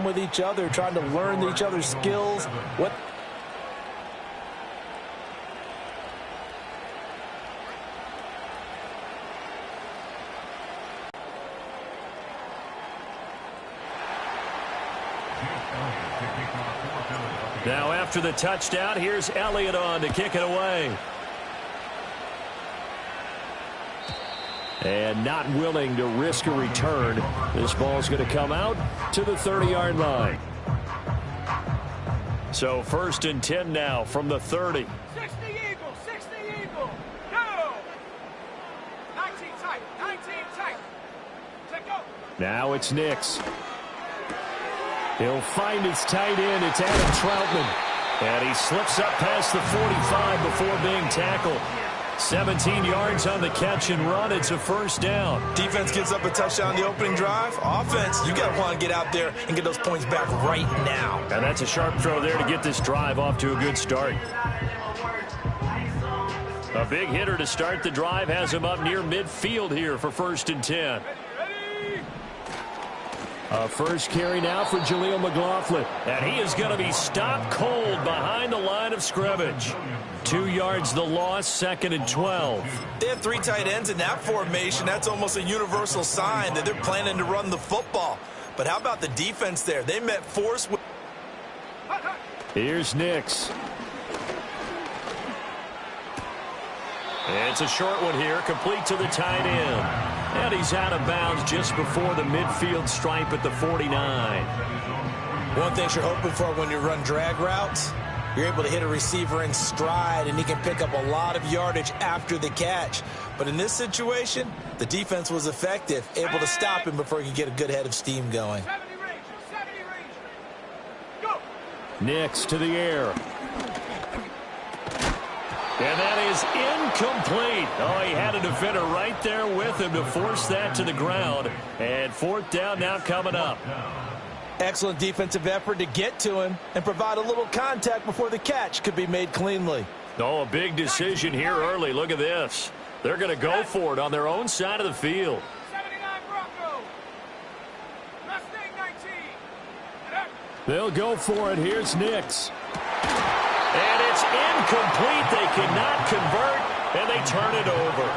time with each other, trying to learn each other's skills. Now after the touchdown, here's Elliott on to kick it away. And not willing to risk a return. This ball's going to come out to the 30-yard line. So 1st and 10 now from the 30. 60 Eagle, 60 Eagle. Go! 19 tight, 19 tight. Take go. Now it's Nix. He'll find his tight end. It's Adam Troutman. And he slips up past the 45 before being tackled. 17 yards on the catch and run. It's a 1st down. Defense gets up a touchdown the opening drive. Offense, you got to want to get out there and get those points back right now. And that's a sharp throw there to get this drive off to a good start. A big hitter to start the drive has him up near midfield here for 1st and 10. A first carry now for Jaleel McLaughlin. And he is going to be stopped cold behind the line of scrimmage. 2 yards the loss, 2nd and 12. They have 3 tight ends in that formation. That's almost a universal sign that they're planning to run the football. But how about the defense there? They met force with... Here's Nix. It's a short one here, complete to the tight end. And he's out of bounds just before the midfield stripe at the 49. One thing you're hoping for when you run drag routes, you're able to hit a receiver in stride, and he can pick up a lot of yardage after the catch. But in this situation, the defense was effective, able to stop him before he could get a good head of steam going. 70 range. Go! Nix to the air. And that is incomplete. Oh, he had a defender right there with him to force that to the ground. And 4th down now coming up. Excellent defensive effort to get to him and provide a little contact before the catch could be made cleanly. Oh, a big decision here early. Look at this. They're going to go for it on their own side of the field. 79 Broncos. Mustang 19. They'll go for it. Here's Nix. And it's incomplete. They cannot convert, and they turn it over.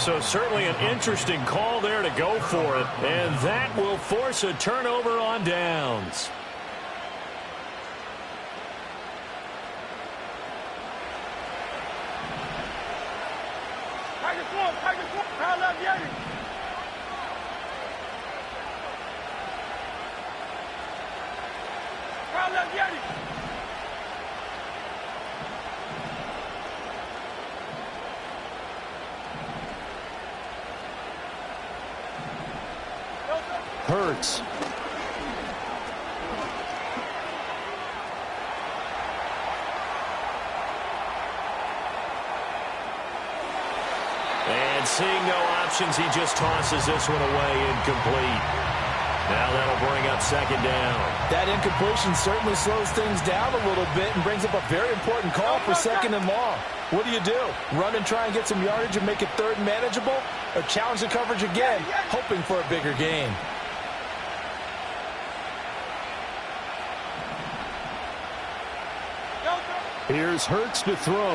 So certainly an interesting call there to go for it, and that will force a turnover on downs. Tiger form. Parallel Yeti. Parallel Yeti. Hurts. And seeing no options, he just tosses this one away, incomplete. Now that'll bring up 2nd down. That incompletion certainly slows things down a little bit and brings up a very important call for 2nd and long. What do? Run and try and get some yardage and make it 3rd and manageable? Or challenge the coverage again, hoping for a bigger gain? Here's Hurts to throw.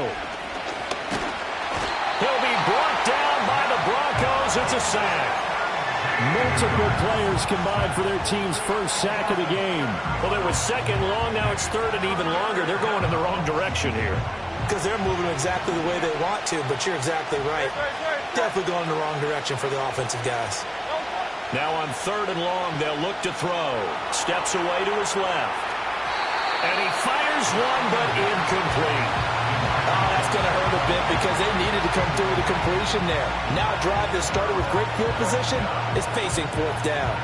He'll be brought down by the Broncos. It's a sack. Multiple players combined for their team's first sack of the game. Well, it was 2nd long. Now it's 3rd and even longer. They're going in the wrong direction here. Because they're moving exactly the way they want to, but you're exactly right. Definitely going in the wrong direction for the offensive guys. Now on 3rd and long, they'll look to throw. Steps away to his left. And he fires one, but incomplete. Oh, that's going to hurt a bit because they needed to come through with a completion there. Now a drive that started with great field position is facing 4th down.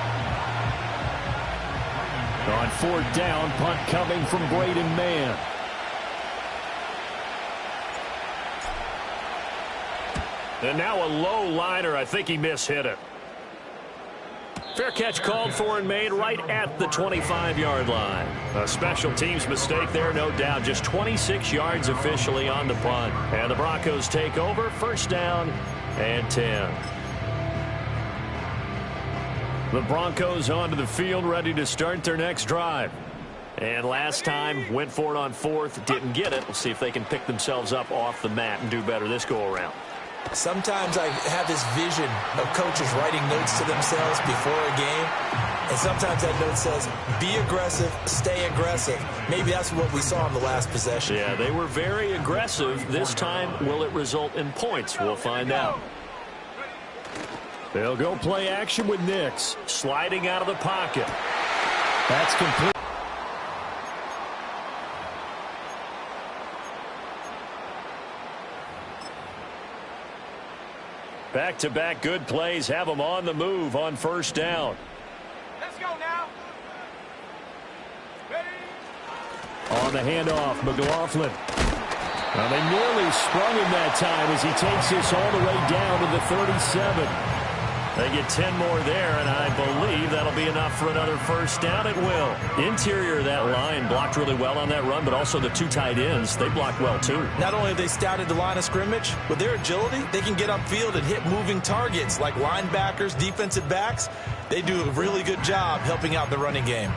On 4th down, punt coming from Braden Mann. And now a low liner. I think he mishit it. Fair catch called for and made right at the 25-yard line. A special teams mistake there, no doubt. Just 26 yards officially on the punt. And the Broncos take over, 1st down and 10. The Broncos onto the field, ready to start their next drive. And last time, went for it on fourth, didn't get it. We'll see if they can pick themselves up off the mat and do better this go-around. Sometimes I have this vision of coaches writing notes to themselves before a game, and sometimes that note says, be aggressive, stay aggressive. Maybe that's what we saw in the last possession. Yeah, they were very aggressive. This time, will it result in points? We'll find out. They'll go play action with Nix, sliding out of the pocket. That's complete. Back-to-back good plays have them on the move on first down. Let's go now. Ready? On the handoff, McLaughlin. Well, they nearly sprung him that time as he takes this all the way down to the 37. They get 10 more there, and I believe that'll be enough for another first down. It will. Interior of that line blocked really well on that run, but also the two tight ends, they blocked well too. Not only have they scouted the line of scrimmage, with their agility, they can get upfield and hit moving targets like linebackers, defensive backs. They do a really good job helping out the running game.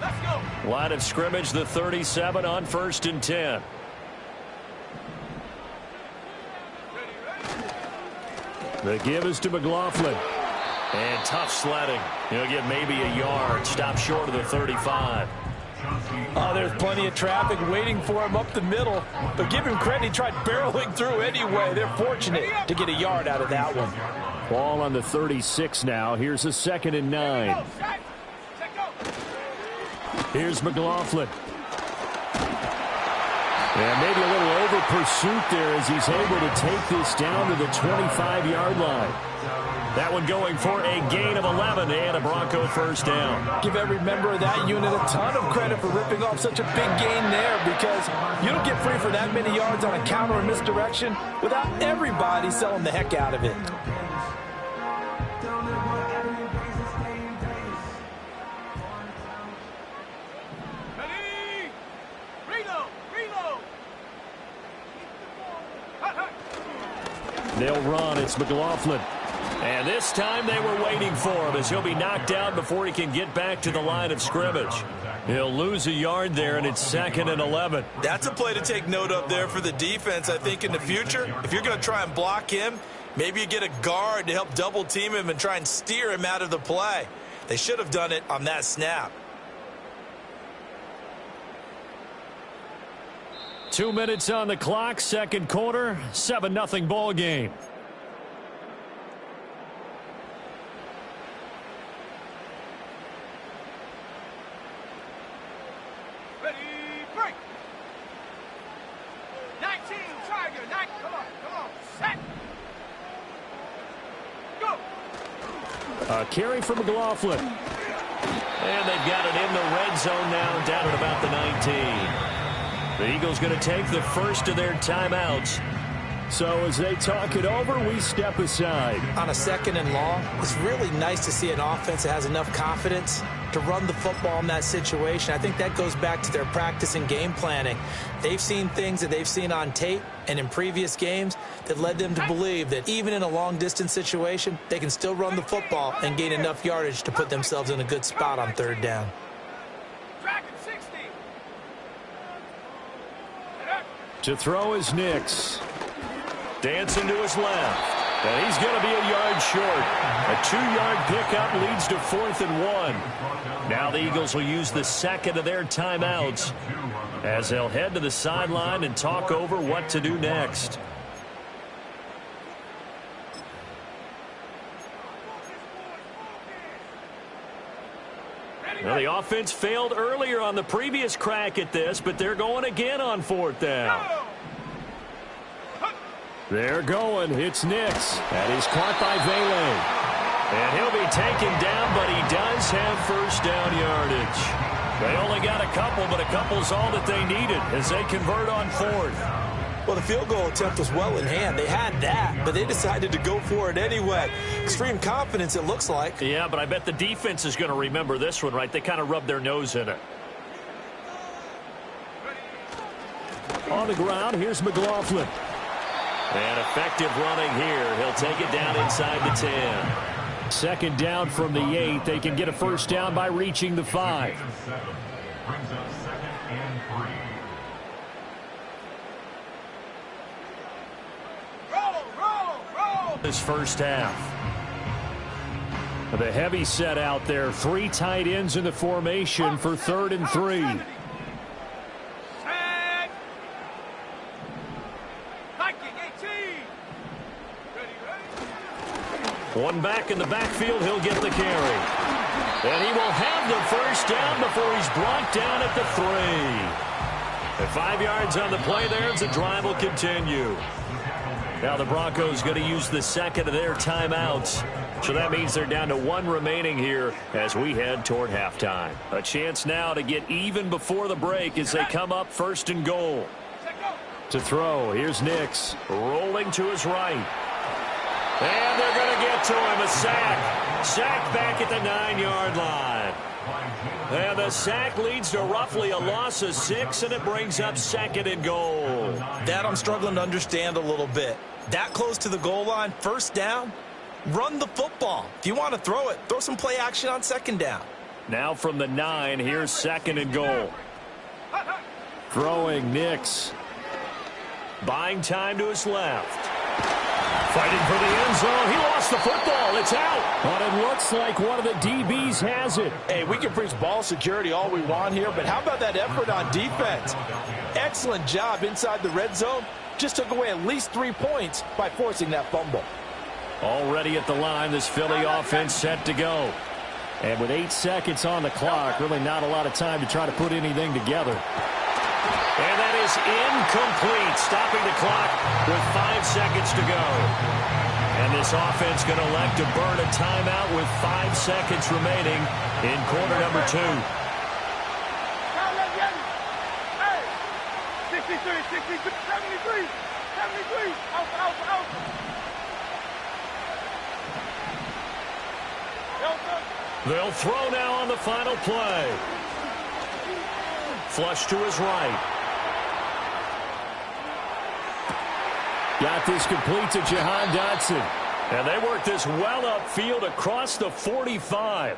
Let's go. Line of scrimmage, the 37 on 1st and 10. The give is to McLaughlin. And tough sledding. He'll get maybe a yard. Stop short of the 35. Oh, there's plenty of traffic waiting for him up the middle. But give him credit, he tried barreling through anyway. They're fortunate to get a yard out of that one. Ball on the 36 now. Here's a 2nd and 9. Here's McLaughlin. And maybe a little over pursuit there as he's able to take this down to the 25-yard line. That one going for a gain of 11 and a Bronco first down. Give every member of that unit a ton of credit for ripping off such a big gain there, because you don't get free for that many yards on a counter or misdirection without everybody selling the heck out of it. They'll run. It's McLaughlin. And this time they were waiting for him as he'll be knocked down before he can get back to the line of scrimmage. He'll lose a yard there, and it's 2nd and 11. That's a play to take note of there for the defense, I think, in the future. If you're going to try and block him, maybe you get a guard to help double team him and try and steer him out of the play. They should have done it on that snap. 2 minutes on the clock, second quarter, 7-0 ball game. Ready, break. 19, Tiger, 9, come on, set. Go. A carry for McLaughlin. And they've got it in the red zone now, down at about the 19. The Eagles going to take the first of their timeouts. So as they talk it over, we step aside. On a 2nd and long, it's really nice to see an offense that has enough confidence to run the football in that situation. I think that goes back to their practice and game planning. They've seen things that they've seen on tape and in previous games that led them to believe that even in a long-distance situation, they can still run the football and gain enough yardage to put themselves in a good spot on 3rd down. To throw is Nix. Dancing to his left. And he's going to be a yard short. A 2-yard pickup leads to 4th and 1. Now the Eagles will use the second of their timeouts as they'll head to the sideline and talk over what to do next. Well, the offense failed earlier on the previous crack at this, but they're going again on 4th down. They're going. It's Nix. That is caught by Vele. And he'll be taken down, but he does have first down yardage. They only got a couple, but a couple's all that they needed as they convert on 4th. Well, the field goal attempt was well in hand. They had that, but they decided to go for it anyway. Extreme confidence, it looks like. Yeah, but I bet the defense is going to remember this one, right? They kind of rubbed their nose in it. On the ground, here's McLaughlin. And effective running here. He'll take it down inside the 10. Second down from the 8. They can get a first down by reaching the 5. Brings up 2nd and 3. Roll. This first half. The heavy set out there. 3 tight ends in the formation for 3rd and 3. Tag. Viking 18. Ready. One back in the backfield. He'll get the carry. And he will have the first down before he's brought down at the 3. And 5 yards on the play there as the drive will continue. Now the Broncos going to use the second of their timeouts. So that means they're down to 1 remaining here as we head toward halftime. A chance now to get even before the break as they come up 1st and goal. To throw, here's Nix. Rolling to his right. And they're going to get to him. A sack. Sack back at the 9-yard line. And the sack leads to roughly a loss of 6, and it brings up 2nd and goal. That I'm struggling to understand a little bit. That close to the goal line, first down, run the football. If you want to throw it, throw some play action on 2nd down. Now from the 9, here's 2nd and goal. Throwing Nix. Buying time to his left. Fighting for the end zone. He lost the football. It's out. But it looks like one of the DBs has it. Hey, we can preach ball security all we want here, but how about that effort on defense? Excellent job inside the red zone. Just took away at least 3 points by forcing that fumble. Already at the line, this Philly offense set to go. And with 8 seconds on the clock, really not a lot of time to try to put anything together. And that is incomplete, stopping the clock with 5 seconds to go. And this offense going to elect to burn a timeout with 5 seconds remaining in quarter number 2. Hey, 63, 73, 73. Out. They'll throw now on the final play. Flush to his right. Got this complete to Jahan Dotson. And they work this well upfield across the 45.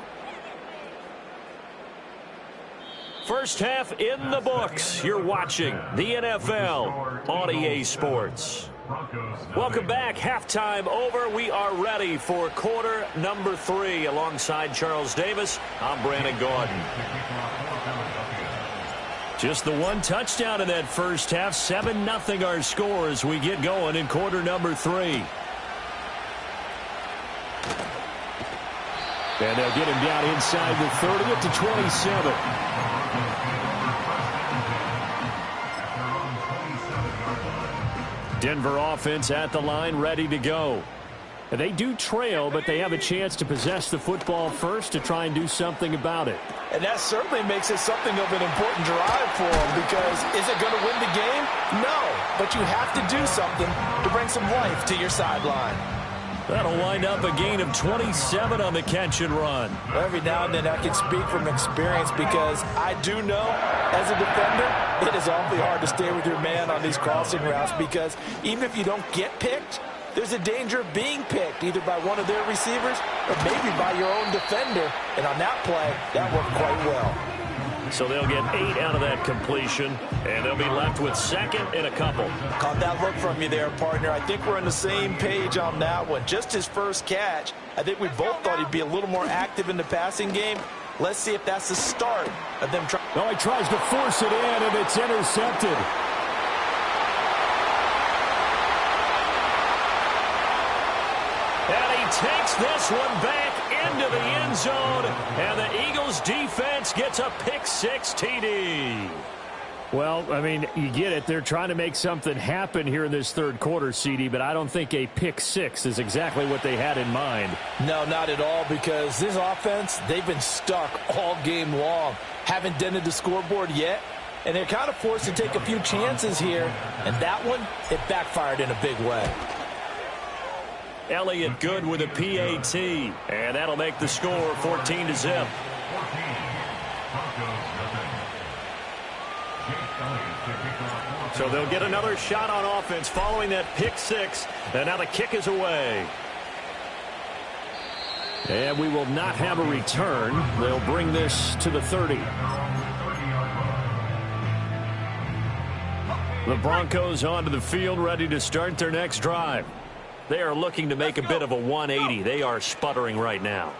First half in the books. You're watching the NFL on EA Sports. Welcome back. Halftime over. We are ready for quarter number 3. Alongside Charles Davis, I'm Brandon Gordon. Just the 1 touchdown in that first half. 7-0 our score as we get going in quarter number 3. And they'll get him down inside the 30 up to 27. Denver offense at the line, ready to go. They do trail, but they have a chance to possess the football first to try and do something about it. And that certainly makes it something of an important drive for them, because is it going to win the game? No, but you have to do something to bring some life to your sideline. That'll wind up a gain of 27 on the catch and run. Every now and then I can speak from experience, because I do know as a defender it is awfully hard to stay with your man on these crossing routes, because even if you don't get picked, there's a danger of being picked either by one of their receivers or maybe by your own defender. And on that play, that worked quite well. So they'll get 8 out of that completion, and they'll be left with 2nd and a couple. Caught that look from you there, partner. I think we're on the same page on that one. Just his first catch, I think we both thought he'd be a little more active in the passing game. Let's see if that's the start of them trying. No, he tries to force it in, and it's intercepted. And he takes this one back into the end zone, and the Eagles defense gets a pick-6 TD. Well, I mean, you get it. They're trying to make something happen here in this third quarter, CD, but I don't think a pick-6 is exactly what they had in mind. No, not at all, because this offense, they've been stuck all game long. Haven't dented the scoreboard yet, and they're kind of forced to take a few chances here, and that one, it backfired in a big way. Elliott good with a PAT, and that'll make the score 14-0. So they'll get another shot on offense following that pick six. And now the kick is away. And we will not have a return. They'll bring this to the 30. The Broncos onto the field, ready to start their next drive. They are looking to make a bit of a 180. They are sputtering right now.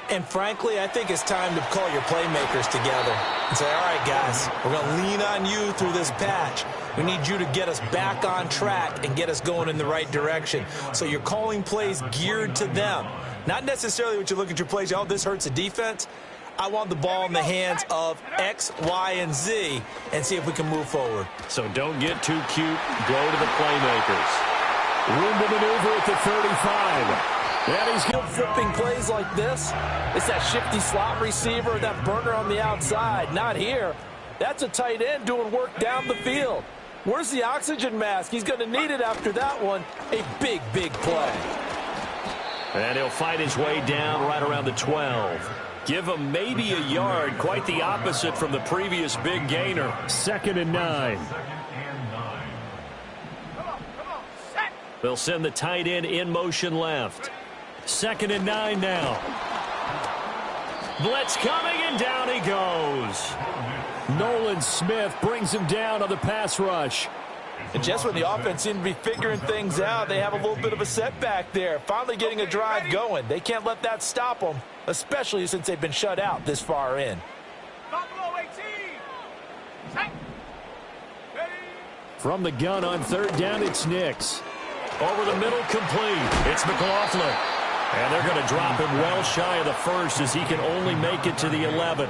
And frankly, I think it's time to call your playmakers together and say, all right, guys, we're going to lean on you through this patch. We need you to get us back on track and get us going in the right direction. So you're calling plays geared to them. Not necessarily what you look at your plays, oh, this hurts the defense. I want the ball in the hands of X, Y, and Z and see if we can move forward. So don't get too cute. Go to the playmakers. Room to maneuver at the 35. And he's flipping plays like this. It's that shifty slot receiver, that burner on the outside. Not here. That's a tight end doing work down the field. Where's the oxygen mask? He's going to need it after that one. A big, big play. And he'll fight his way down right around the 12. Give him maybe a yard. Quite the opposite from the previous big gainer. 2nd and 9. They'll send the tight end in motion left. 2nd and 9 now. Blitz coming, and down he goes. Nolan Smith brings him down on the pass rush. And just when the offense seemed to be figuring things out, they have a little bit of a setback there. Finally getting a drive going. They can't let that stop them, especially since they've been shut out this far in. From the gun on 3rd down, it's Nix. Over the middle, complete. It's McLaughlin. And they're going to drop him well shy of the first as he can only make it to the 11.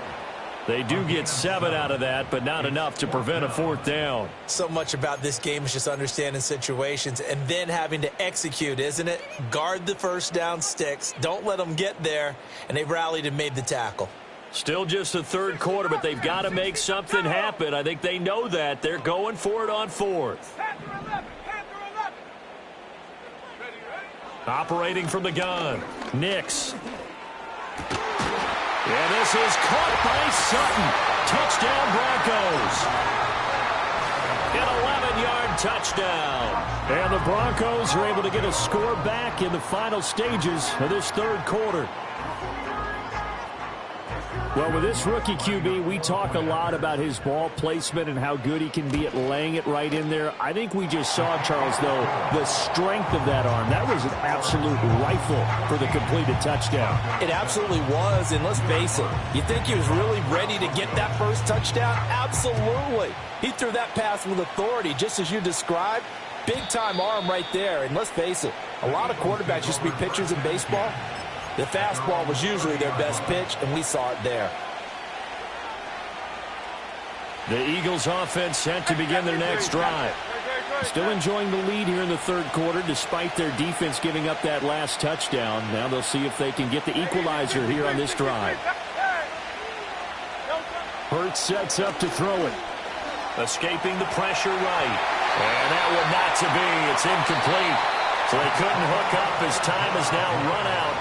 They do get 7 out of that, but not enough to prevent a 4th down. So much about this game is just understanding situations and then having to execute, isn't it? Guard the first down sticks. Don't let them get there. And they rallied and made the tackle. Still just the 3rd quarter, but they've got to make something happen. I think they know that. They're going for it on 4th. Operating from the gun, Nix. And this is caught by Sutton. Touchdown, Broncos. An 11-yard touchdown. And the Broncos are able to get a score back in the final stages of this 3rd quarter. Well, with this rookie QB, we talk a lot about his ball placement and how good he can be at laying it right in there. I think we just saw, Charles, though, the strength of that arm. That was an absolute rifle for the completed touchdown. It absolutely was, and let's face it, you think he was really ready to get that first touchdown? Absolutely. He threw that pass with authority, just as you described. Big-time arm right there, and let's face it, a lot of quarterbacks used to be pitchers in baseball. The fastball was usually their best pitch, and we saw it there. The Eagles offense set to begin their next drive. Still enjoying the lead here in the 3rd quarter despite their defense giving up that last touchdown. Now they'll see if they can get the equalizer here on this drive. Hurts sets up to throw it. Escaping the pressure right. And that one not to be. It's incomplete. So they couldn't hook up as time has now run out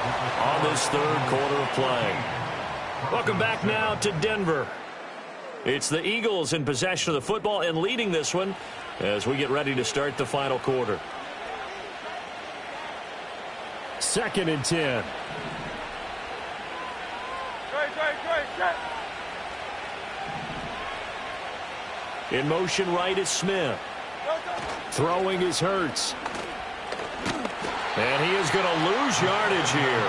on this 3rd quarter of play. Welcome back now to Denver. It's the Eagles in possession of the football and leading this one as we get ready to start the final quarter. 2nd and 10. In motion right is Smith. Throwing is Hurts. And he is going to lose yardage here.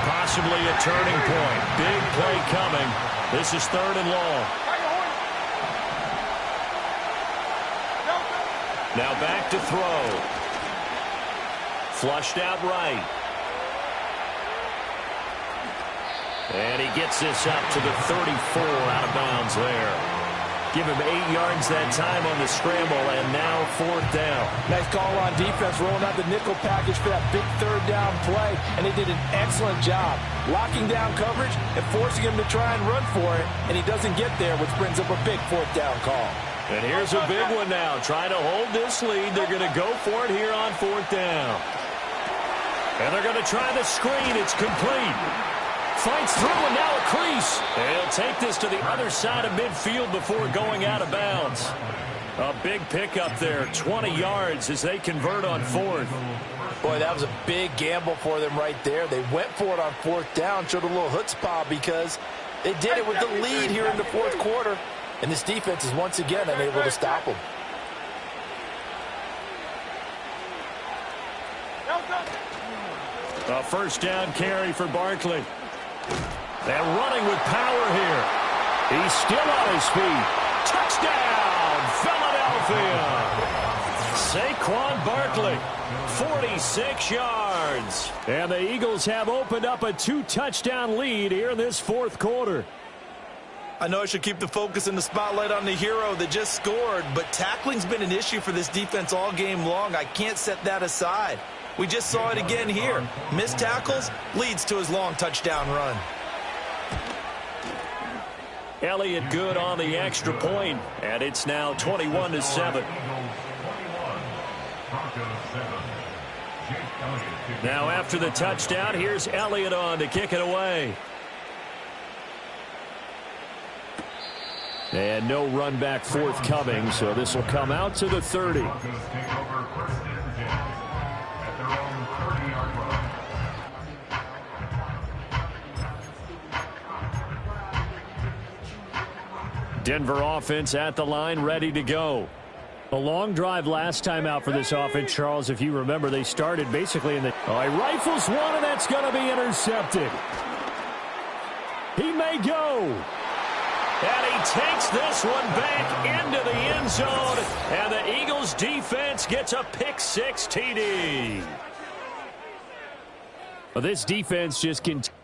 Possibly a turning point. Big play coming. This is 3rd and long. Now back to throw. Flushed out right. And he gets this up to the 34 out of bounds there. Give him 8 yards that time on the scramble, and now 4th down. Nice call on defense, rolling out the nickel package for that big 3rd down play, and they did an excellent job locking down coverage and forcing him to try and run for it, and he doesn't get there, which brings up a big 4th down call. And here's a big one now. Trying to hold this lead. They're going to go for it here on 4th down. And they're going to try the screen. It's complete. Fights through and now a crease. And he'll take this to the other side of midfield before going out of bounds. A big pickup there, 20 yards as they convert on fourth. Boy, that was a big gamble for them right there. They went for it on fourth down, showed a little chutzpah because they did it with the lead here in the fourth quarter. And this defense is once again unable to stop them. A first down carry for Barkley. And running with power here. He's still on his feet. Touchdown, Philadelphia. Saquon Barkley, 46 yards. And the Eagles have opened up a 2-touchdown lead here in this fourth quarter. I know I should keep the focus and the spotlight on the hero that just scored, but tackling's been an issue for this defense all game long. I can't set that aside. We just saw it again here. Missed tackles leads to his long touchdown run. Elliott good on the extra point, and it's now 21-7. Now after the touchdown, here's Elliott on to kick it away. And no run back forthcoming, so this will come out to the 30. Denver offense at the line, ready to go. A long drive last time out for this offense, Charles. If you remember, they started basically in the... Oh, he rifles one, and that's going to be intercepted. He may go. And he takes this one back into the end zone. And the Eagles defense gets a pick-six TD. Well, this defense just continues.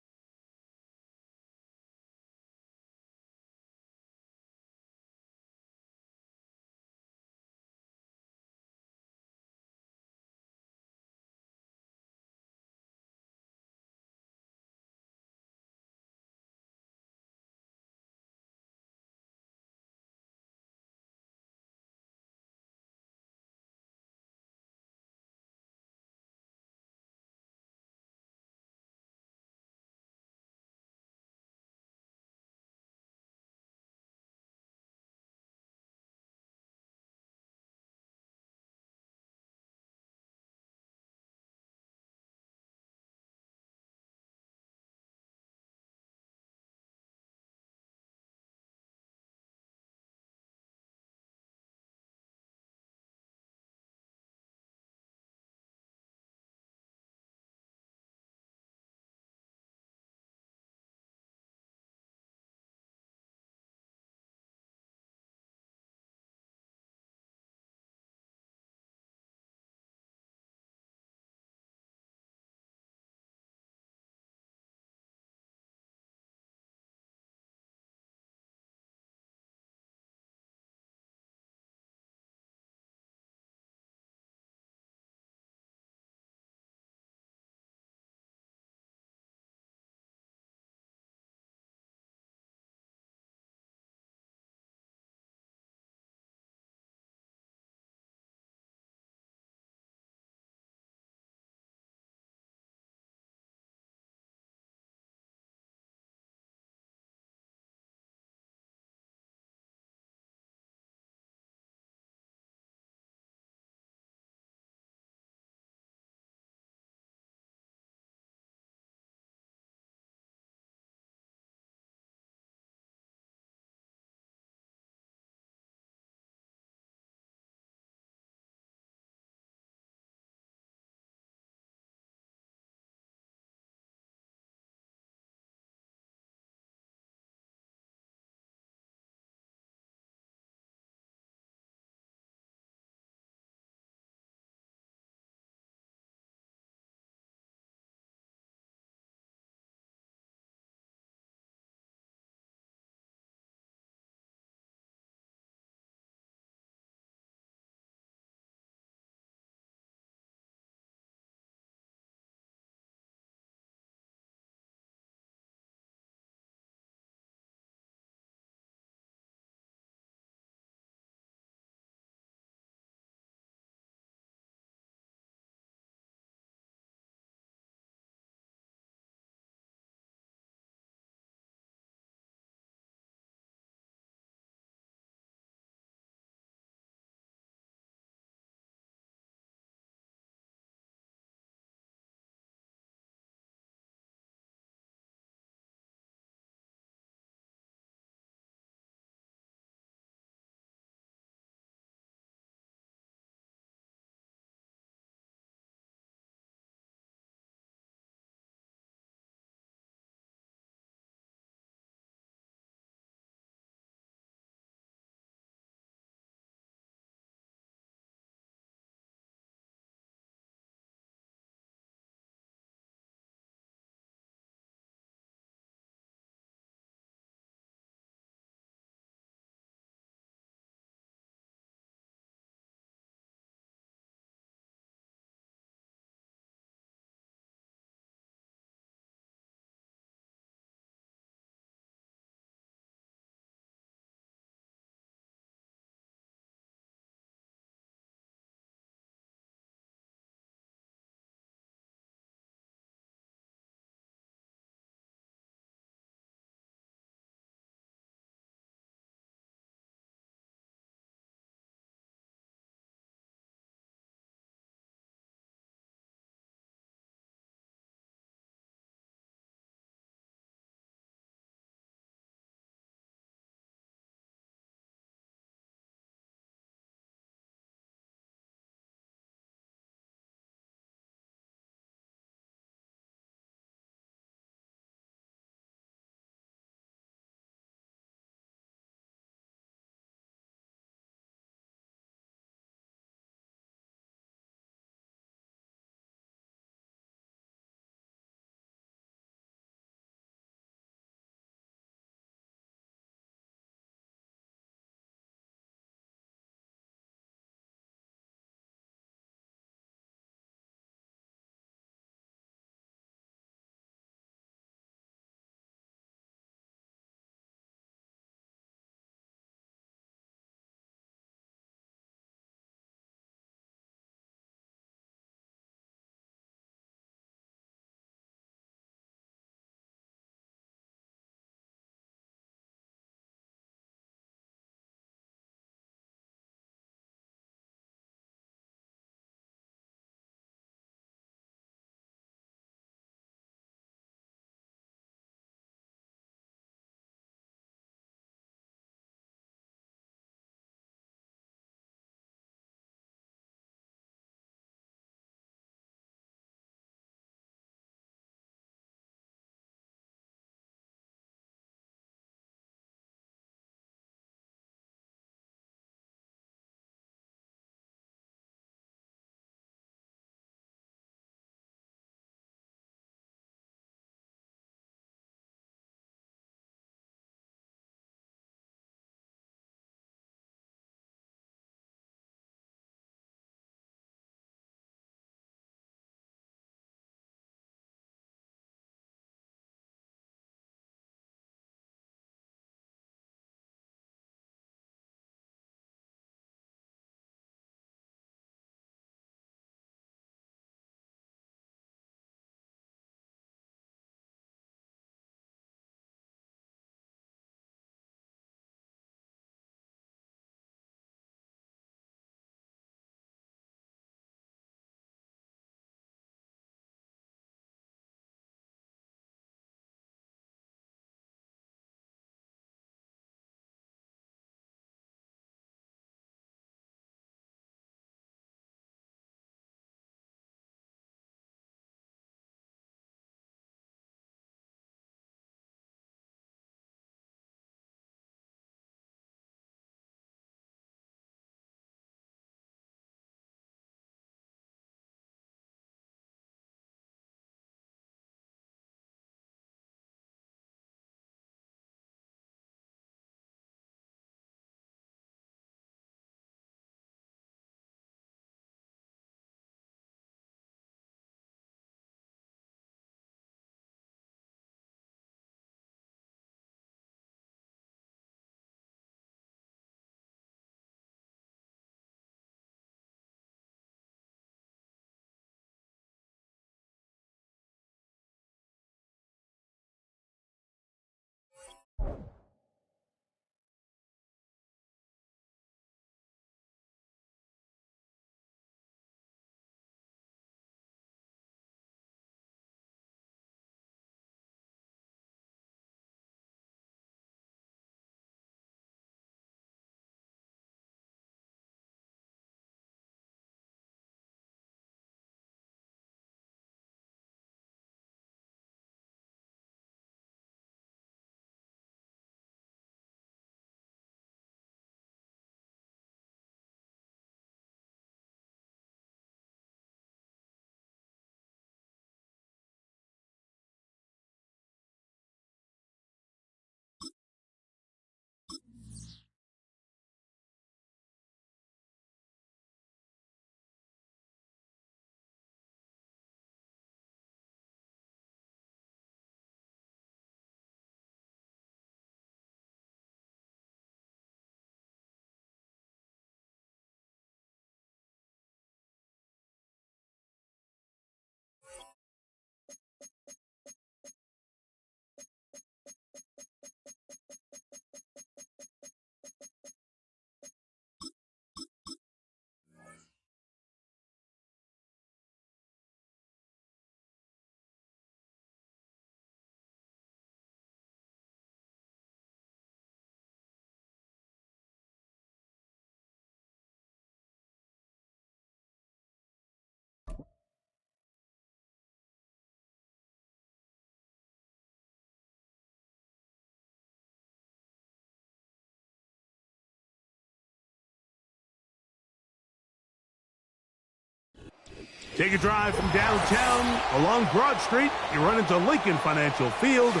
Take a drive from downtown along Broad Street. You run into Lincoln Financial Field, the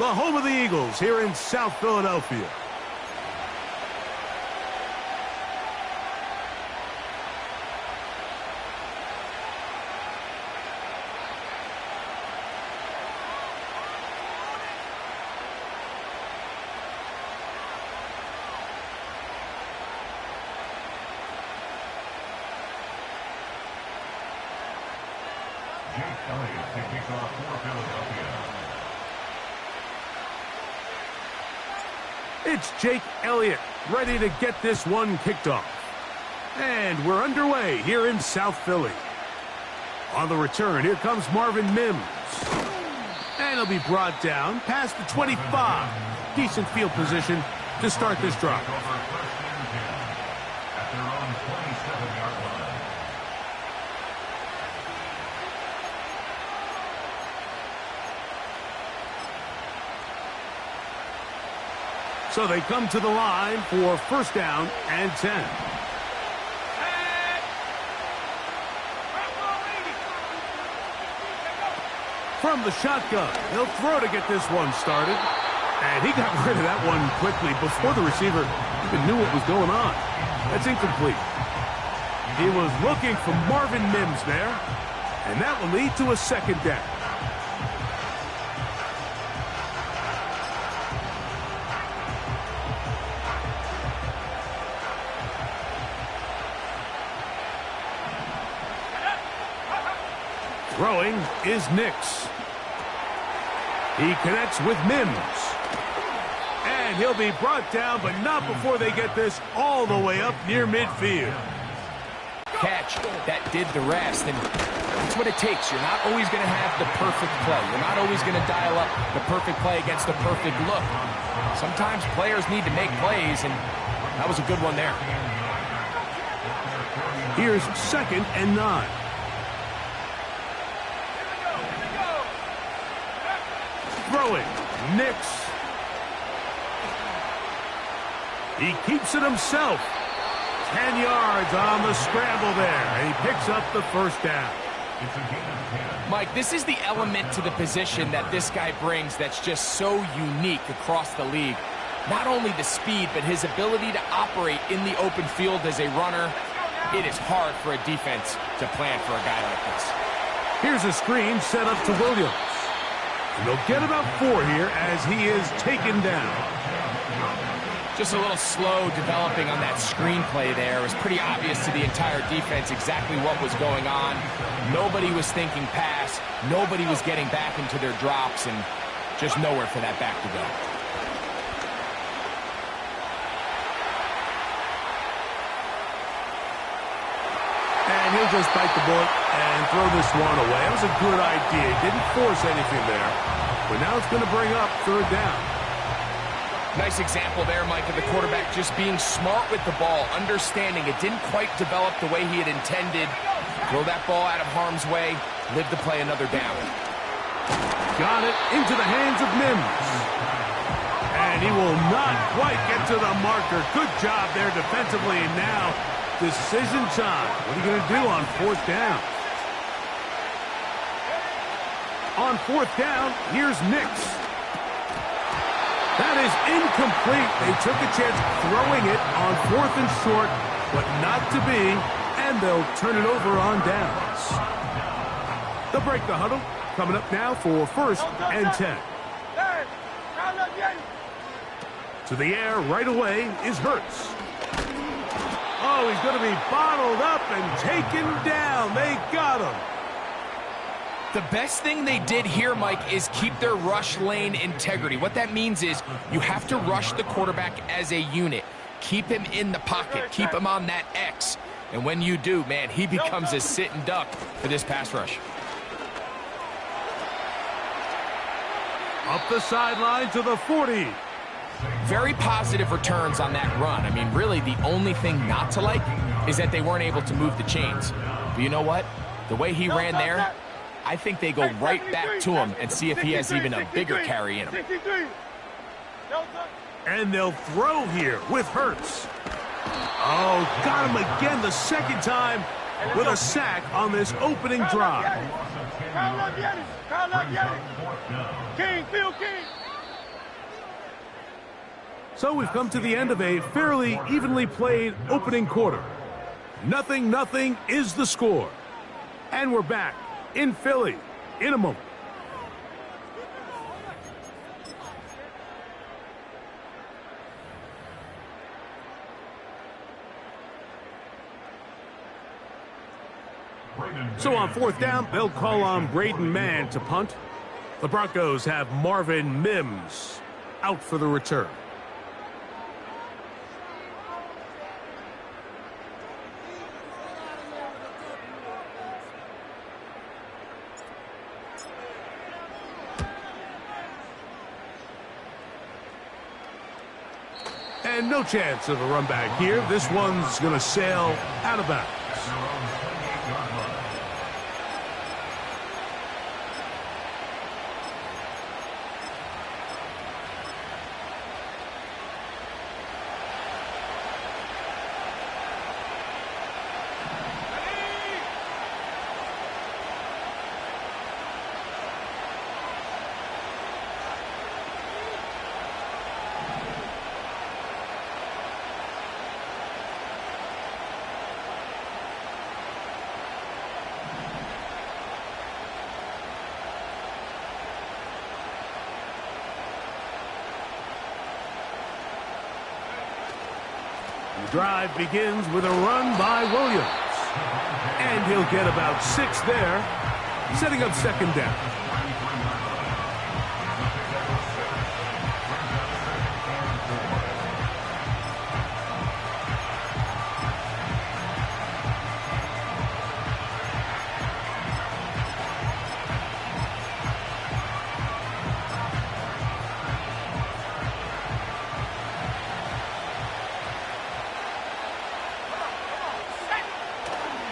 home of the Eagles here in South Philadelphia. It's Jake Elliott ready to get this one kicked off. And we're underway here in South Philly. On the return, here comes Marvin Mims. And he'll be brought down past the 25. Decent field position to start this drive. So they come to the line for first down and 10. From the shotgun, he'll throw to get this one started. And he got rid of that one quickly before the receiver even knew what was going on. That's incomplete. He was looking for Marvin Mims there. And that will lead to a second down. Throwing is Nix. He connects with Mims. And he'll be brought down, but not before they get this all the way up near midfield. Catch that did the rest, and that's what it takes. You're not always going to have the perfect play. You're not always going to dial up the perfect play against the perfect look. Sometimes players need to make plays, and that was a good one there. Here's 2nd and 9. Throwing, Nix. He keeps it himself. 10 yards on the scramble there, and he picks up the first down. Mike, this is the element to the position that this guy brings that's just so unique across the league. Not only the speed, but his ability to operate in the open field as a runner. It is hard for a defense to plan for a guy like this. Here's a screen set up to Williams. And they'll get about 4 here as he is taken down. Just a little slow developing on that screenplay there. It was pretty obvious to the entire defense exactly what was going on. Nobody was thinking pass. Nobody was getting back into their drops, and just nowhere for that back to go. And he'll just bite the bullet and throw this one away. That was a good idea. He didn't force anything there. But now it's going to bring up 3rd down. Nice example there, Mike, of the quarterback just being smart with the ball, understanding it didn't quite develop the way he had intended. Throw that ball out of harm's way, live to play another down. Got it into the hands of Mims. And he will not quite get to the marker. Good job there defensively. And now, decision time. What are you going to do on 4th down? On 4th down, here's Nix. That is incomplete. They took a chance throwing it on 4th and short, but not to be, and they'll turn it over on downs. They'll break the huddle. Coming up now for 1st and 10. To the air right away is Hurts. Oh, he's going to be bottled up and taken down. They got him. The best thing they did here, Mike, is keep their rush lane integrity. What that means is you have to rush the quarterback as a unit. Keep him in the pocket. Keep him on that X. And when you do, man, he becomes a sitting duck for this pass rush. Up the sideline to the 40. Very positive returns on that run. I mean, really, the only thing not to like is that they weren't able to move the chains. But you know what? The way he ran there, I think they go right back to him and see if he has even a bigger carry in him. And they'll throw here with Hurts. Oh, got him again the second time. with a sack on this opening drive. King, Phil King. So we've come to the end of a fairly evenly played opening quarter. 0-0 is the score. And we're back in Philly in a moment. So on fourth down, they'll call on Braden Mann to punt. The Broncos have Marvin Mims out for the return. And no chance of a run back here. This one's going to sail out of bounds. The drive begins with a run by Williams. And he'll get about 6 there, setting up second down.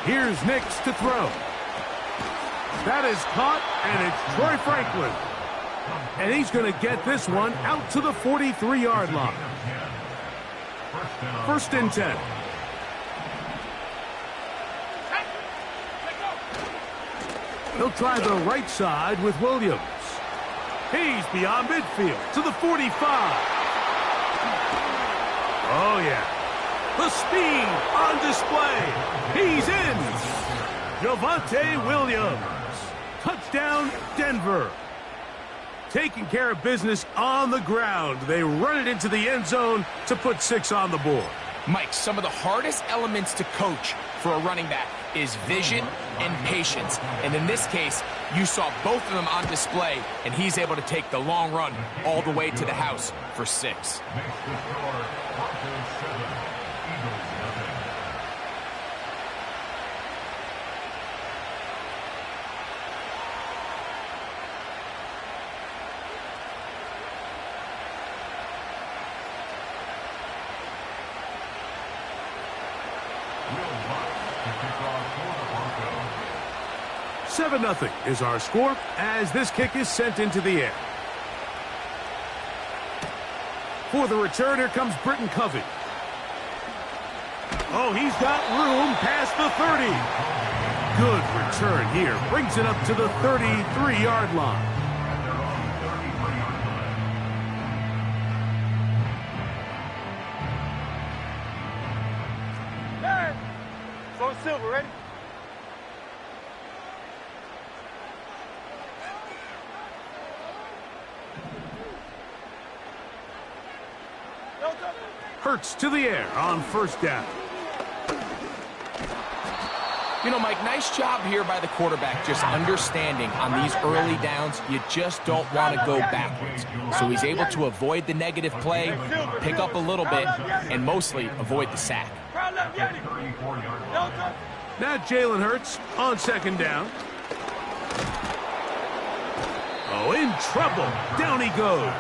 Here's Nix to throw. That is caught, and it's Troy Franklin. And he's going to get this one out to the 43-yard line. First and 10. He'll try the right side with Williams. He's beyond midfield to the 45. Oh, yeah. The speed on display. He's in. Javonte Williams. Touchdown, Denver. Taking care of business on the ground. They run it into the end zone to put 6 on the board. Mike, some of the hardest elements to coach for a running back is vision and patience. And in this case, you saw both of them on display, and he's able to take the long run all the way to the house for 6. Seven 0 is our score as this kick is sent into the air. For the return, here comes Britton Covey. Oh, he's got room past the 30. Good return here. Brings it up to the 33-yard line. Hey, so Silver, ready? Hurts to the air on first down. You know, Mike, nice job here by the quarterback, just understanding on these early downs, you just don't want to go backwards. So he's able to avoid the negative play, pick up a little bit, and mostly avoid the sack. Now Jalen Hurts on second down. Oh, in trouble. Down he goes.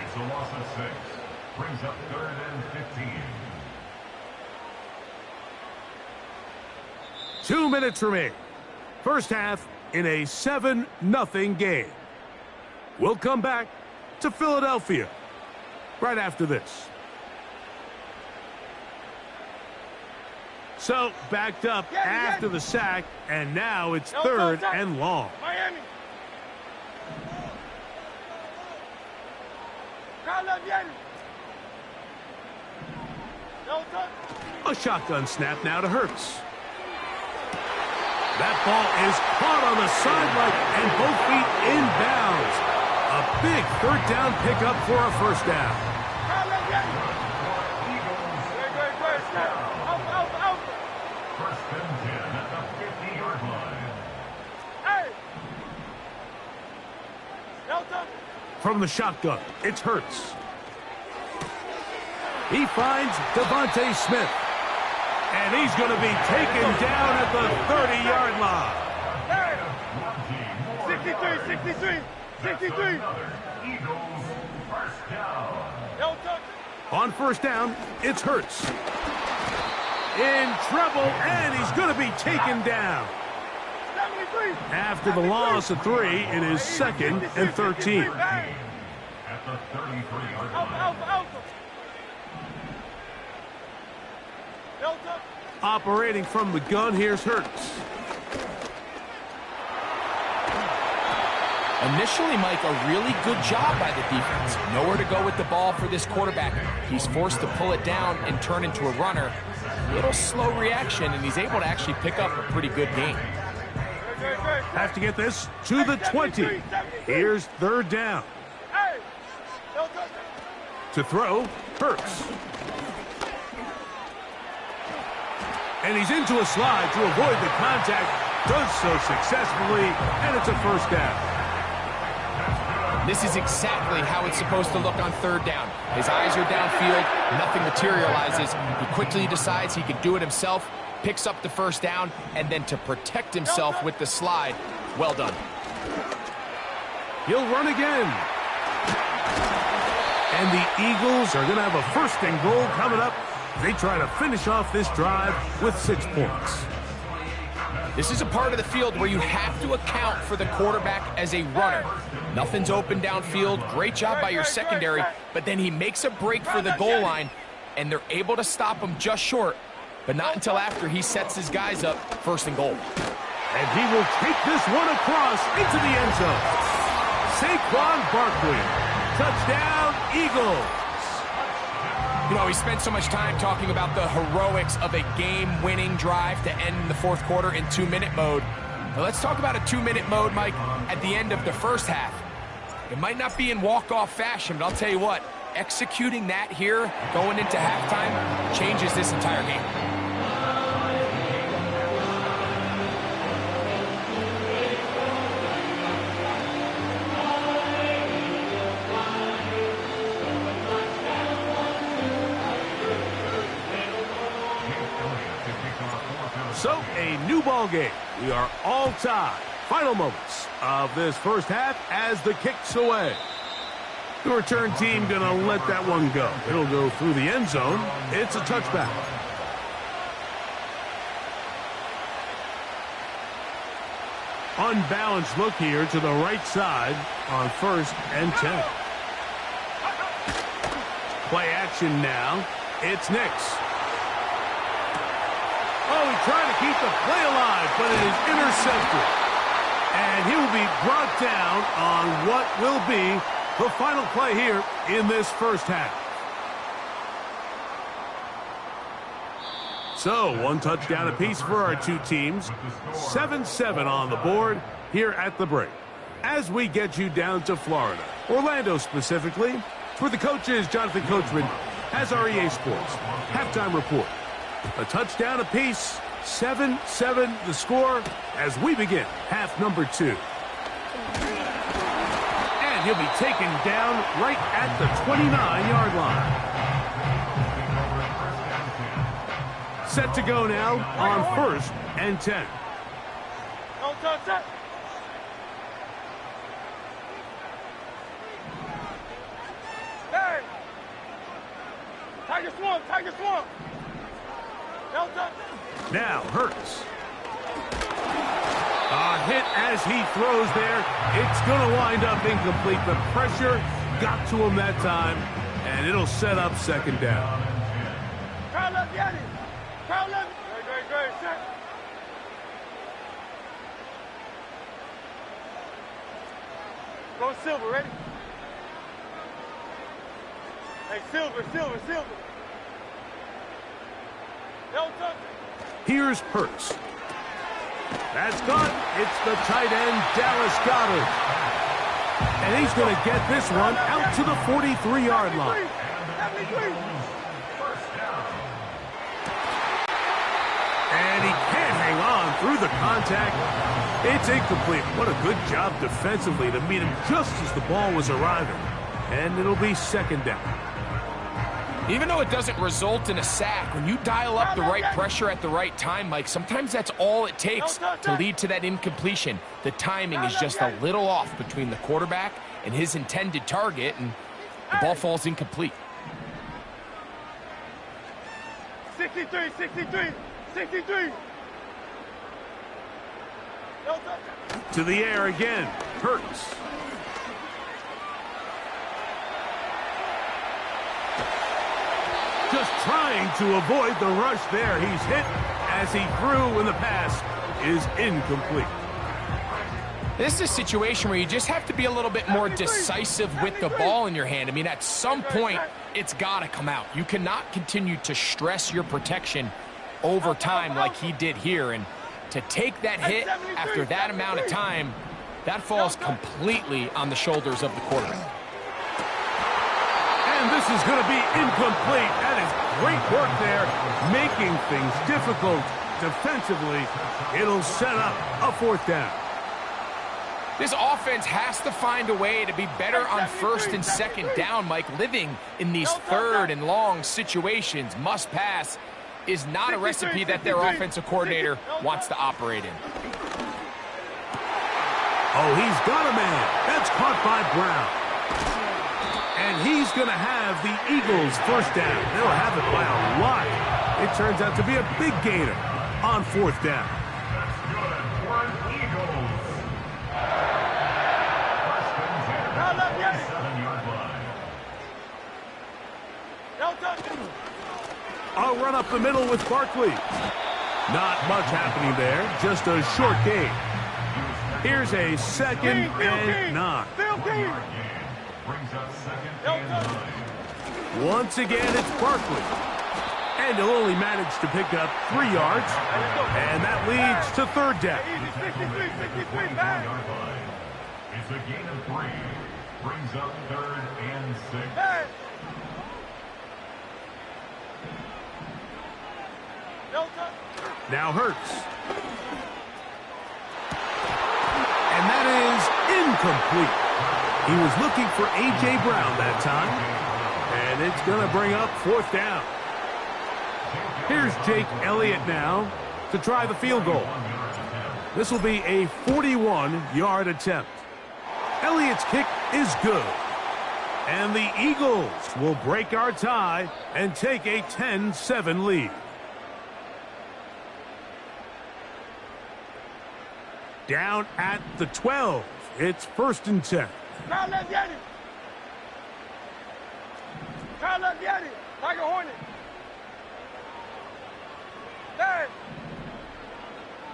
It's a loss of 6. Brings up 3rd and 15. 2 minutes remain. First half in a 7-0 game. We'll come back to Philadelphia right after this. So, backed up after the sack, and now it's third and long. Miami. A shotgun snap now to Hurts. That ball is caught on the sideline, and both feet inbounds. A big third down pickup for a first down. First and 10 at the 50-yard line. From the shotgun, it's Hurts. He finds Devontae Smith. And he's going to be taken down at the 30-yard line. 63. Eagles first down. On first down, it's Hurts. In trouble, and he's going to be taken down. After the loss of 3, it is second and 13. At the 33-yard line. Operating from the gun, here's Hurts. Initially, Mike, a really good job by the defense. Nowhere to go with the ball for this quarterback. He's forced to pull it down and turn into a runner. A little slow reaction, and he's able to actually pick up a pretty good game. Have to get this to the 20. Here's third down. To throw, Hurts. And he's into a slide to avoid the contact. Does so successfully, and it's a first down. This is exactly how it's supposed to look on third down. His eyes are downfield, nothing materializes. He quickly decides he can do it himself, picks up the first down, and then to protect himself with the slide, well done. He'll run again. And the Eagles are going to have a first and goal coming up. They try to finish off this drive with 6 points. This is a part of the field where you have to account for the quarterback as a runner. Nothing's open downfield. Great job by your secondary, but then he makes a break for the goal line, and they're able to stop him just short, but not until after he sets his guys up first and goal. And he will take this one across into the end zone. Saquon Barkley. Touchdown, Eagles. You know, we spent so much time talking about the heroics of a game-winning drive to end the fourth quarter in 2-minute mode. Now let's talk about a 2-minute mode, Mike, at the end of the first half. It might not be in walk-off fashion, but I'll tell you what, executing that here going into halftime changes this entire game. So, a new ball game. We are all tied. Final moments of this first half as the kick's away. The return team going to let that one go. It'll go through the end zone. It's a touchback. Unbalanced look here to the right side on first and 10. Play action now. It's Nix. Oh, he's trying to keep the play alive, but it is intercepted. And he will be brought down on what will be the final play here in this first half. So, one touchdown apiece for our two teams. 7-7 on the board here at the break. As we get you down to Florida, Orlando specifically, where the coach is Jonathan Coachman, has our EA Sports halftime report. A touchdown apiece, 7-7 the score as we begin half number 2. And he'll be taken down right at the 29-yard line. Set to go now on first and 10. Don't touch that. Hey! Tiger swamp, Tiger swamp. Now Hurts. A hit as he throws there. It's going to wind up incomplete. The pressure got to him that time, and it'll set up second down. Crowd left, Yanni. Crowd left. Go Silver, ready? Hey, Silver. No touch. Here's Hurts. That's caught. It's the tight end, Dallas Goedert. And he's going to get this one out to the 43-yard line. And he can't hang on through the contact. It's incomplete. What a good job defensively to meet him just as the ball was arriving. And it'll be second down. Even though it doesn't result in a sack, when you dial up the right pressure at the right time, Mike, sometimes that's all it takes to lead to that incompletion. The timing is just a little off between the quarterback and his intended target, and the ball falls incomplete. 63. No touch. To the air again. Hurts. Just trying to avoid the rush there. He's hit as he threw, and the pass is incomplete. This is a situation where you just have to be a little bit more decisive with the ball in your hand. I mean, at some point, it's got to come out. You cannot continue to stress your protection over time like he did here. And to take that hit after that amount of time, that falls completely on the shoulders of the quarterback. And this is going to be incomplete. That is great work there, making things difficult defensively. It'll set up a fourth down. This offense has to find a way to be better on first and second down, Mike. Living in these third and long situations, must pass, is not a recipe that their offensive coordinator wants to operate in. Oh, he's got a man. That's caught by Brown. And he's going to have the Eagles first down. They'll have it by a lot. It turns out to be a big gainer on fourth down. That's good for an Eagles. First and 7-yard line. No touch. A run up the middle with Barkley. Not much happening there. Just a short gain. Here's a second and 9. Brings up second and 9. Once again, it's Barkley. And he'll only manage to pick up 3 yards. And that leads to third down. 64-yard line. It's a gain of 3. Brings up third and 6. Now Hurts. And that is incomplete. He was looking for A.J. Brown that time. And it's going to bring up fourth down. Here's Jake Elliott now to try the field goal. This will be a 41-yard attempt. Elliott's kick is good. And the Eagles will break our tie and take a 10-7 lead. Down at the 12. It's first and 10. Kyle, let's get it. Tiger Hornet. There.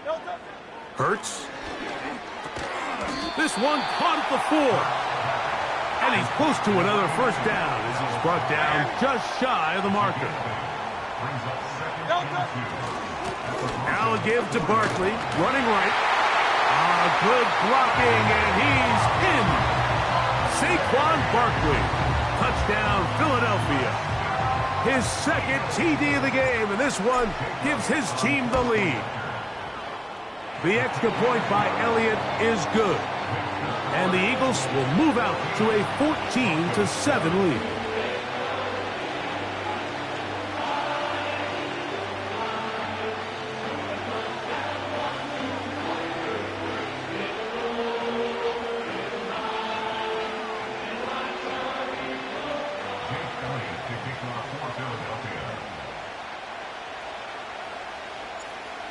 No touch. Hurts. This one caught at the 4. And he's close to another first down as he's brought down just shy of the marker. No touch. Now a give to Barkley, running right. Good blocking, and he's in. Saquon Barkley, touchdown Philadelphia. His second TD of the game, and this one gives his team the lead. The extra point by Elliott is good. And the Eagles will move out to a 14-7 lead.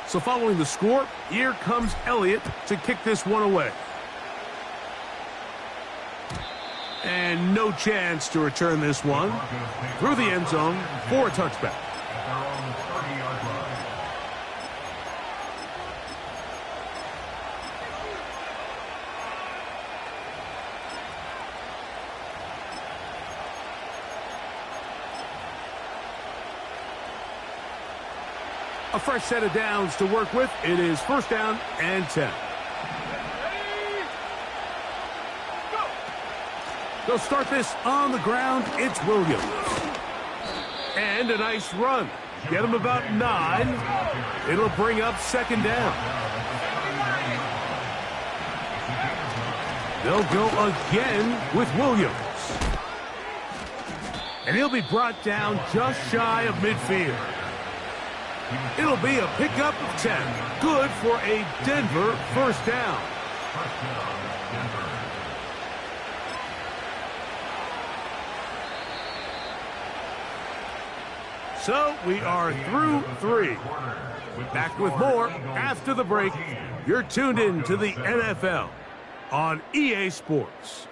So following the score, here comes Elliott to kick this one away. And no chance to return this one through the end zone for a touchback. A fresh set of downs to work with. It is first down and 10. They'll start this on the ground. It's Williams. And a nice run. Get him about 9. It'll bring up second down. They'll go again with Williams. And he'll be brought down just shy of midfield. It'll be a pickup of 10. Good for a Denver first down. So we are through 3. Back with more after the break. You're tuned in to the NFL on EA Sports.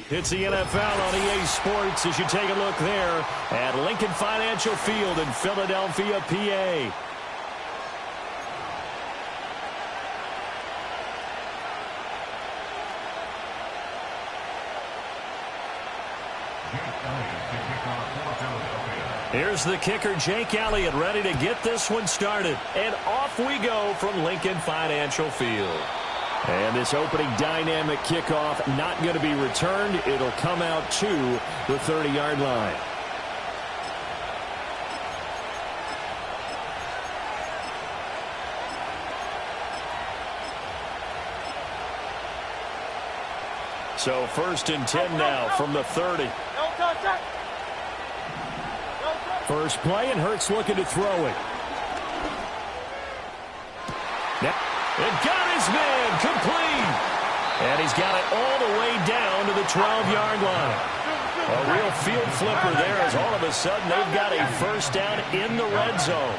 It's the NFL on EA Sports as you take a look there at Lincoln Financial Field in Philadelphia, PA. Here's the kicker, Jake Elliott, ready to get this one started. And off we go from Lincoln Financial Field. And this opening dynamic kickoff not going to be returned. It'll come out to the 30-yard line. So first and 10 now from the 30. First play, and Hurts looking to throw it. It got his man complete. And he's got it all the way down to the 12-yard line. A real field flipper there as all of a sudden they've got a first down in the red zone.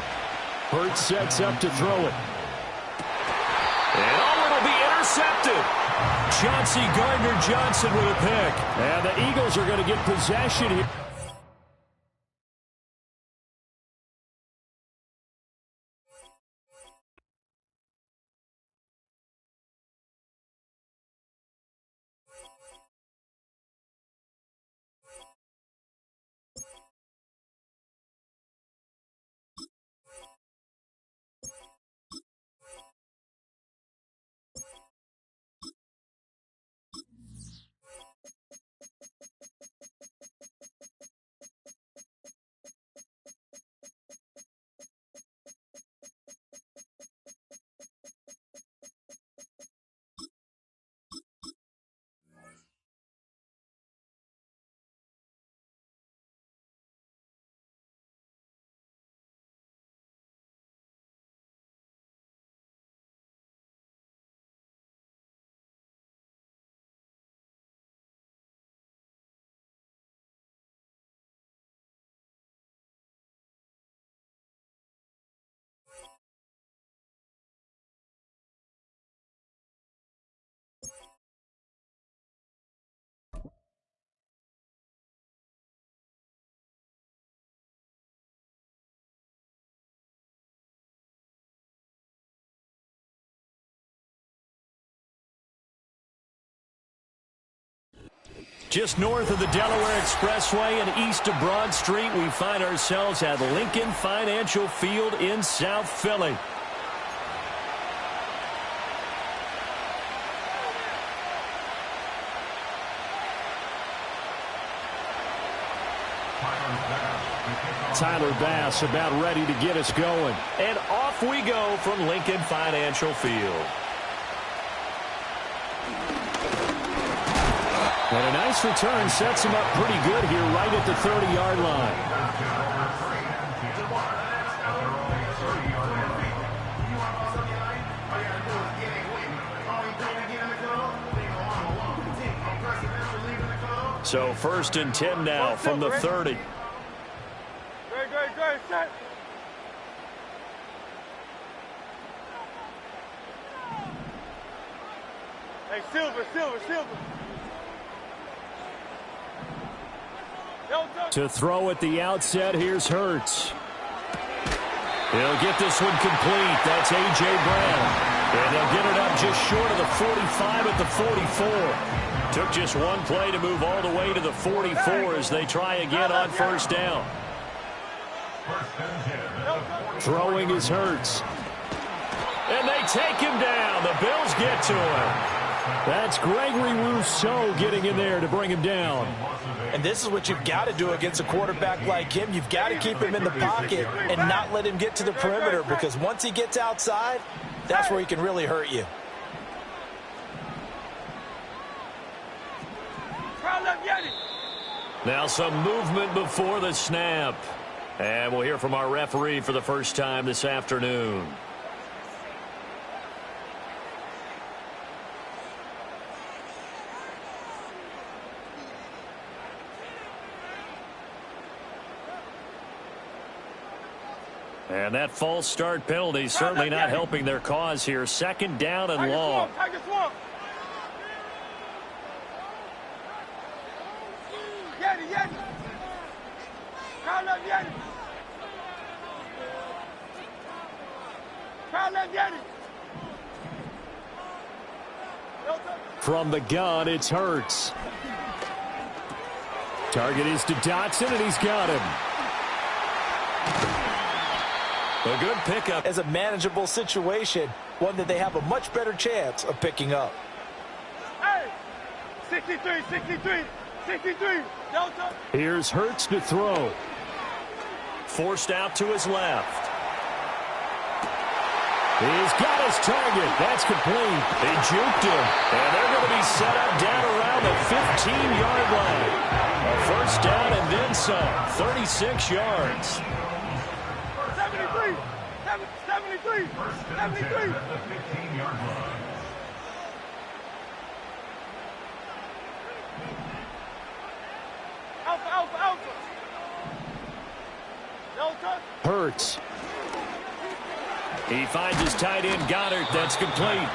Hurts sets up to throw it. And it'll be intercepted. Chauncey Gardner-Johnson with a pick. And the Eagles are going to get possession here. Just north of the Delaware Expressway and east of Broad Street, we find ourselves at Lincoln Financial Field in South Philly. Tyler Bass about ready to get us going. And off we go from Lincoln Financial Field. And a nice return sets him up pretty good here right at the 30-yard line. So 1st and 10 now from the 30. Great, set. Hey, Silver. To throw at the outset, here's Hurts. He'll get this one complete. That's A.J. Brown. And they'll get it up just short of the 45 at the 44. Took just one play to move all the way to the 44 as they try again on 1st down. Throwing is Hurts. And they take him down. The Bills get to him. That's Gregory Rousseau getting in there to bring him down. And this is what you've got to do against a quarterback like him. You've got to keep him in the pocket and not let him get to the perimeter, because once he gets outside, that's where he can really hurt you. Now some movement before the snap. And we'll hear from our referee for the first time this afternoon. And that false start penalty certainly not helping their cause here. 2nd down and long. From the gun, it's Hurts. Target is to Dotson, and he's got him. A good pickup. As a manageable situation, one that they have a much better chance of picking up. Hey, 63. Delta. Here's Hurts to throw. Forced out to his left. He's got his target. That's complete. They juked him. And they're going to be set up down around the 15-yard line. A 1st down and then some. 36 yards. 73. Alpha. Delta. Hurts. He finds his tight end, Goddard. That's complete.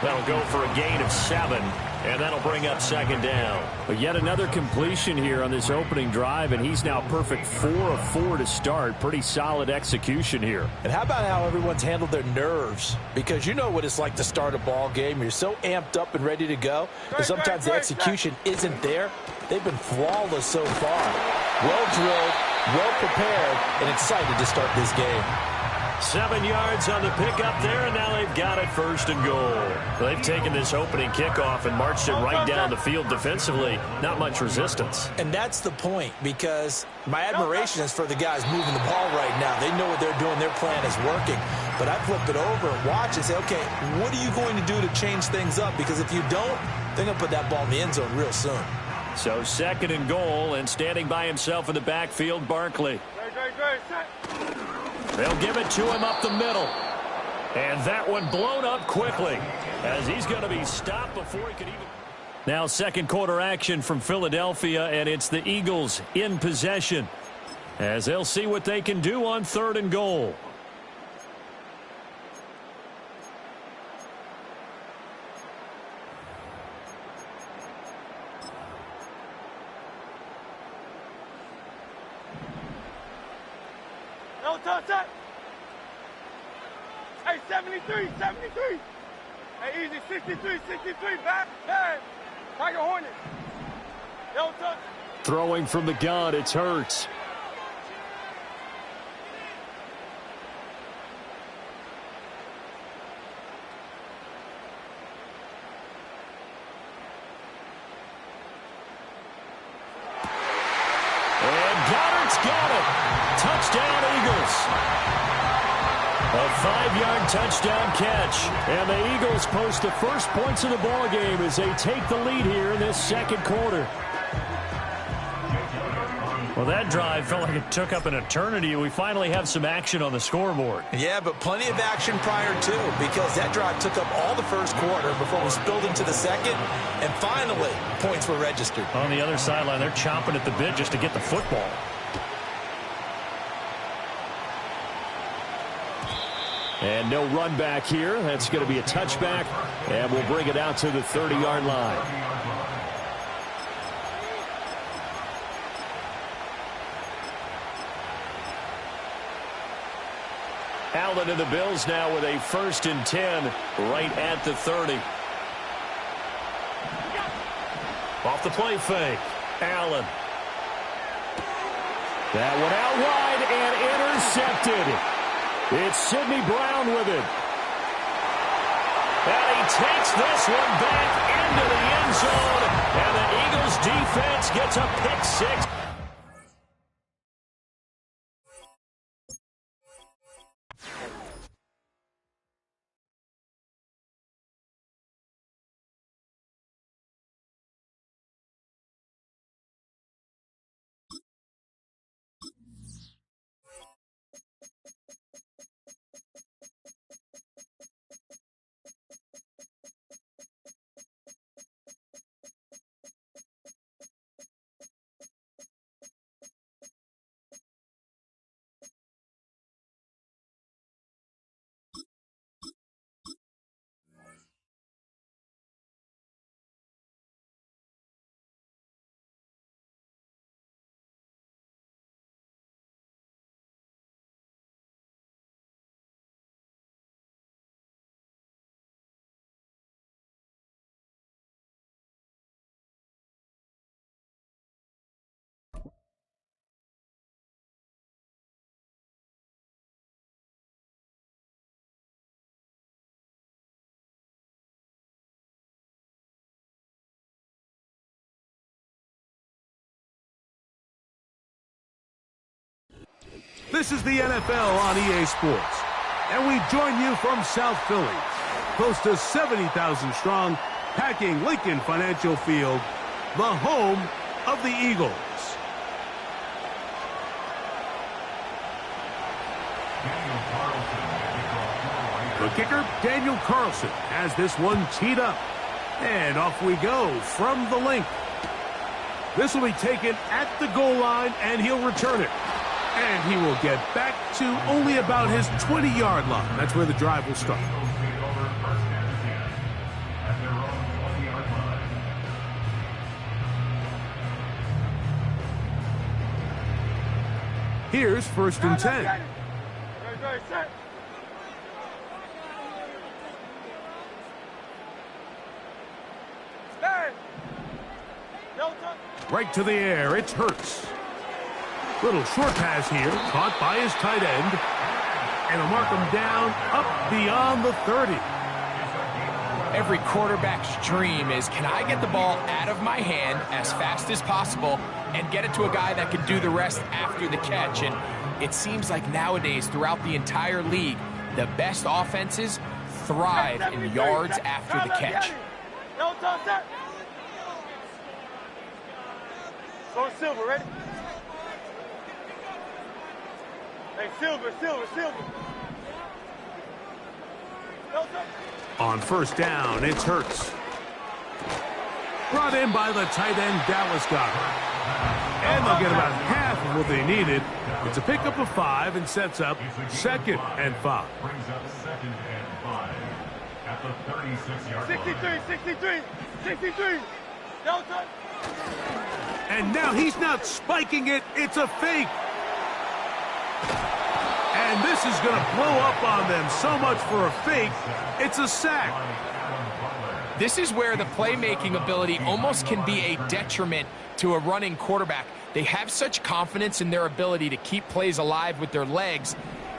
That'll go for a gain of 7, and that'll bring up 2nd down. But yet another completion here on this opening drive, and he's now perfect 4 of 4 to start. Pretty solid execution here. And how about how everyone's handled their nerves? Because you know what it's like to start a ball game. You're so amped up and ready to go, and sometimes the execution isn't there. They've been flawless so far. Well drilled, well prepared, and excited to start this game. 7 yards on the pickup there, and now they've got it 1st and goal. They've taken this opening kickoff and marched it right down the field defensively. Not much resistance. And that's the point, because my admiration is for the guys moving the ball right now. They know what they're doing. Their plan is working. But I flip it over and watch and say, okay, what are you going to do to change things up? Because if you don't, they're going to put that ball in the end zone real soon. So 2nd and goal, and standing by himself in the backfield, Barkley. Great, set. They'll give it to him up the middle. And that one blown up quickly as he's going to be stopped before he could even... Now 2nd quarter action from Philadelphia, and it's the Eagles in possession as they'll see what they can do on 3rd and goal. No touch. Hey, 73. Hey, easy, 63, back. Hey, Tiger Hornet. Throwing from the gun, it's Hurts. Got it. Touchdown, Eagles. A 5-yard touchdown catch. And the Eagles post the first points of the ball game as they take the lead here in this second quarter. Well, that drive felt like it took up an eternity. We finally have some action on the scoreboard. Yeah, but plenty of action prior to, because that drive took up all the first quarter before we spilled into the second, and finally, points were registered. On the other sideline, they're chomping at the bit just to get the football. And no run back here. That's going to be a touchback, and we'll bring it out to the 30-yard line. Allen and the Bills now with a 1st and 10 right at the 30. Off the play fake. Allen. That one out wide and intercepted. It's Sidney Brown with it. And he takes this one back into the end zone. And the Eagles defense gets a pick six. This is the NFL on EA Sports, and we join you from South Philly, close to 70,000 strong, packing Lincoln Financial Field, the home of the Eagles. The kicker, Daniel Carlson, has this one teed up. And off we go from the link. This will be taken at the goal line, and he'll return it. And he will get back to only about his 20-yard line. That's where the drive will start. Here's 1st and 10. Right to the air, it's Hurts. Little short pass here, caught by his tight end. And he'll mark him down up beyond the 30. Every quarterback's dream is, can I get the ball out of my hand as fast as possible and get it to a guy that can do the rest after the catch? And it seems like nowadays, throughout the entire league, the best offenses thrive in yards after the catch. Go Silver, ready? Hey, Silver. On 1st down, it's Hurts. Brought in by the tight end, Dallas Goedert. And they'll get about half of what they needed. It's a pickup of 5 and sets up 2nd and 5. Brings up 2nd and 5 at the 36-yard line. 63. Delta. And now he's not spiking it, it's a fake. And this is going to blow up on them so much for a fake, it's a sack. This is where the playmaking ability almost can be a detriment to a running quarterback. They have such confidence in their ability to keep plays alive with their legs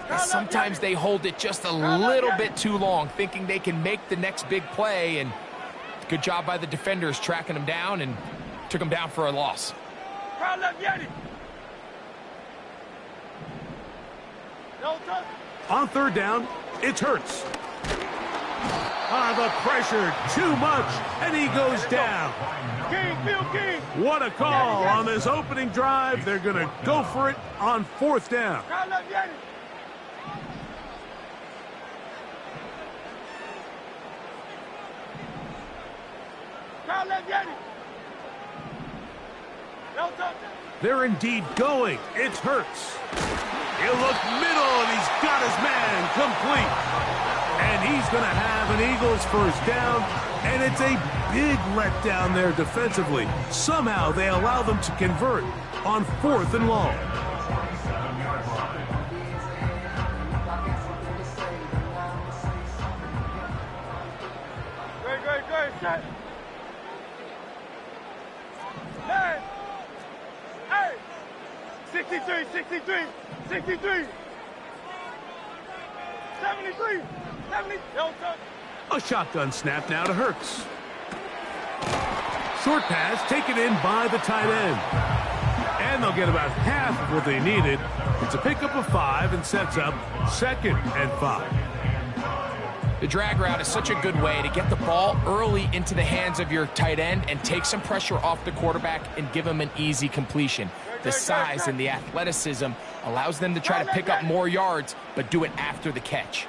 that sometimes they hold it just a little bit too long, thinking they can make the next big play, and good job by the defenders tracking them down and took them down for a loss. On third down, it's Hurts. The pressure, too much, and he goes down. What a call on this opening drive. They're going to go for it on fourth down. They're indeed going. It's Hurts. He'll look middle, and he's got his man complete. And he's going to have an Eagles first down, and it's a big letdown there defensively. Somehow they allow them to convert on fourth and long. Great, set. Hey! Hey! 63, 63, 63. 73, 70. A shotgun snap now to Hurts. Short pass taken in by the tight end. And they'll get about half of what they needed. It's a pickup of 5 and sets up 2nd and 5. The drag route is such a good way to get the ball early into the hands of your tight end and take some pressure off the quarterback and give him an easy completion. The size and the athleticism allows them to try to pick up more yards, but do it after the catch.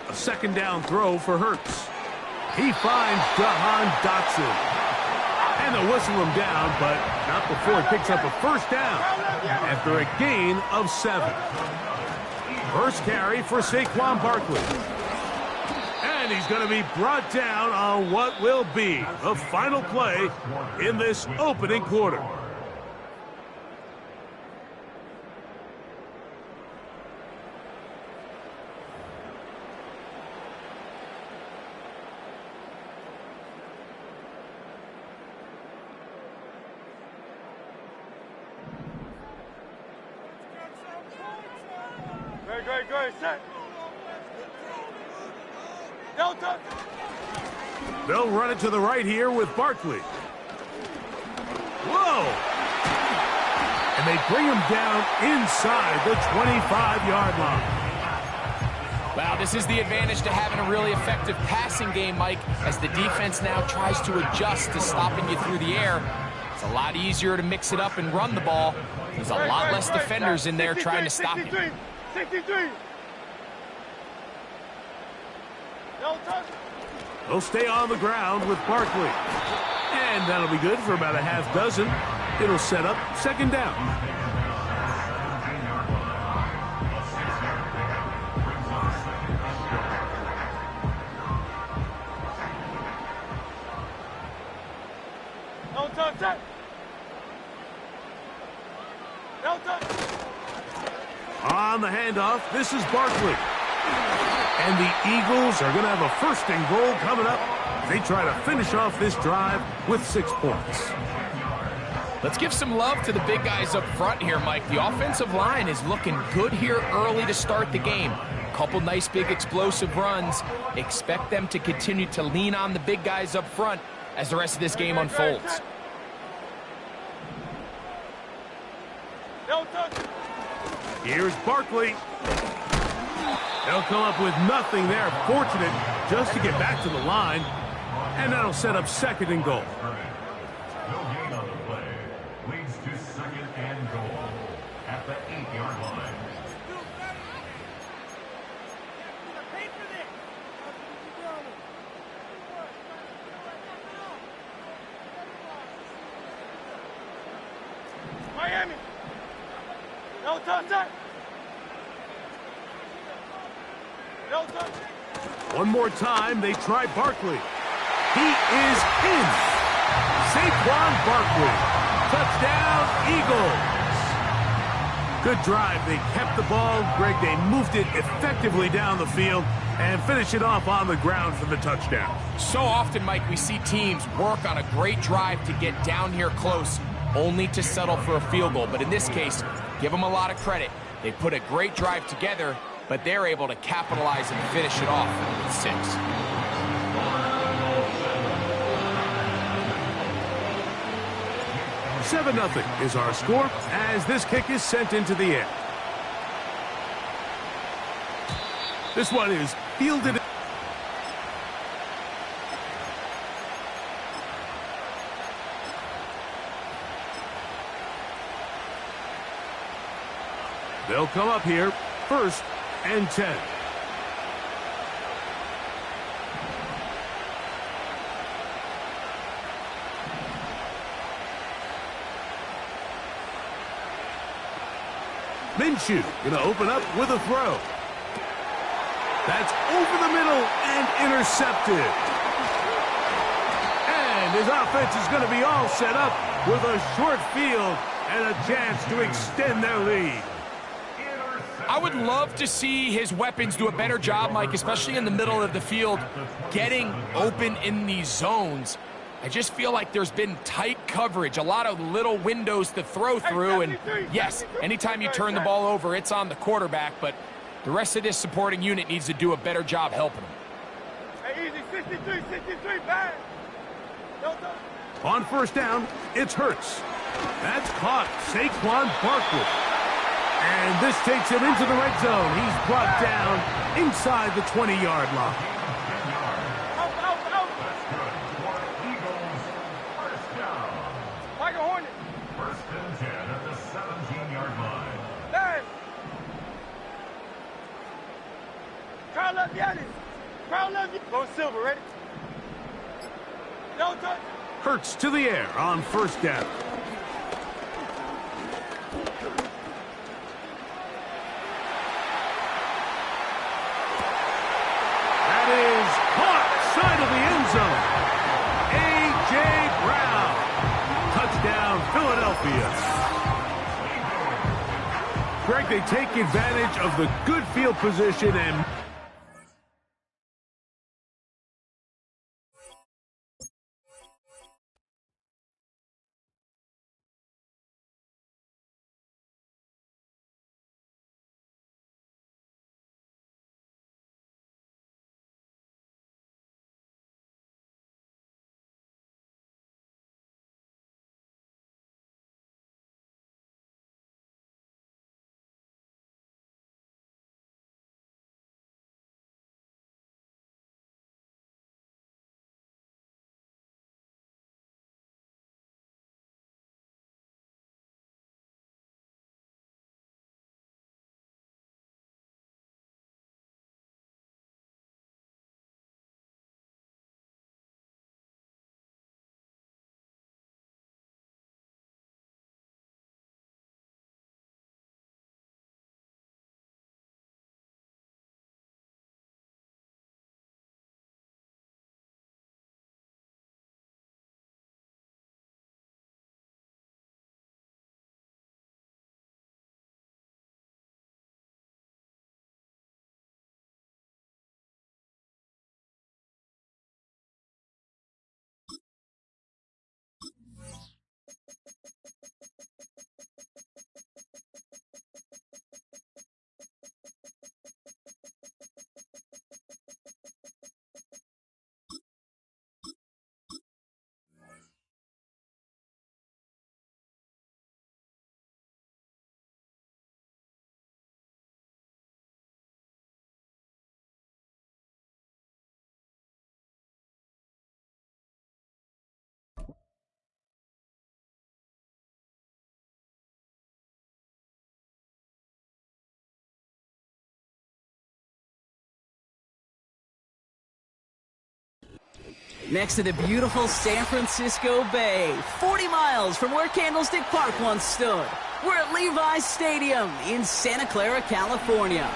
A second down throw for Hurts. He finds Jahan Dotson. And they'll whistle him down, but not before he picks up a first down after a gain of 7. First carry for Saquon Barkley. And he's going to be brought down on what will be the final play in this opening quarter. Great, set. Delta. They'll run it to the right here with Barkley. Whoa! And they bring him down inside the 25-yard line. Wow, this is the advantage to having a really effective passing game, Mike, as the defense now tries to adjust to stopping you through the air. It's a lot easier to mix it up and run the ball. There's a lot less defenders in there trying to stop you. 63. They'll stay on the ground with Barkley. And that'll be good for about a half dozen. It'll set up second down. On the handoff, this is Barkley. And the Eagles are going to have a first and goal coming up. They try to finish off this drive with 6 points. Let's give some love to the big guys up front here, Mike. The offensive line is looking good here early to start the game. A couple nice big explosive runs. Expect them to continue to lean on the big guys up front as the rest of this game unfolds. Here's Barkley. They'll come up with nothing there. Fortunate just to get back to the line. And that'll set up second and goal. No gain on the play. Leads to second and goal at the 8-yard line. Miami. No touchdown. No touchdown. One more time, they try Barkley. He is in. Saquon Barkley. Touchdown, Eagles. Good drive. They kept the ball. Greg, they moved it effectively down the field and finish it off on the ground for the touchdown. So often, Mike, we see teams work on a great drive to get down here close, only to settle for a field goal. But in this case, give them a lot of credit. They put a great drive together, but they're able to capitalize and finish it off with 6. 7-0 is our score as this kick is sent into the air. This one is fielded. They'll come up here, 1st and 10. Minshew going to open up with a throw. That's over the middle and intercepted. And his offense is going to be all set up with a short field and a chance to extend their lead. I would love to see his weapons do a better job, Mike, especially in the middle of the field, getting open in these zones. I just feel like there's been tight coverage, a lot of little windows to throw through, and yes, anytime you turn the ball over, it's on the quarterback, but the rest of this supporting unit needs to do a better job helping him. Hey, easy, 63, bang. On 1st down, it's Hurts. That's caught. Saquon Barkley. And this takes him into the red zone. He's brought down inside the 20-yard line. Go Silver, ready? No touch. Hurts to the air on 1st down. That is caught side of the end zone. A.J. Brown. Touchdown, Philadelphia. Greg, they take advantage of the good field position and next to the beautiful San Francisco Bay, 40 miles from where Candlestick Park once stood. We're at Levi's Stadium in Santa Clara, California.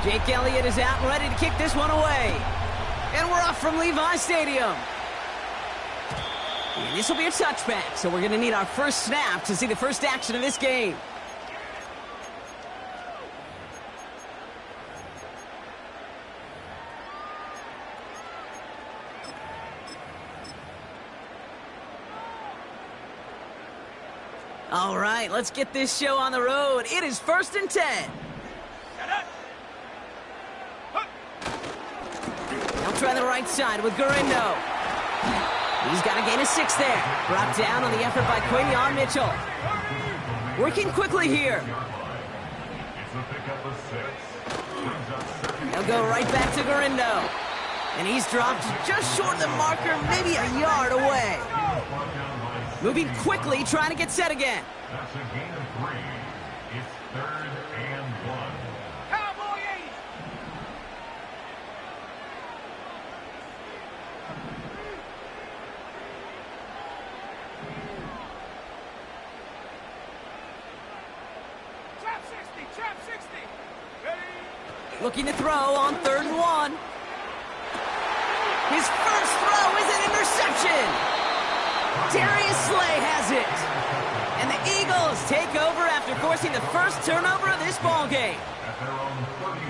Jake Elliott is out and ready to kick this one away. And we're off from Levi Stadium. And this will be a touchback, so we're going to need our first snap to see the first action of this game. All right, let's get this show on the road. It is 1st and 10. They'll try the right side with Gurindo. He's got a gain of 6 there. Brought down on the effort by Quinion Mitchell. Working quickly here. They'll go right back to Gurindo. And he's dropped just short of the marker, maybe a yard away. Moving quickly, trying to get set again. That's a gain of 3. It's 3rd and 1. Cowboy 80. Trap 60, trap 60. Ready? Looking to throw on 3rd and 1. His first throw is an interception. Darius Slay has it. And the Eagles take over after forcing the first turnover of this ballgame.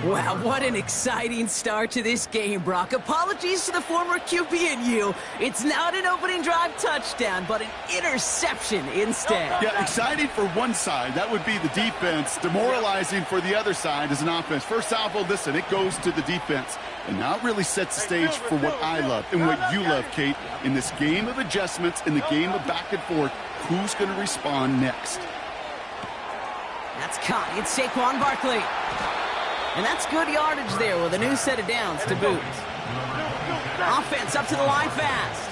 Wow, what an exciting start to this game, Brock. Apologies to the former QB and you. It's not an opening drive touchdown, but an interception instead. Yeah, exciting for one side. That would be the defense. Demoralizing for the other side as an offense. First off, well, listen, it goes to the defense. And now it really sets the stage for what I love and what you love, Kate. In this game of adjustments, in the game of back and forth, who's going to respond next? That's caught. It's Saquon Barkley. And that's good yardage there with a new set of downs to boot. Offense up to the line fast.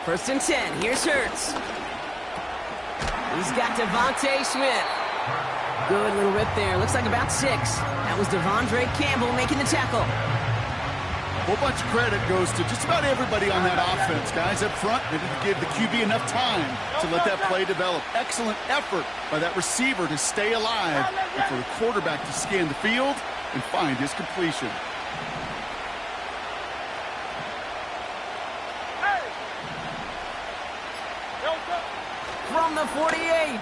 First and 10. Here's Hurts. He's got Devontae Smith. Good little rip there. Looks like about 6. That was Devondre Campbell making the tackle. A whole bunch of credit goes to just about everybody on that offense. Guys up front, they didn't give the QB enough time to let that play develop. Excellent effort by that receiver to stay alive and for the quarterback to scan the field and find his completion. From the 48.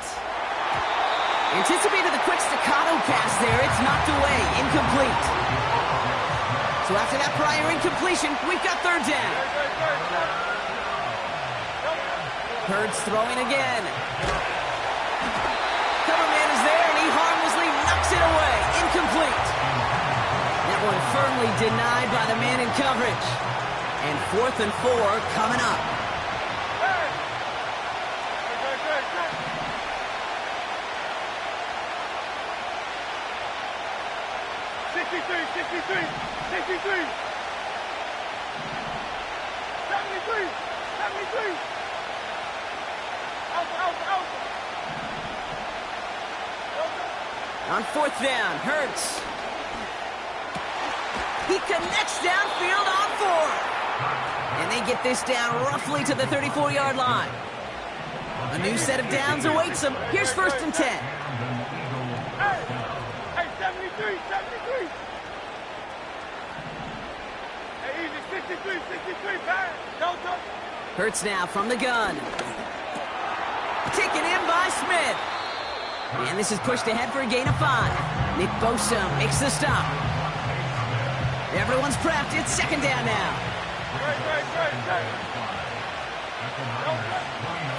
Anticipated the quick staccato pass there. It's knocked away. Incomplete. So after that prior incompletion, we've got 3rd down. Hurts throwing again. Coverman is there, and he harmlessly knocks it away. Incomplete. That one firmly denied by the man in coverage. And 4th and 4 coming up. 63. 73. 73. Alpha. On 4th down, Hurts. He connects downfield on 4. And they get this down roughly to the 34-yard line. A new set of downs awaits them. Here's 1st and 10. Hey, 73. Hey, easy, 63, pass. Don't touch. Hurts now from the gun. Taken in by Smith. And this is pushed ahead for a gain of 5. Nick Bosa makes the stop. Everyone's prepped. It's 2nd down now.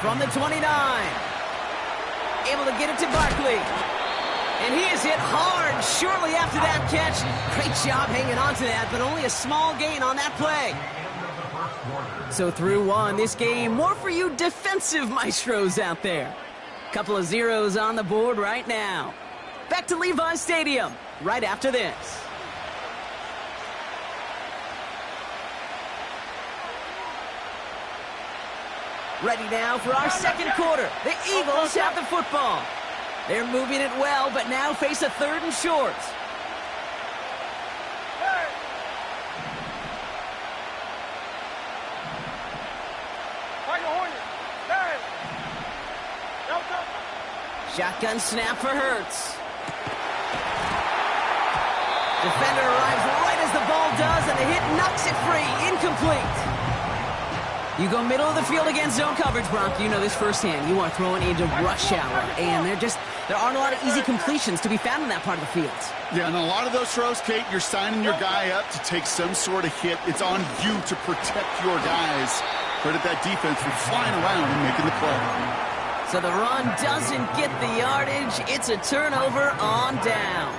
From the 29. Able to get it to Barkley. And he is hit hard shortly after that catch. Great job hanging on to that, but only a small gain on that play. So through 1, this game, more for you defensive maestros out there. Couple of zeros on the board right now. Back to Levi Stadium right after this. Ready now for our 2nd quarter. The Eagles have the football. They're moving it well, but now face a 3rd and short. Shotgun snap for Hurts. Defender arrives right as the ball does, and the hit knocks it free. Incomplete. You go middle of the field against zone coverage, Brock. You know this firsthand. You are throwing into rush hour, and there aren't a lot of easy completions to be found in that part of the field. Yeah, and a lot of those throws, Kate, you're signing your guy up to take some sort of hit. It's on you to protect your guys. Credit that defense for flying around and making the play. So the run doesn't get the yardage. It's a turnover on down.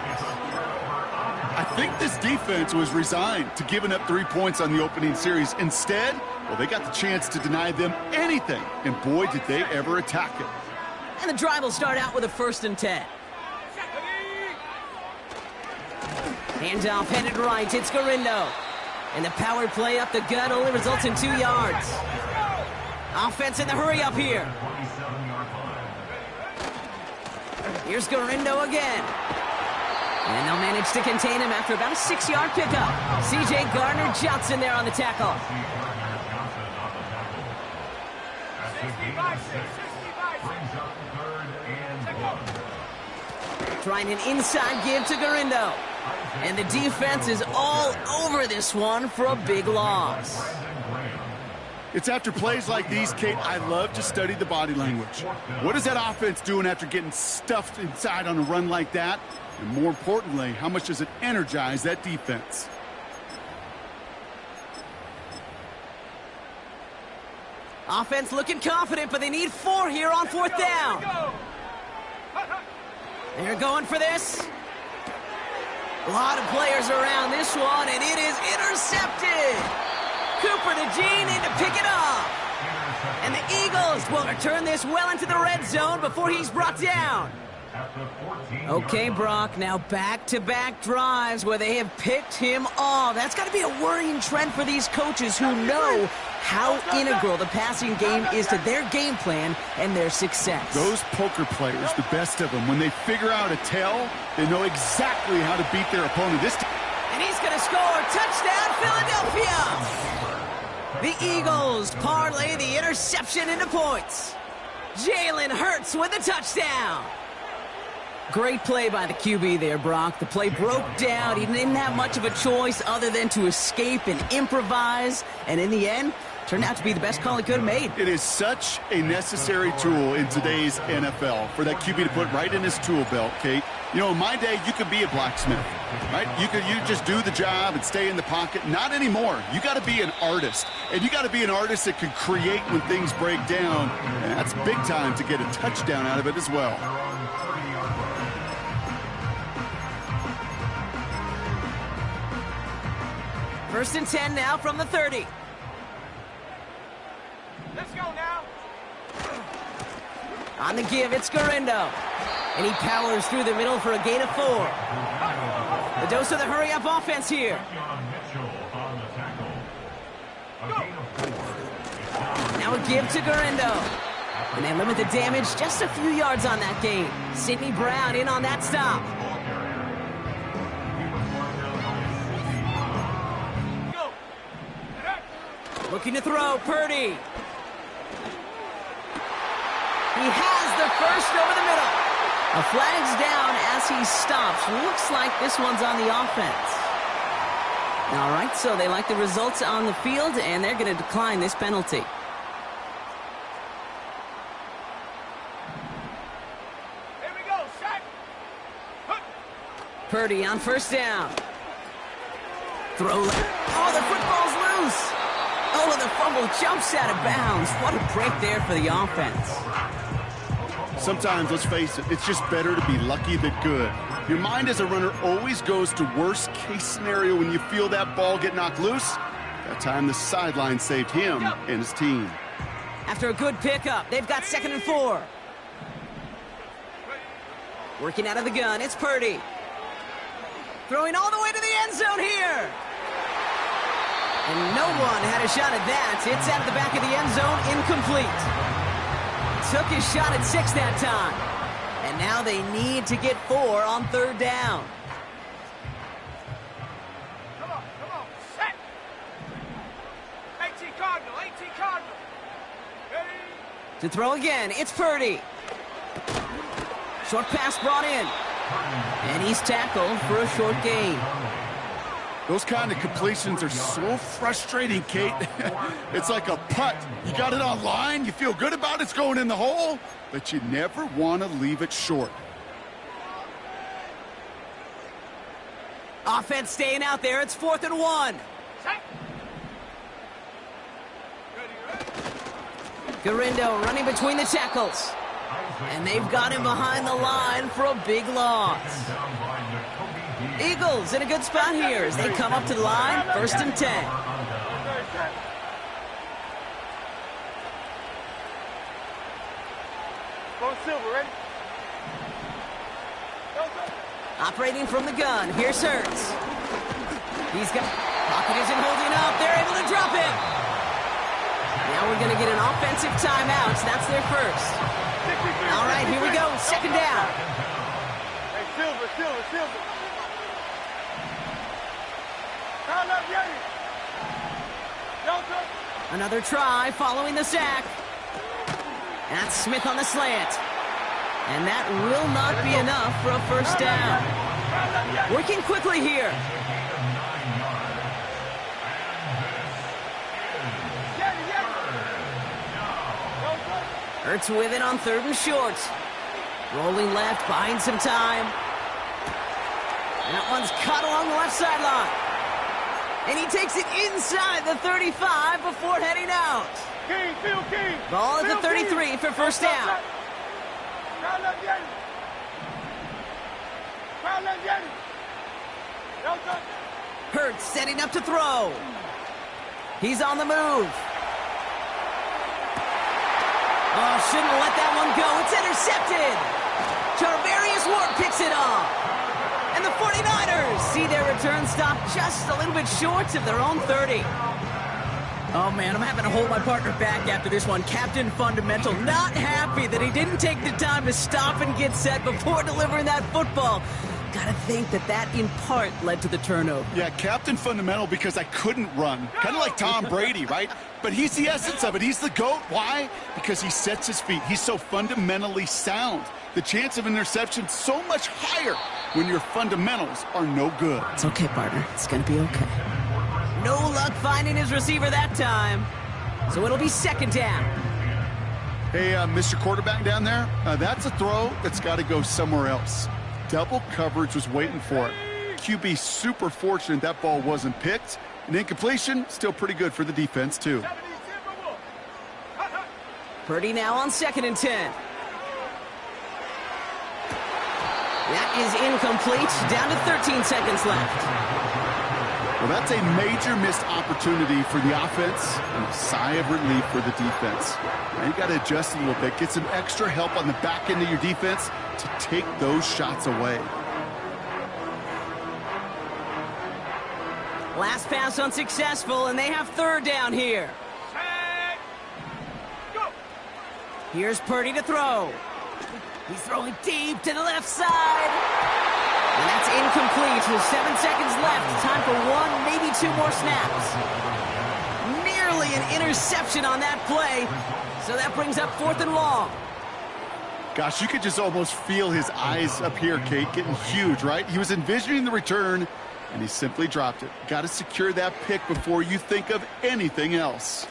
I think this defense was resigned to giving up 3 points on the opening series. Instead, well, they got the chance to deny them anything, and boy, did they ever attack it. And the drive will start out with a 1st and 10. Handoff headed right. It's Garindo. And the power play up the gut only results in 2 yards. Offense in the hurry up here. Here's Garindo again. And they'll manage to contain him after about a 6-yard pickup. C.J. Gardner-Johnson there on the tackle. Trying an inside give to Garindo. And the defense is all over this one for a big loss. It's after plays like these, Kate, I love to study the body language. What is that offense doing after getting stuffed inside on a run like that? And more importantly, how much does it energize that defense? Offense looking confident, but they need 4 here on 4th down. They're going for this. A lot of players around this one, and it is intercepted. Cooper to Jean in to pick it up. And the Eagles will return this well into the red zone before he's brought down. Okay, Brock, now back-to-back drives where they have picked him off. That's got to be a worrying trend for these coaches who know how integral the passing game is to their game plan and their success. Those poker players, the best of them, when they figure out a tell, they know exactly how to beat their opponent. And he's going to score. Touchdown, Philadelphia! The Eagles parlay the interception into points. Jalen Hurts with a touchdown. Great play by the QB there, Brock. The play broke down. He didn't have much of a choice other than to escape and improvise. And in the end, turned out to be the best call he could have made. It is such a necessary tool in today's NFL for that QB to put right in his tool belt, Kate. You know, in my day, you could be a blacksmith, right? You just do the job and stay in the pocket. Not anymore. You got to be an artist. And you got to be an artist that can create when things break down. And that's big time to get a touchdown out of it as well. First and 10 now from the 30. Let's go now. On the give, it's Garindo. And he powers through the middle for a gain of 4. The dose of the hurry-up offense here. Now a give to Garindo. And they limit the damage just a few yards on that gain. Sidney Brown in on that stop. Looking to throw, Purdy. He has the first over the middle. A flag's down as he stops. Looks like this one's on the offense. All right, so they like the results on the field, and they're going to decline this penalty. Here we go, set. Purdy on first down. Throw. Oh, the football's loose. Oh, and the fumble jumps out of bounds. What a break there for the offense. Sometimes, let's face it, it's just better to be lucky than good. Your mind as a runner always goes to worst case scenario when you feel that ball get knocked loose. That time the sideline saved him and his team. After a good pickup, they've got 2nd and 4. Working out of the gun, it's Purdy. Throwing all the way to the end zone here. And no one had a shot at that. It's out of the back of the end zone, incomplete. Took his shot at 6 that time. And now they need to get 4 on 3rd down. Come on, set. 18 Cardinal. To throw again, it's Purdy. Short pass brought in. And he's tackled for a short gain. Those kind of completions are so frustrating, Kate. It's like a putt. You got it on line, you feel good about it's going in the hole, but you never want to leave it short. Offense staying out there. It's 4th and 1. Garindo running between the tackles. And they've got him behind the line for a big loss. Eagles in a good spot here as they come up to the line. 1st and 10. Go Silver, ready? Operating from the gun. Here's Hurts. He's got... Pocket isn't holding up. They're able to drop it. Now we're going to get an offensive timeout. That's their first. All right, here we go. 2nd down. Hey, Silver. Another try following the sack. That's Smith on the slant. And that will not be enough for a 1st down. Working quickly here. Hurts with it on 3rd and short. Rolling left, buying some time. And that one's caught along the left sideline. And he takes it inside the 35 before heading out. King. Ball at the 33 for 1st down. Hurts setting up to throw. He's on the move. Oh, shouldn't have let that one go. It's intercepted. Charvarius Ward picks it off. And the 49ers see their return stop just a little bit short of their own 30. Oh, man, I'm having to hold my partner back after this one. Captain Fundamental not happy that he didn't take the time to stop and get set before delivering that football. Gotta think that in part led to the turnover. Yeah, Captain Fundamental because I couldn't run. Kind of like Tom Brady, right? But he's the essence of it. He's the GOAT. Why? Because he sets his feet. He's so fundamentally sound. The chance of interception so much higher when your fundamentals are no good. It's okay, partner. It's gonna be okay. No luck finding his receiver that time. So it'll be 2nd down. Hey, Mr. Quarterback down there, that's a throw that's got to go somewhere else. Double coverage was waiting for it. QB super fortunate that ball wasn't picked. And incompletion, still pretty good for the defense, too. Purdy now on 2nd and 10. That is incomplete. Down to 13 seconds left. Well, that's a major missed opportunity for the offense and a sigh of relief for the defense. Now you got to adjust a little bit, get some extra help on the back end of your defense to take those shots away. Last pass unsuccessful, and they have 3rd down here. Here's Purdy to throw. He's throwing deep to the left side. And that's incomplete with 7 seconds left. Time for 1, maybe 2 more snaps. Nearly an interception on that play. So that brings up 4th and long. Gosh, you could just almost feel his eyes up here, Kate, getting huge, right? He was envisioning the return, and he simply dropped it. Got to secure that pick before you think of anything else.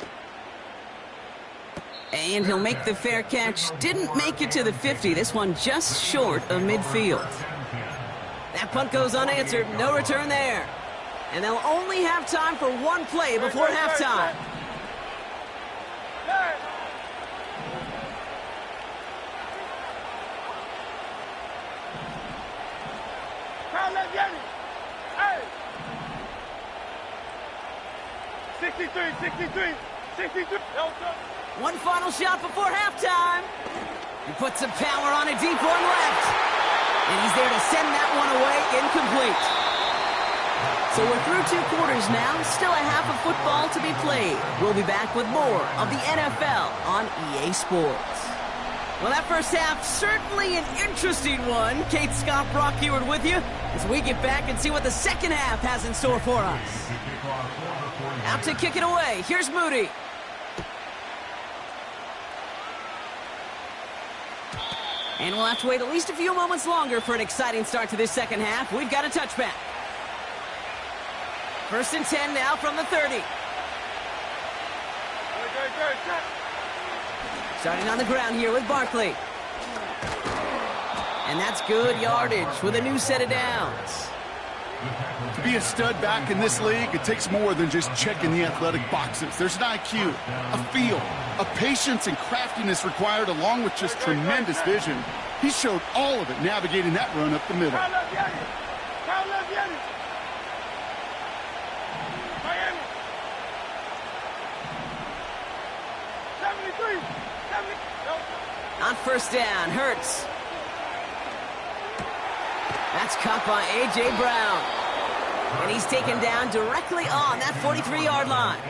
And he'll make the fair catch. Didn't make it to the 50. This one just short of midfield. That punt goes unanswered. No return there. And they'll only have time for 1 play before halftime. Hey! 63. One final shot before halftime. He puts some power on a deep one left. And he's there to send that one away, incomplete. So we're through 2 quarters now, still a half of football to be played. We'll be back with more of the NFL on EA Sports. Well, that first half, certainly an interesting one. Kate, Scott, Brock Heward with you as we get back and see what the second half has in store for us. Out to kick it away, here's And we'll have to wait at least a few moments longer for an exciting start to this second half. We've got a touchback. 1st and 10 now from the 30. Starting on the ground here with Barkley. And that's good yardage with a new set of downs. To be a stud back in this league, it takes more than just checking the athletic boxes. There's an IQ, a feel, a patience and craftiness required along with just tremendous vision. He showed all of it navigating that run up the middle. On 1st down, Hurts. That's caught by A.J. Brown. And he's taken down directly on that 43-yard line.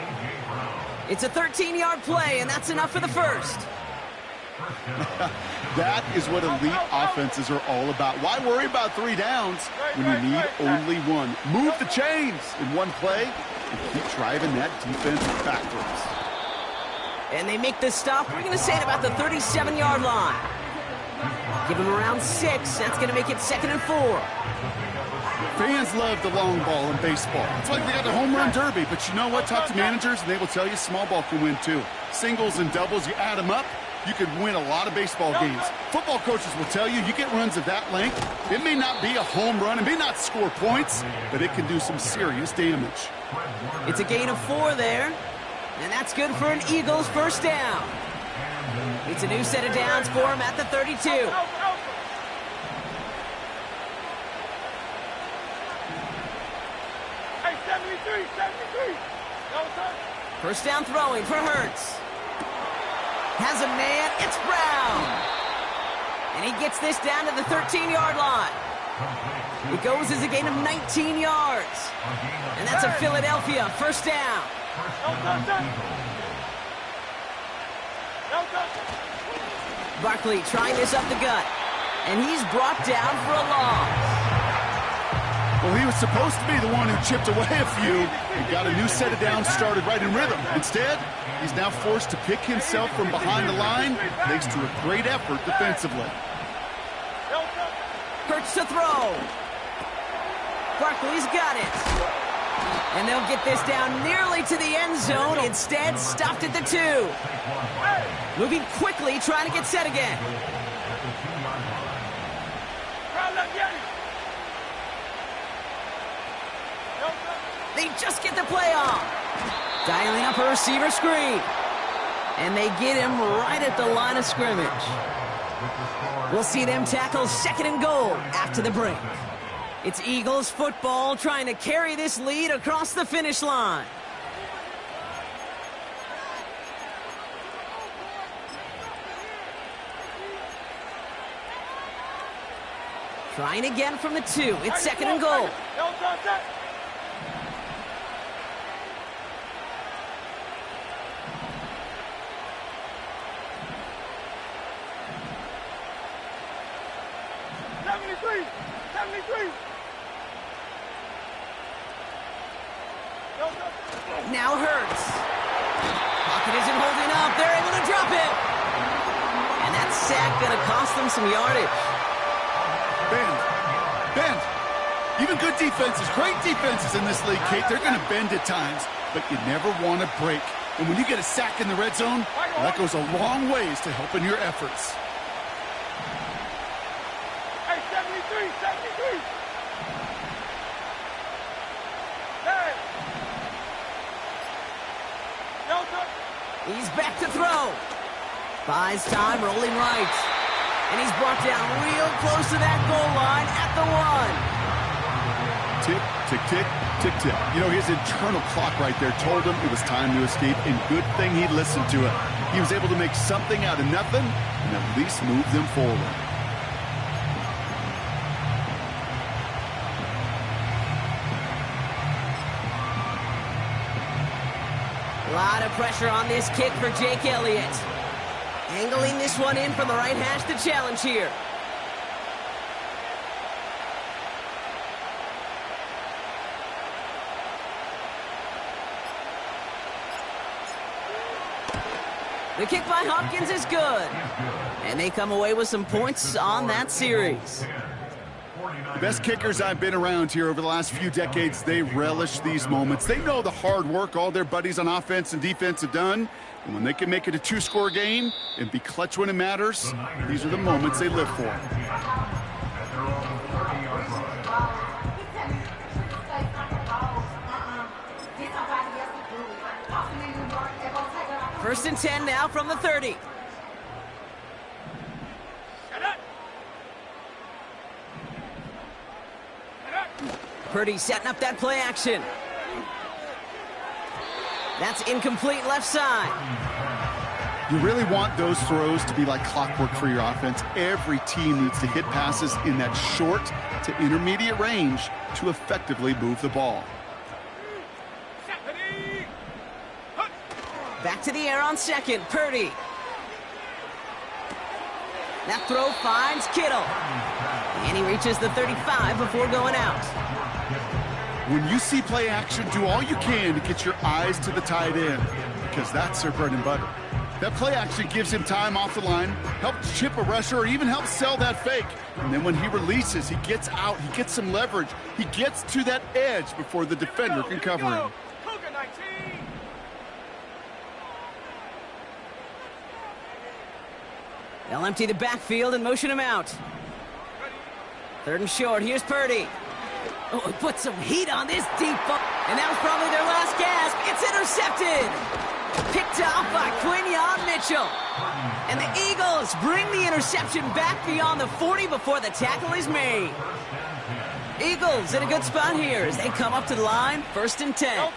It's a 13-yard play, and that's enough for the first. That is what elite offenses are all about. Why worry about 3 downs when you need only one? Move the chains in one play and keep driving that defense backwards. And they make the stop, we're going to say, at about the 37-yard line. Give him around 6. That's going to make it 2nd and 4. Fans love the long ball in baseball. It's like they got the home run derby. But you know what? Talk to managers, and they will tell you small ball can win, too. Singles and doubles, you add them up, you could win a lot of baseball games. Football coaches will tell you get runs of that length. It may not be a home run. It may not score points, but it can do some serious damage. It's a gain of 4 there. And that's good for an Eagles 1st down. It's a new set of downs for him at the 32. Hey, 73. 1st down throwing for Hurts. Has a man, it's Brown. And he gets this down to the 13-yard line. It goes as a gain of 19 yards. And that's a Philadelphia 1st down. Barkley trying this up the gut. And he's brought down for a loss. Well, he was supposed to be the one who chipped away a few and got a new set of downs started right in rhythm. Instead, he's now forced to pick himself from behind the line, thanks to a great effort defensively. Hurts to throw. Barkley's got it. And they'll get this down nearly to the end zone. Instead, stopped at the 2. Moving quickly, trying to get set again. They just get the play off. Dialing up a receiver screen. And they get him right at the line of scrimmage. We'll see them tackle 2nd and goal after the break. It's Eagles football trying to carry this lead across the finish line. Trying again from the 2. It's 2nd and goal. Now Hurts. Pocket isn't holding up. They're able to drop it. And that sack going to cost them some yardage. Bend. Even good defenses, great defenses in this league, Kate, they're going to bend at times, but you never want to break. And when you get a sack in the red zone, that goes a long ways to helping your efforts. Hey, 73. He's back to throw. Buys time, rolling right. And he's brought down real close to that goal line at the 1. Tick, tick, tick, tick, tick. You know, his internal clock right there told him it was time to escape, and good thing he listened to it. He was able to make something out of nothing and at least move them forward. A lot of pressure on this kick for Jake Elliott. Angling this one in from the right hash to challenge here. The kick by Hopkins is good. And they come away with some points on that series. The best kickers I've been around here over the last few decades, they relish these moments. They know the hard work all their buddies on offense and defense have done. And when they can make it a two-score game and be clutch when it matters, these are the moments they live for. First and 10 now from the 30. Purdy setting up that play action. That's incomplete left side. You really want those throws to be like clockwork for your offense. Every team needs to hit passes in that short to intermediate range to effectively move the ball. Back to the air on second, Purdy. That throw finds Kittle. And he reaches the 35 before going out. When you see play action, do all you can to get your eyes to the tight end, because that's their bread and butter. That play action gives him time off the line, helps chip a rusher, or even helps sell that fake. And then when he releases, he gets out, he gets some leverage. He gets to that edge before the defender can cover him. They'll empty the backfield and motion him out. Third and short, here's Purdy. Oh, he put some heat on this deep ball. And that was probably their last gasp. It's intercepted. Picked off by Quinyon Mitchell. And the Eagles bring the interception back beyond the 40 before the tackle is made. Eagles in a good spot here as they come up to the line, first and 10. A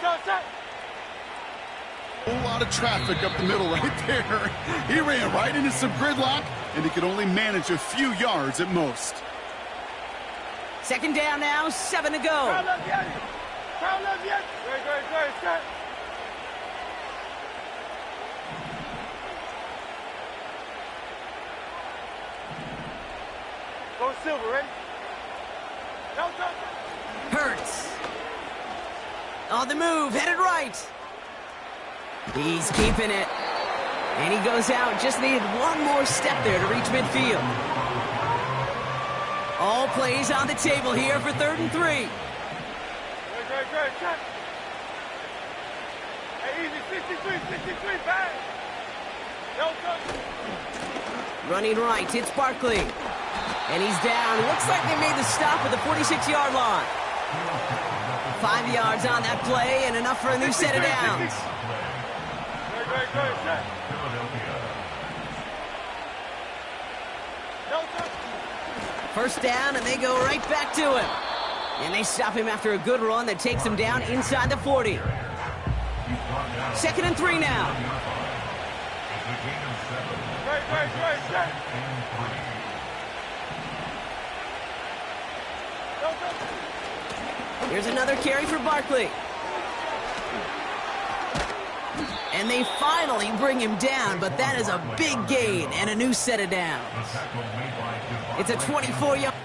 whole lot of traffic up the middle right there. He ran right into some gridlock, and he could only manage a few yards at most. Second down now, 7 to go. Go Silver, ready? Go. Hurts. On the move, headed right. He's keeping it. And he goes out. Just needed one more step there to reach midfield. All plays on the table here for 3rd and 3. Great. Check. Hey, easy. 63, bang. Go. Running right, it's Barkley. And he's down. Looks like they made the stop at the 46-yard line. 5 yards on that play and enough for a new set of downs. Great. Check. First down, and they go right back to him. And they stop him after a good run that takes him down inside the 40. 2nd and 3 now. Great. Check. Here's another carry for Barkley. And they finally bring him down, but that is a big gain and a new set of downs. It's a 24-yard.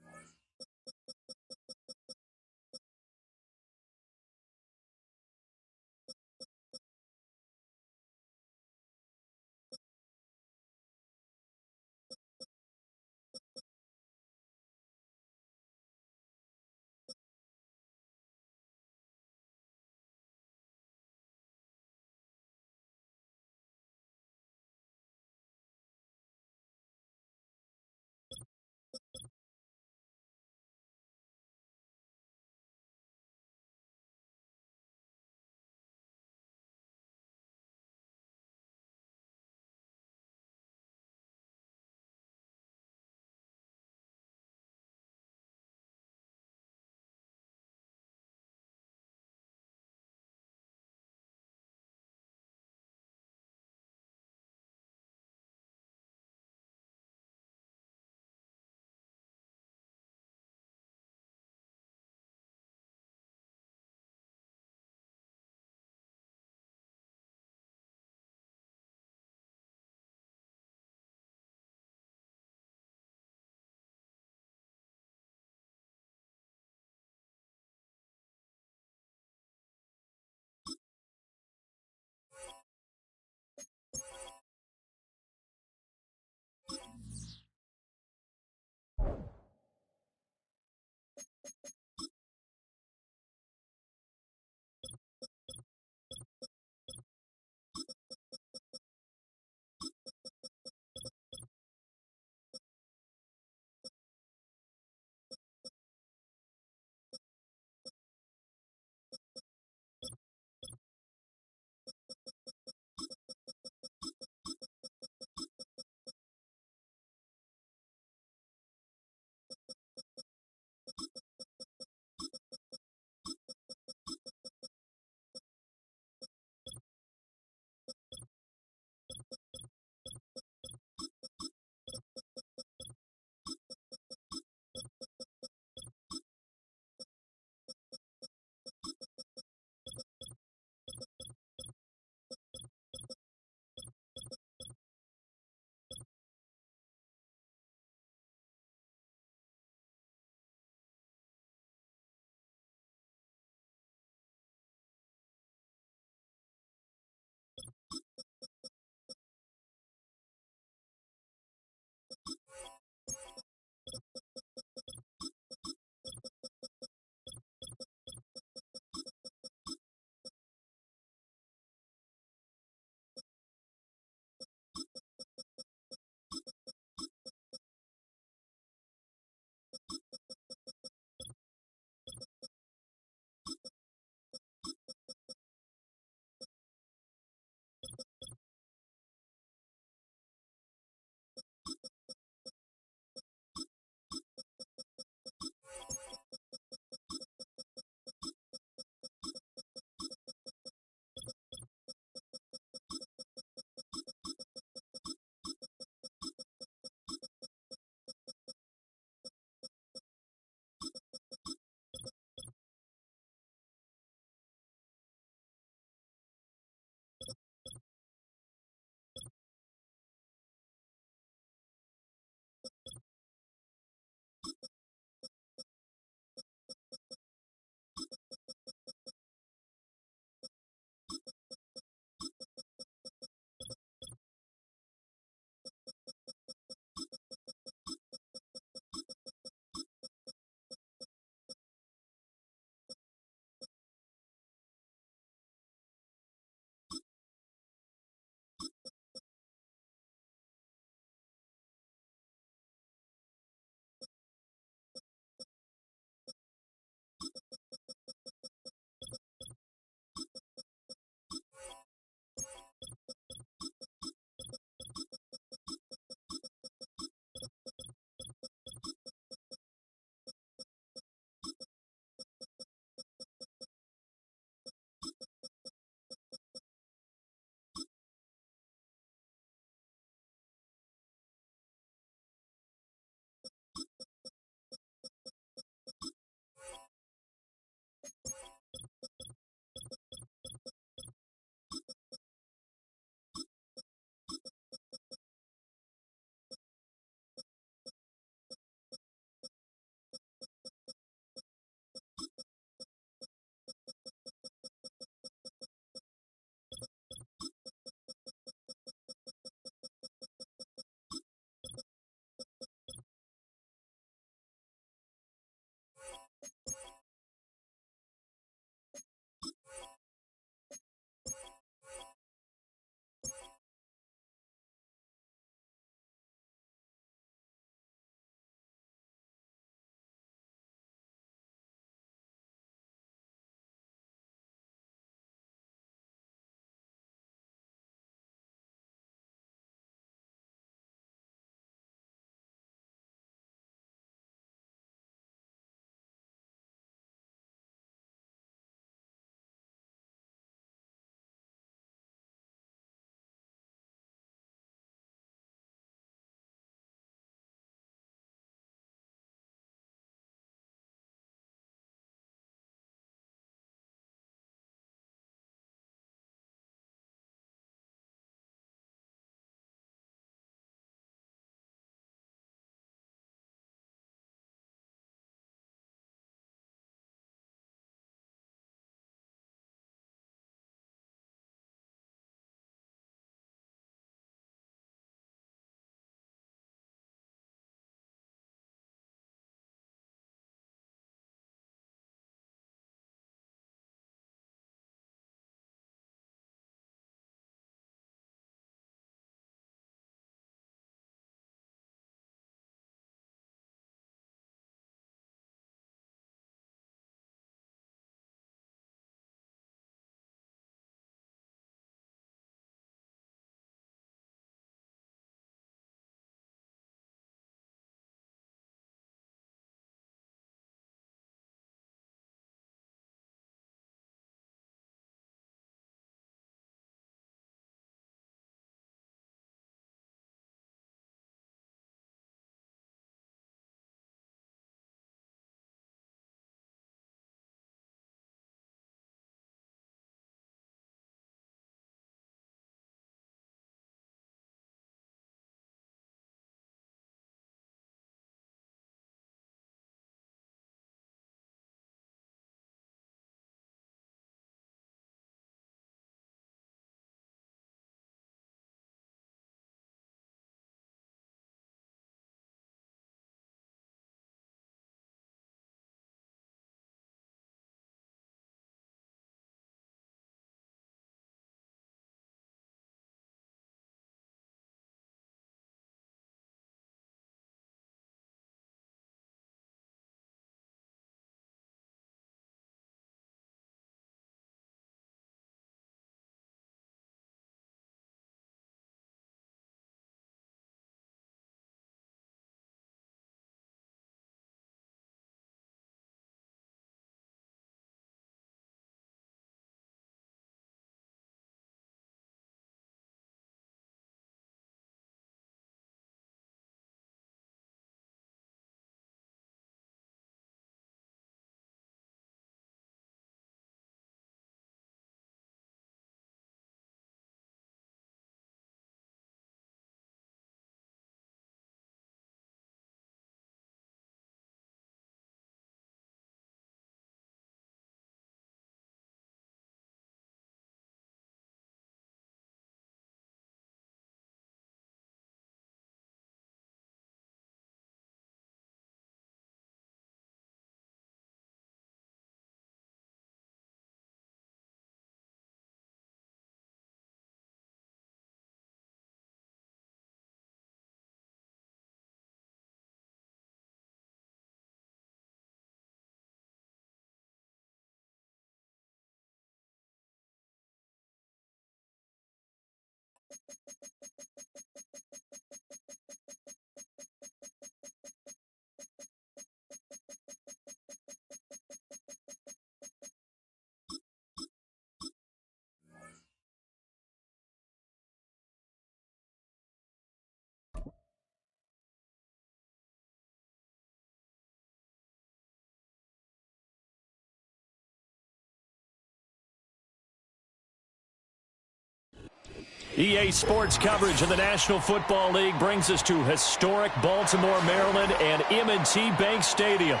EA Sports coverage of the National Football League brings us to historic Baltimore, Maryland, and M&T Bank Stadium.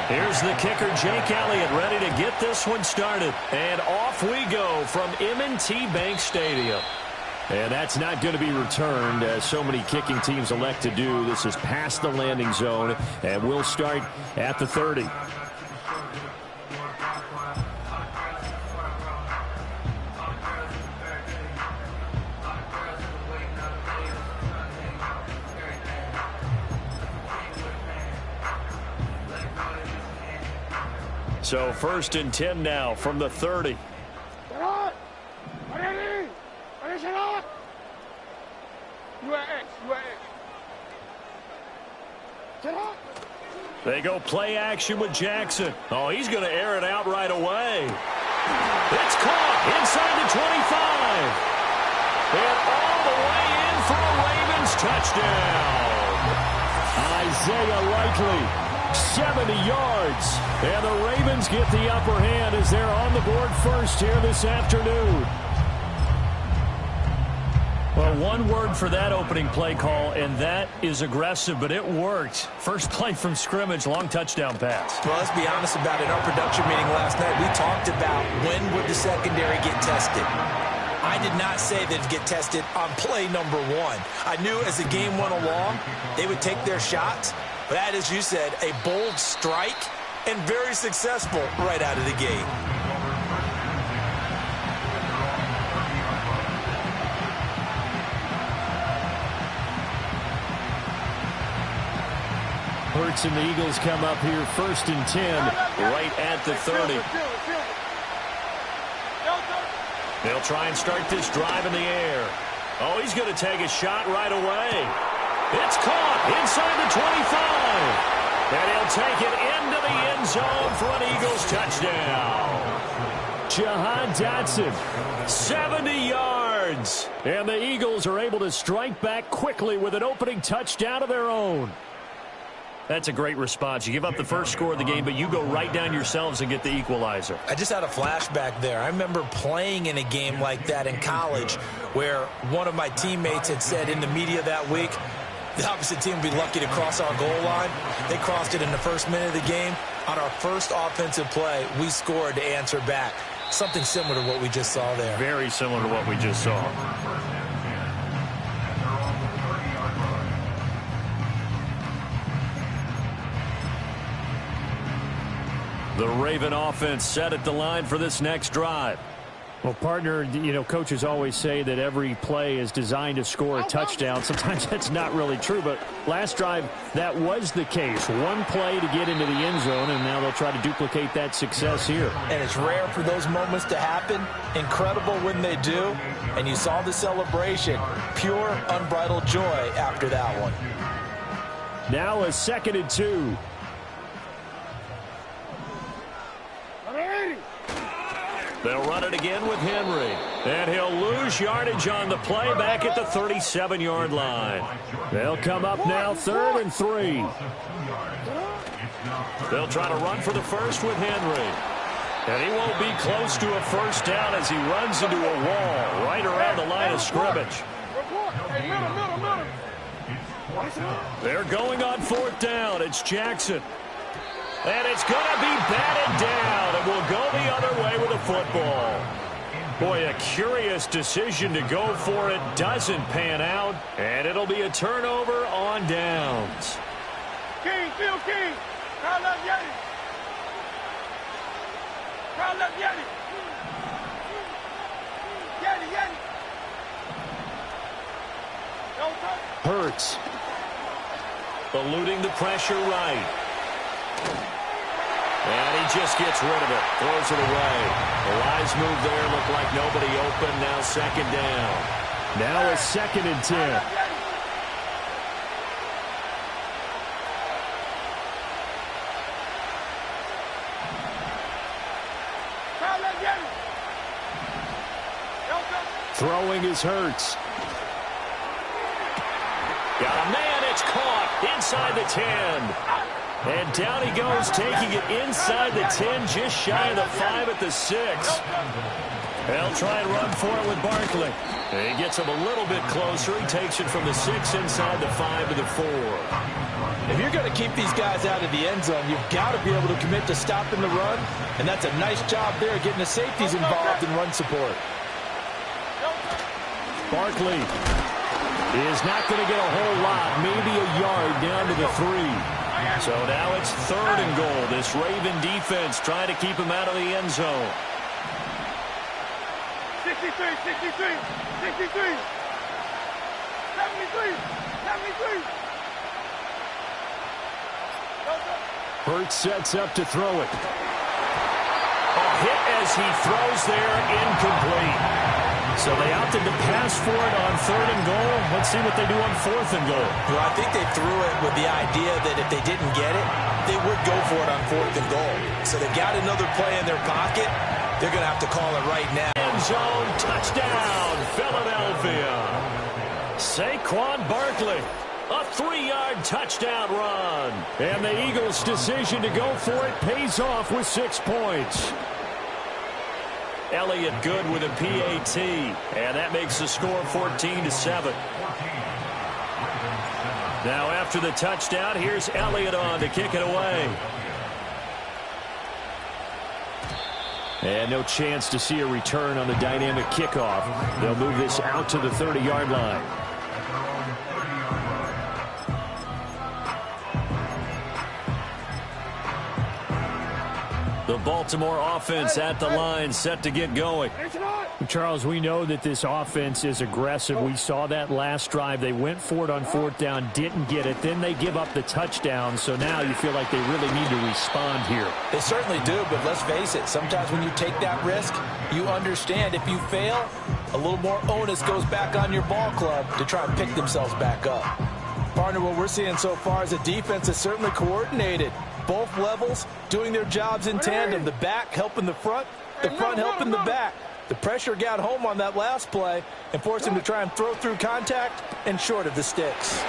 Here's the kicker, Jake Elliott, ready to get this one started. And off we go from M&T Bank Stadium. And that's not going to be returned, as so many kicking teams elect to do. This is past the landing zone, and we'll start at the 30. So 1st and 10 now from the 30. They go play action with Jackson. Oh, he's going to air it out right away. It's caught inside the 25. And all the way in for a Ravens touchdown. Isaiah Likely, 70 yards. And the Ravens get the upper hand as they're on the board first here this afternoon. Well, one word for that opening play call, and that is aggressive, but it worked. First play from scrimmage, long touchdown pass. Well, let's be honest about it. In our production meeting last night, we talked about when would the secondary get tested. I did not say they'd get tested on play number 1. I knew as the game went along, they would take their shots. But that, as you said, a bold strike and very successful right out of the gate. Hurts and the Eagles come up here 1st and 10 right at the 30. They'll try and start this drive in the air. Oh, he's going to take a shot right away. It's caught inside the 25. And he'll take it into the end zone for an Eagles touchdown. Jahan Dotson, 70 yards. And the Eagles are able to strike back quickly with an opening touchdown of their own. That's a great response. You give up the first score of the game, but you go right down yourselves and get the equalizer. I just had a flashback there. I remember playing in a game like that in college where one of my teammates had said in the media that week, the opposite team would be lucky to cross our goal line. They crossed it in the first minute of the game. On our first offensive play, we scored to answer back. Something similar to what we just saw there. Very similar to what we just saw. The Raven offense set at the line for this next drive. Well, partner, you know, coaches always say that every play is designed to score a touchdown. Sometimes that's not really true, but last drive, that was the case. One play to get into the end zone, and now they'll try to duplicate that success here. And it's rare for those moments to happen. Incredible when they do. And you saw the celebration. Pure, unbridled joy after that one. Now a 2nd and 2. They'll run it again with Henry. And he'll lose yardage on the play back at the 37-yard line. They'll come up now 3rd and 3. They'll try to run for the first with Henry. And he won't be close to a first down as he runs into a wall right around the line of scrimmage. They're going on 4th down. It's Jackson. And it's going to be batted down, and we'll go the other way with the football. Boy, a curious decision to go for it. Doesn't pan out, and it'll be a turnover on downs. King, Phil King. Crowd left Yeti. Crowd left Yeti. Yeti. Hurts. Eluding the pressure right. And he just gets rid of it. Throws it away. The wise move there. Looked like nobody open. Now 2nd down. Now a 2nd and 10. Throwing is Hurts. Got a man, it's caught inside the 10. And down he goes, taking it inside the 10, just shy of the 5 at the 6. They'll try and run for it with Barkley. He gets him a little bit closer. He takes it from the 6 inside the 5 to the 4. If you're going to keep these guys out of the end zone, you've got to be able to commit to stopping the run, and that's a nice job there getting the safeties involved in run support. Barkley is not going to get a whole lot, maybe a yard down to the 3. So now it's 3rd and goal. This Raven defense trying to keep him out of the end zone. 63, 63, 63, 73, 73. Hurts sets up to throw it. A hit as he throws there, incomplete. So they opted to pass for it on 3rd and goal. Let's see what they do on 4th and goal. Well, I think they threw it with the idea that if they didn't get it, they would go for it on 4th and goal. So they've got another play in their pocket. They're going to have to call it right now. End zone, touchdown, Philadelphia. Saquon Barkley. A 3-yard touchdown run. And the Eagles' decision to go for it pays off with 6 points. Elliott good with a PAT. And that makes the score 14-7. Now after the touchdown, here's Elliott on to kick it away. And no chance to see a return on the dynamic kickoff. They'll move this out to the 30-yard line. The Baltimore offense at the line, set to get going. Charles, we know that this offense is aggressive. We saw that last drive. They went for it on 4th down, didn't get it. Then they give up the touchdown. So now you feel like they really need to respond here. They certainly do, but let's face it. Sometimes when you take that risk, you understand if you fail, a little more onus goes back on your ball club to try and pick themselves back up. Partner, what we're seeing so far is a defense that's certainly coordinated. Both levels doing their jobs in tandem. The back helping the front helping the back. The pressure got home on that last play and forced him to try and throw through contact and short of the sticks.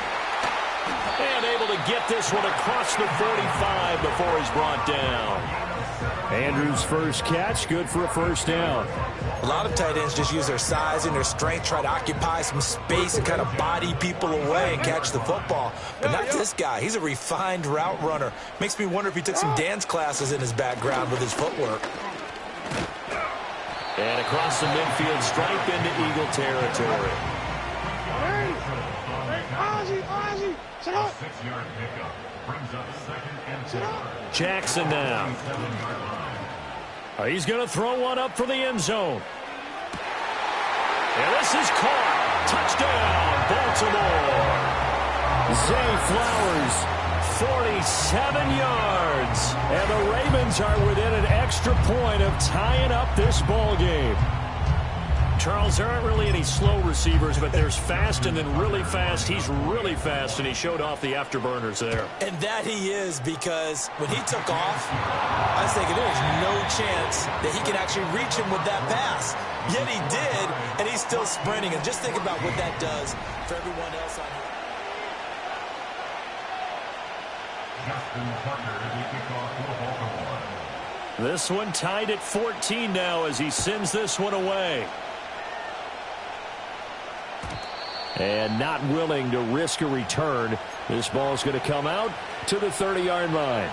And able to get this one across the 45 before he's brought down. Andrews' first catch, good for a 1st down. A lot of tight ends just use their size and their strength, try to occupy some space and kind of body people away and catch the football. But not this guy. He's a refined route runner. Makes me wonder if he took some dance classes in his background with his footwork. And across the midfield stripe into Eagle territory. A 6-yard pickup brings up 2nd and 10. Jackson now. He's going to throw one up for the end zone. And this is caught. Touchdown, Baltimore. Zay Flowers, 47 yards. And the Ravens are within an extra point of tying up this ball game. Charles, there aren't really any slow receivers, but there's fast and then really fast. He's really fast, and he showed off the afterburners there. And that he is, because when he took off, I was thinking there's no chance that he can actually reach him with that pass. Yet he did, and he's still sprinting. And just think about what that does for everyone else on here. This one tied at 14 now as he sends this one away. And not willing to risk a return. This ball is going to come out to the 30-yard line.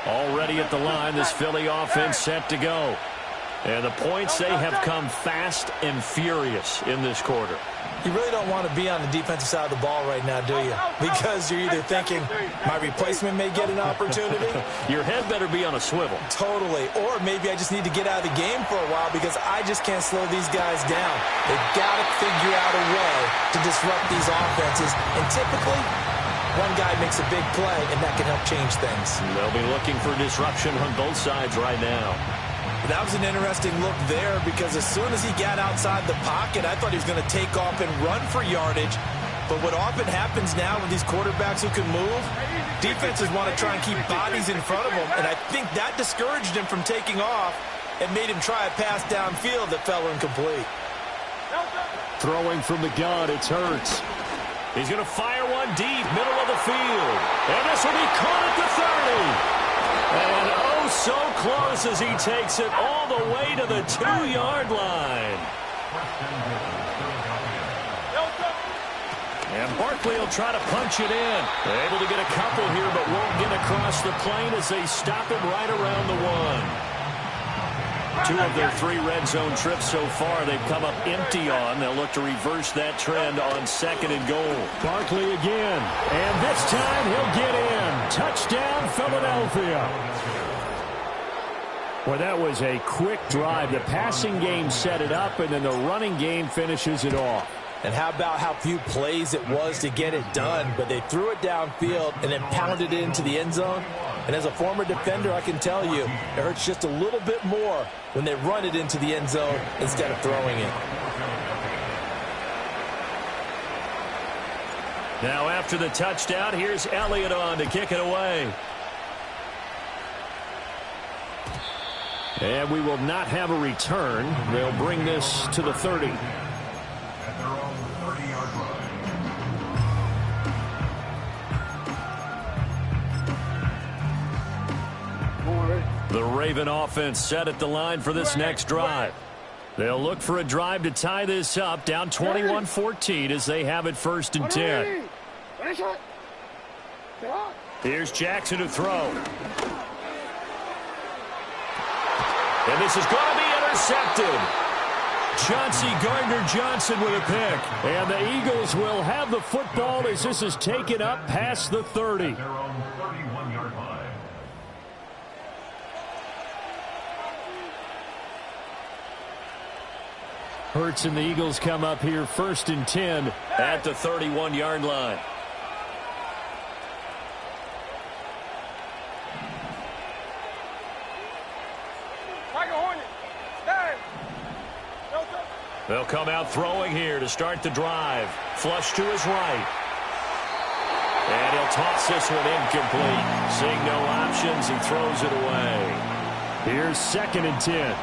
Already at the line, this Philly offense set to go. And the points, they have come fast and furious in this quarter. You really don't want to be on the defensive side of the ball right now, do you? Because you're either thinking, my replacement may get an opportunity. Your head better be on a swivel. Totally. Or maybe I just need to get out of the game for a while because I just can't slow these guys down. They've got to figure out a way to disrupt these offenses. And typically, one guy makes a big play, and that can help change things. They'll be looking for disruption on both sides right now. That was an interesting look there because as soon as he got outside the pocket, I thought he was going to take off and run for yardage. But what often happens now with these quarterbacks who can move, defenses want to try and keep bodies in front of them, and I think that discouraged him from taking off and made him try a pass downfield that fell incomplete. Throwing from the gun, it's Hurts. He's going to fire one deep, middle of the field. And this will be caught at the 30. And oh, so close as he takes it all the way to the 2-yard line. And Barkley will try to punch it in. They're able to get a couple here, but won't get across the plane as they stop him right around the 1. 2 of their 3 red zone trips so far they've come up empty on. They'll look to reverse that trend on 2nd and goal. Barkley again. And this time he'll get in. Touchdown, Philadelphia. Well, that was a quick drive. The passing game set it up, and then the running game finishes it off. And how about how few plays it was to get it done, but they threw it downfield and then pounded it into the end zone. And as a former defender, I can tell you, it hurts just a little bit more when they run it into the end zone instead of throwing it. Now after the touchdown, here's Elliott on to kick it away. And we will not have a return. They'll bring this to the 30. The Raven offense set at the line for this next drive. They'll look for a drive to tie this up, down 21-14 as they have it 1st and 10. Here's Jackson to throw. And this is going to be intercepted. Chauncey Gardner-Johnson with a pick. And the Eagles will have the football as this is taken up past the 30. Hurts and the Eagles come up here 1st and 10 at the 31-yard line. They'll come out throwing here to start the drive. Flush to his right. And he'll toss this one incomplete. Seeing no options, he throws it away. Here's 2nd and 10.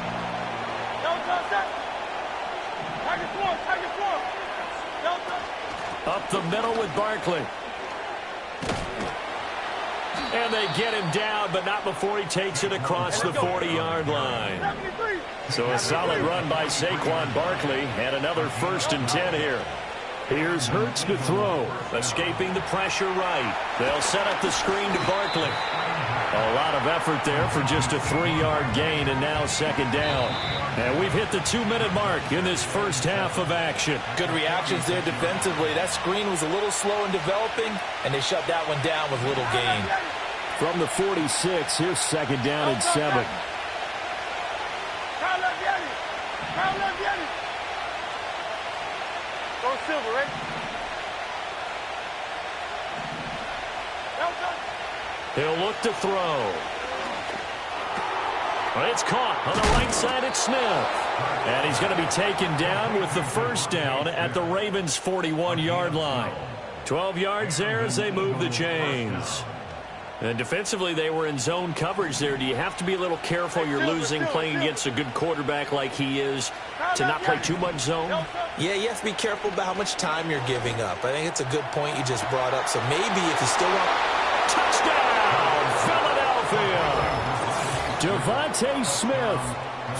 Up the middle with Barkley. And they get him down, but not before he takes it across the 40-yard line. So a solid run by Saquon Barkley, and another 1st and 10 here. Here's Hurts to throw. Escaping the pressure right. They'll set up the screen to Barkley. A lot of effort there for just a 3-yard gain, and now 2nd down. And we've hit the 2-minute mark in this first half of action. Good reactions there defensively. That screen was a little slow in developing, and they shut that one down with little gain. From the 46, here's 2nd down and 7. Go Silver, right? He'll look to throw. It's caught on the right side at Smith. And he's going to be taken down with the 1st down at the Ravens' 41-yard line. 12 yards there as they move the chains. And defensively, they were in zone coverage there. Do you have to be a little careful? You're losing playing against a good quarterback like he is to not play too much zone? Yeah, you have to be careful about how much time you're giving up. I think it's a good point you just brought up. So maybe if you still want... Touchdown, Philadelphia! Devontae Smith,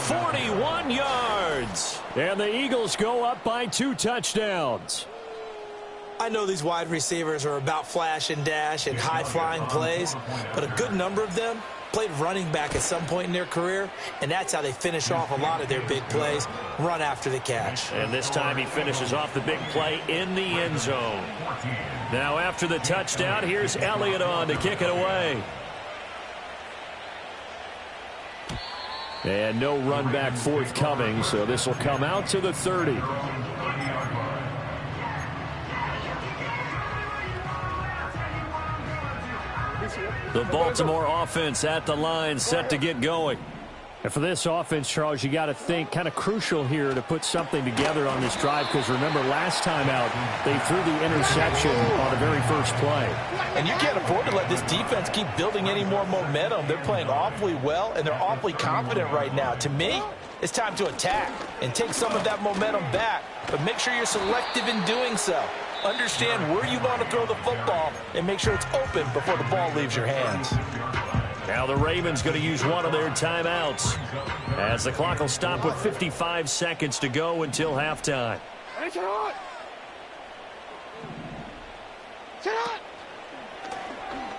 41 yards. And the Eagles go up by 2 touchdowns. I know these wide receivers are about flash and dash and high-flying plays, but a good number of them played running back at some point in their career, and that's how they finish off a lot of their big plays, run after the catch. And this time he finishes off the big play in the end zone. Now after the touchdown, here's Elliott on to kick it away. And no run back forthcoming, so this will come out to the 30. The Baltimore offense at the line, set to get going. And for this offense, Charles, you got to think kind of crucial here to put something together on this drive, because remember last time out they threw the interception on the very first play. And you can't afford to let this defense keep building any more momentum. They're playing awfully well, and they're awfully confident right now. To me, it's time to attack and take some of that momentum back, but make sure you're selective in doing so. Understand where you want to throw the football and make sure it's open before the ball leaves your hands. Now the Ravens going to use one of their timeouts as the clock will stop with 55 seconds to go until halftime.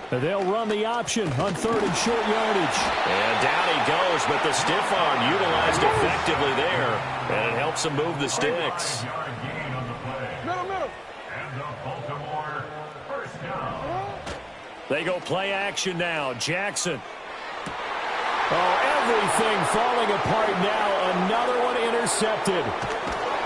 They'll run the option on 3rd and short yardage. And down he goes, but the stiff arm utilized effectively there, and it helps him move the sticks. They go play action now. Jackson. Oh, everything falling apart now. Another one intercepted.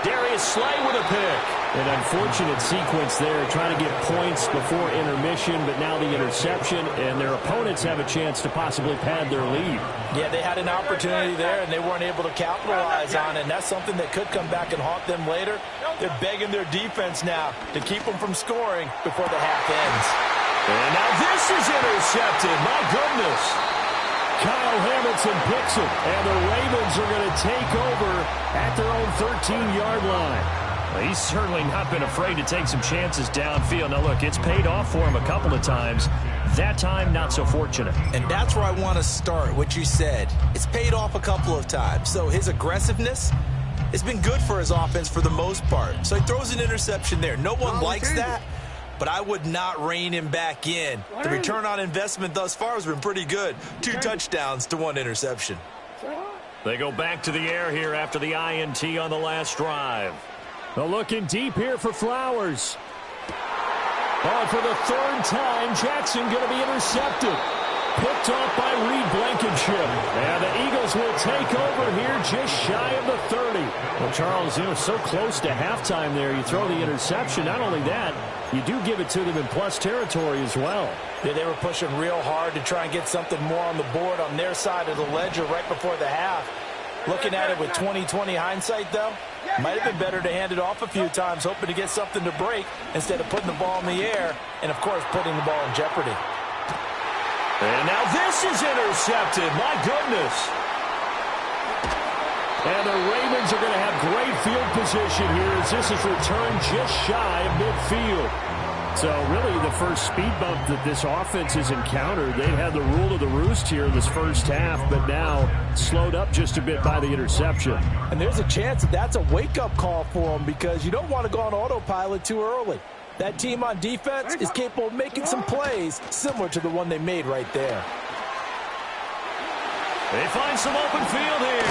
Darius Slay with a pick. An unfortunate sequence there, trying to get points before intermission, but now the interception, and their opponents have a chance to possibly pad their lead. Yeah, they had an opportunity there, and they weren't able to capitalize on it, and that's something that could come back and haunt them later. They're begging their defense now to keep them from scoring before the half ends. And now this is intercepted. My goodness. Kyle Hamilton picks it, and the Ravens are going to take over at their own 13-yard line. Well, he's certainly not been afraid to take some chances downfield. Now, look, it's paid off for him a couple of times. That time, not so fortunate. And that's where I want to start, what you said. It's paid off a couple of times. So his aggressiveness has been good for his offense for the most part. So he throws an interception there. No one likes that, but I would not rein him back in. The return on investment thus far has been pretty good. 2 touchdowns to 1 interception. They go back to the air here after the INT on the last drive. Well, looking deep here for Flowers. Oh, for the 3rd time, Jackson going to be intercepted. Picked off by Reed Blankenship. And the Eagles will take over here just shy of the 30. Well, Charles, so close to halftime there. You throw the interception. Not only that, you do give it to them in plus territory as well. Yeah, they were pushing real hard to try and get something more on the board on their side of the ledger right before the half. Looking at it with 20/20 hindsight, though, might have been better to hand it off a few times, hoping to get something to break instead of putting the ball in the air and, of course, putting the ball in jeopardy. And now this is intercepted. My goodness. And the Ravens are going to have great field position here as this is returned just shy of midfield. So really the first speed bump that this offense has encountered. They've had the rule of the roost here in this first half, but now slowed up just a bit by the interception. And there's a chance that that's a wake-up call for them, because you don't want to go on autopilot too early. That team on defense is capable of making some plays similar to the one they made right there. They find some open field here.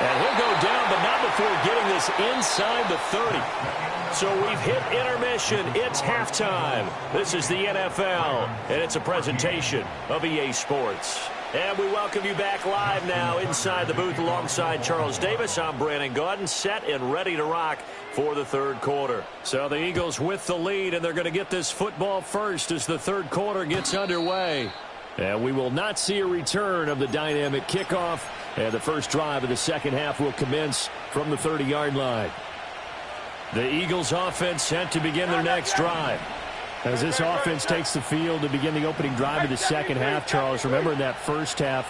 And he'll go down, but not before getting this inside the 30. So we've hit intermission. It's halftime. This is the NFL, and it's a presentation of EA Sports. And we welcome you back live now inside the booth alongside Charles Davis. I'm Brandon Gaudin, set and ready to rock for the 3rd quarter. So the Eagles with the lead, and they're going to get this football first as the 3rd quarter gets underway. And we will not see a return of the dynamic kickoff. And the first drive of the second half will commence from the 30-yard line. The Eagles offense set to begin their next drive. As this offense takes the field to begin the opening drive of the second half, Charles, remember in that first half,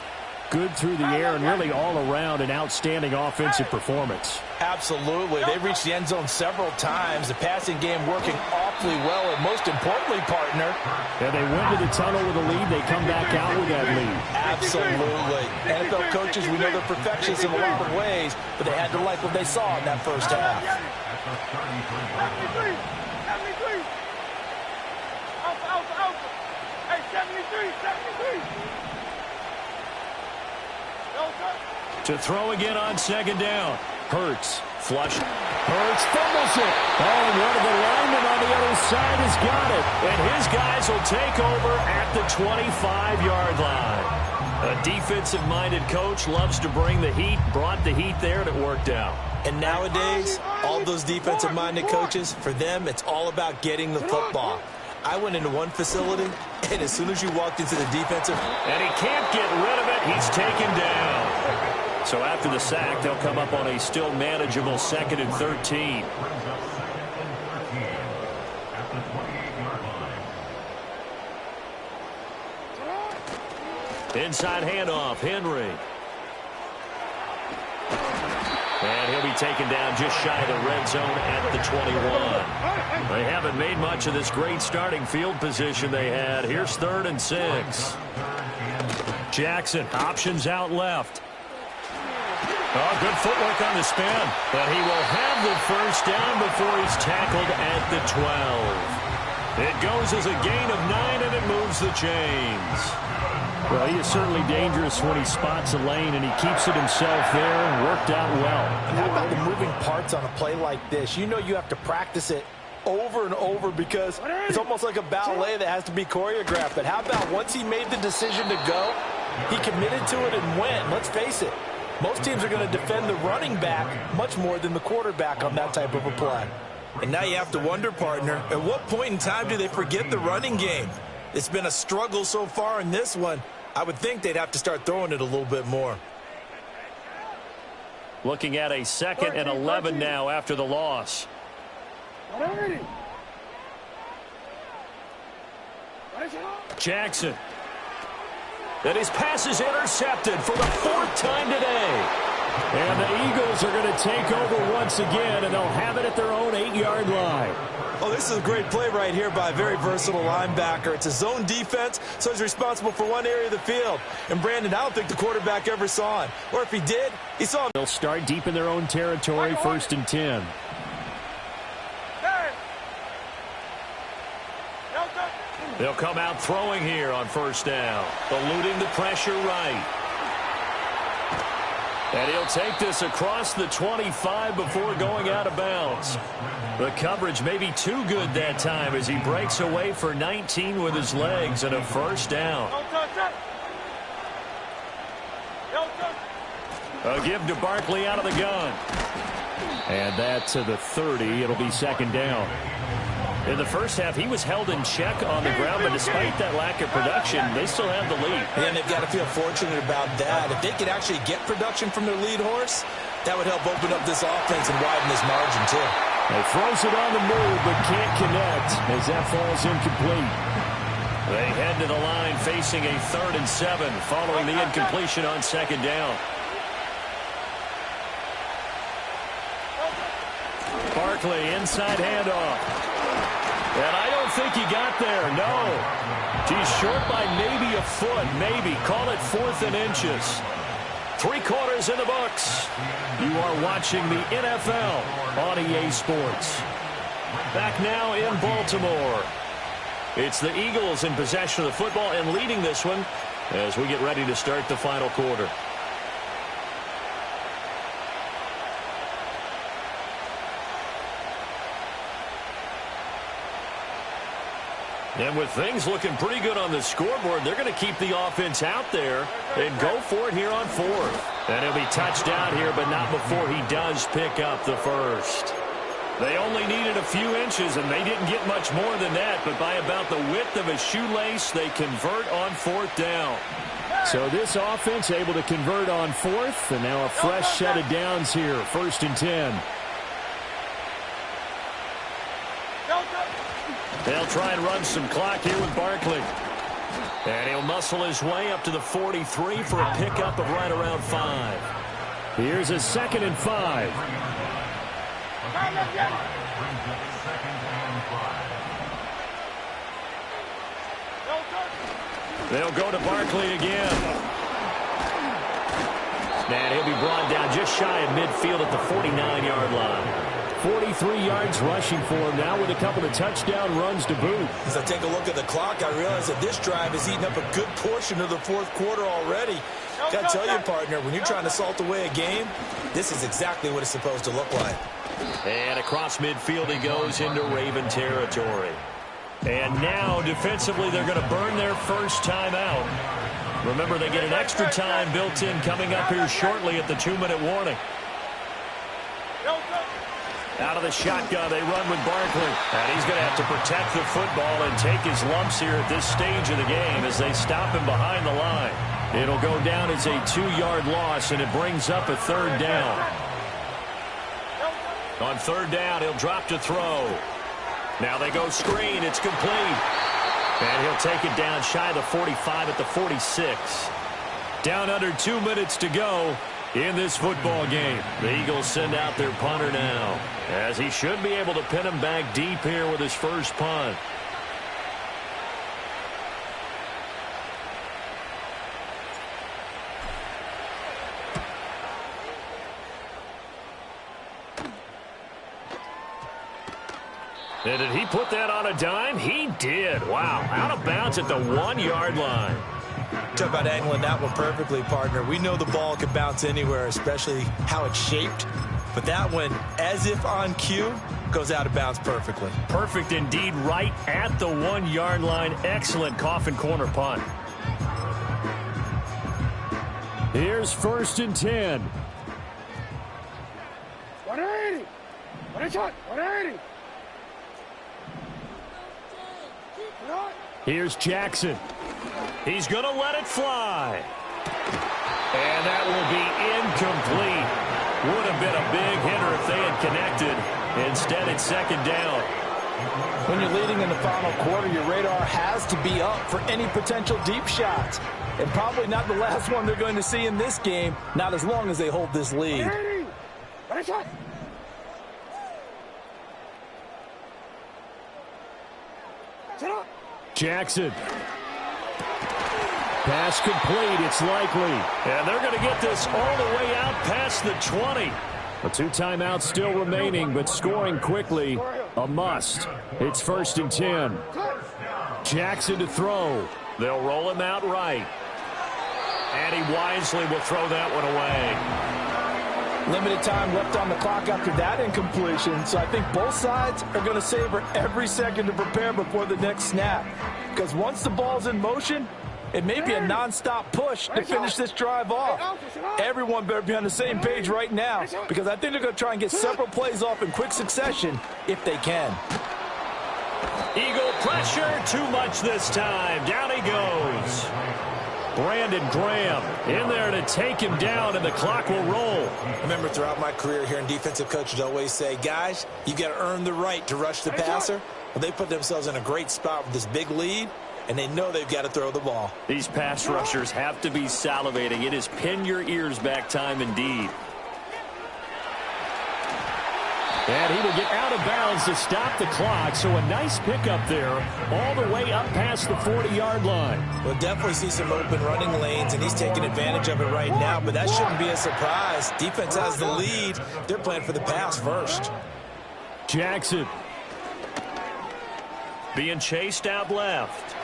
good through the air and really all around an outstanding offensive performance. Absolutely. They reached the end zone several times. The passing game working awfully well, and most importantly, partner. Yeah, they went to the tunnel with a lead. They come back out with that lead. Absolutely. NFL coaches, we know they're perfectionists in a lot of ways, but they had to like what they saw in that first half. 73. Hey, 73. To throw again on second down. Hurts. Flush. Hurts fumbles it. Oh, and one of the linemen on the other side has got it. And his guys will take over at the 25-yard line. A defensive-minded coach loves to bring the heat, brought the heat there, and it worked out. And nowadays, all those defensive-minded coaches, for them, it's all about getting the football. I went into one facility, and as soon as you walked into the defensive... And he can't get rid of it. He's taken down. So after the sack, they'll come up on a still manageable 2nd and 13. Inside handoff, Henry. And he'll be taken down just shy of the red zone at the 21. They haven't made much of this great starting field position they had. Here's 3rd and 6. Jackson, options out left. Oh, good footwork on the spin. But he will have the first down before he's tackled at the 12. It goes as a gain of 9, and it moves the chains. Well, he is certainly dangerous when he spots a lane, and he keeps it himself there and worked out well. And how about the moving parts on a play like this? You know you have to practice it over and over because it's almost like a ballet that has to be choreographed. But how about once he made the decision to go, he committed to it and went. Let's face it, most teams are going to defend the running back much more than the quarterback on that type of a play. And now you have to wonder, partner, at what point in time do they forget the running game? It's been a struggle so far in this one. I would think they'd have to start throwing it a little bit more. Looking at a 2nd and 11 now after the loss. Jackson. And his pass is intercepted for the 4th time today. And the Eagles are going to take over once again, and they'll have it at their own 8-yard line. Oh, this is a great play right here by a very versatile linebacker. It's a zone defense, so he's responsible for one area of the field. And, Brandon, I don't think the quarterback ever saw him. Or if he did, he saw him. They'll start deep in their own territory, 1st and 10. They'll come out throwing here on 1st down. Eluding the pressure right. And he'll take this across the 25 before going out of bounds. The coverage may be too good that time as he breaks away for 19 with his legs and a 1st down. A give to Barkley out of the gun. And that to the 30. It'll be 2nd down. In the first half, he was held in check on the ground, but despite that lack of production, they still have the lead. And they've got to feel fortunate about that. If they could actually get production from their lead horse, that would help open up this offense and widen this margin, too. He throws it on the move, but can't connect as that falls incomplete. They head to the line facing a 3rd and 7 following the incompletion on 2nd down. Barkley, inside handoff. And I don't think he got there, no. He's short by maybe a foot, maybe. Call it 4th and inches. 3 quarters in the books. You are watching the NFL on EA Sports. Back now in Baltimore. It's the Eagles in possession of the football and leading this one as we get ready to start the final quarter. And with things looking pretty good on the scoreboard, they're going to keep the offense out there and go for it here on 4th. And he'll be touched out here, but not before he does pick up the 1st. They only needed a few inches, and they didn't get much more than that. But by about the width of a shoelace, they convert on 4th down. So this offense able to convert on 4th, and now a fresh set of downs here, 1st and 10. They'll try and run some clock here with Barkley. And he'll muscle his way up to the 43 for a pickup of right around 5. Here's a 2nd and 5. They'll go to Barkley again. And he'll be brought down just shy of midfield at the 49-yard line. 43 yards rushing for him now with a couple of touchdown runs to boot. As I take a look at the clock, I realize that this drive has eaten up a good portion of the 4th quarter already. Got to tell you, partner, when you're trying to salt away a game, this is exactly what it's supposed to look like. And across midfield he goes into Raven territory. And now, defensively, they're going to burn their first time out. Remember, they get an extra time built in coming up here shortly at the 2-minute warning. Out of the shotgun, they run with Barkley. And he's going to have to protect the football and take his lumps here at this stage of the game as they stop him behind the line. It'll go down as a 2-yard loss, and it brings up a third down. On third down, he'll drop to throw. Now they go screen. It's complete. And he'll take it down shy of the 45 at the 46. Down under 2 minutes to go in this football game. The Eagles send out their punter now, as he should be able to pin him back deep here with his first punt. And did he put that on a dime? He did. Wow. Out of bounds at the 1-yard line. Talk about angling that one perfectly, partner. We know the ball can bounce anywhere, especially how it's shaped. But that one, as if on cue, goes out of bounds perfectly. Perfect indeed, right at the 1-yard line. Excellent coffin corner punt. Here's 1st and 10. 180. 180. Here's Jackson. He's going to let it fly. And that will be incomplete. Would have been a big hitter if they had connected. Instead, it's 2nd down. When you're leading in the final quarter, your radar has to be up for any potential deep shots. And probably not the last one they're going to see in this game, not as long as they hold this lead. Jackson. Pass complete. It's likely. And they're going to get this all the way out past the 20. A 2 timeouts still remaining, but scoring quickly, a must. It's 1st and 10. Jackson to throw. They'll roll him out right. And he wisely will throw that one away. Limited time left on the clock after that incompletion, so I think both sides are going to savor every second to prepare before the next snap. Because once the ball's in motion, it may be a non-stop push to finish this drive off. Everyone better be on the same page right now, because I think they're going to try and get several plays off in quick succession if they can. Eagle pressure, too much this time. Down he goes. Brandon Graham in there to take him down, and the clock will roll. I remember throughout my career hearing defensive coaches always say, guys, you got to earn the right to rush the passer. Well, they put themselves in a great spot with this big lead, and they know they've got to throw the ball. These pass rushers have to be salivating. It is pin your ears back time indeed. And he will get out of bounds to stop the clock, so a nice pickup there all the way up past the 40-yard line. We'll definitely see some open running lanes, and he's taking advantage of it right now, but that shouldn't be a surprise. Defense has the lead. They're playing for the pass first. Jackson. Being chased out left.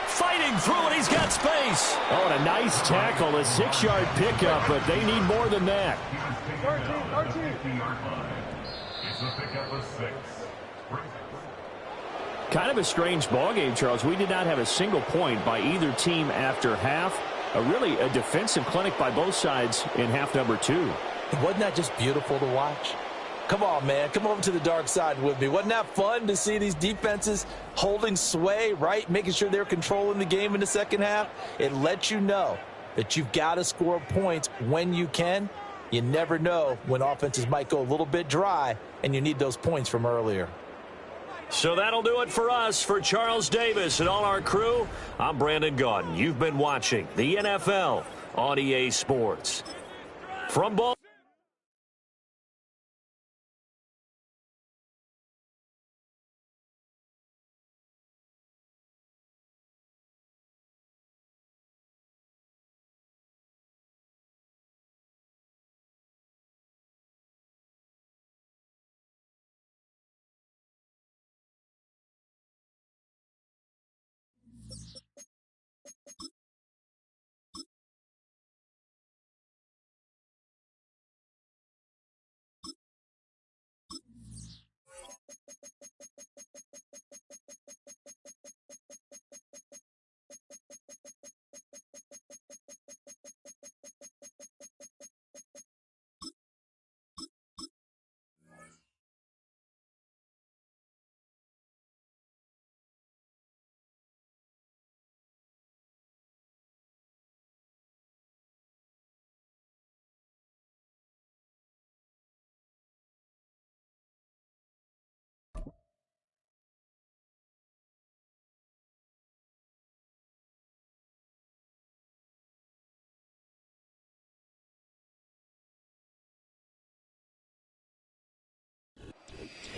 Fighting through it, he's got space. Oh, and a nice tackle, a 6-yard pickup, but they need more than that. 13. It's a pickup of 6. Kind of a strange ballgame, Charles. We did not have a single point by either team after half. Really a defensive clinic by both sides in half number 2. Wasn't that just beautiful to watch? Come on, man. Come over to the dark side with me. Wasn't that fun to see these defenses holding sway, right? Making sure they're controlling the game in the second half. It lets you know that you've got to score points when you can. You never know when offenses might go a little bit dry, and you need those points from earlier. So that'll do it for us. For Charles Davis and all our crew, I'm Brandon Gaudin. You've been watching the NFL on EA Sports. From Baltimore.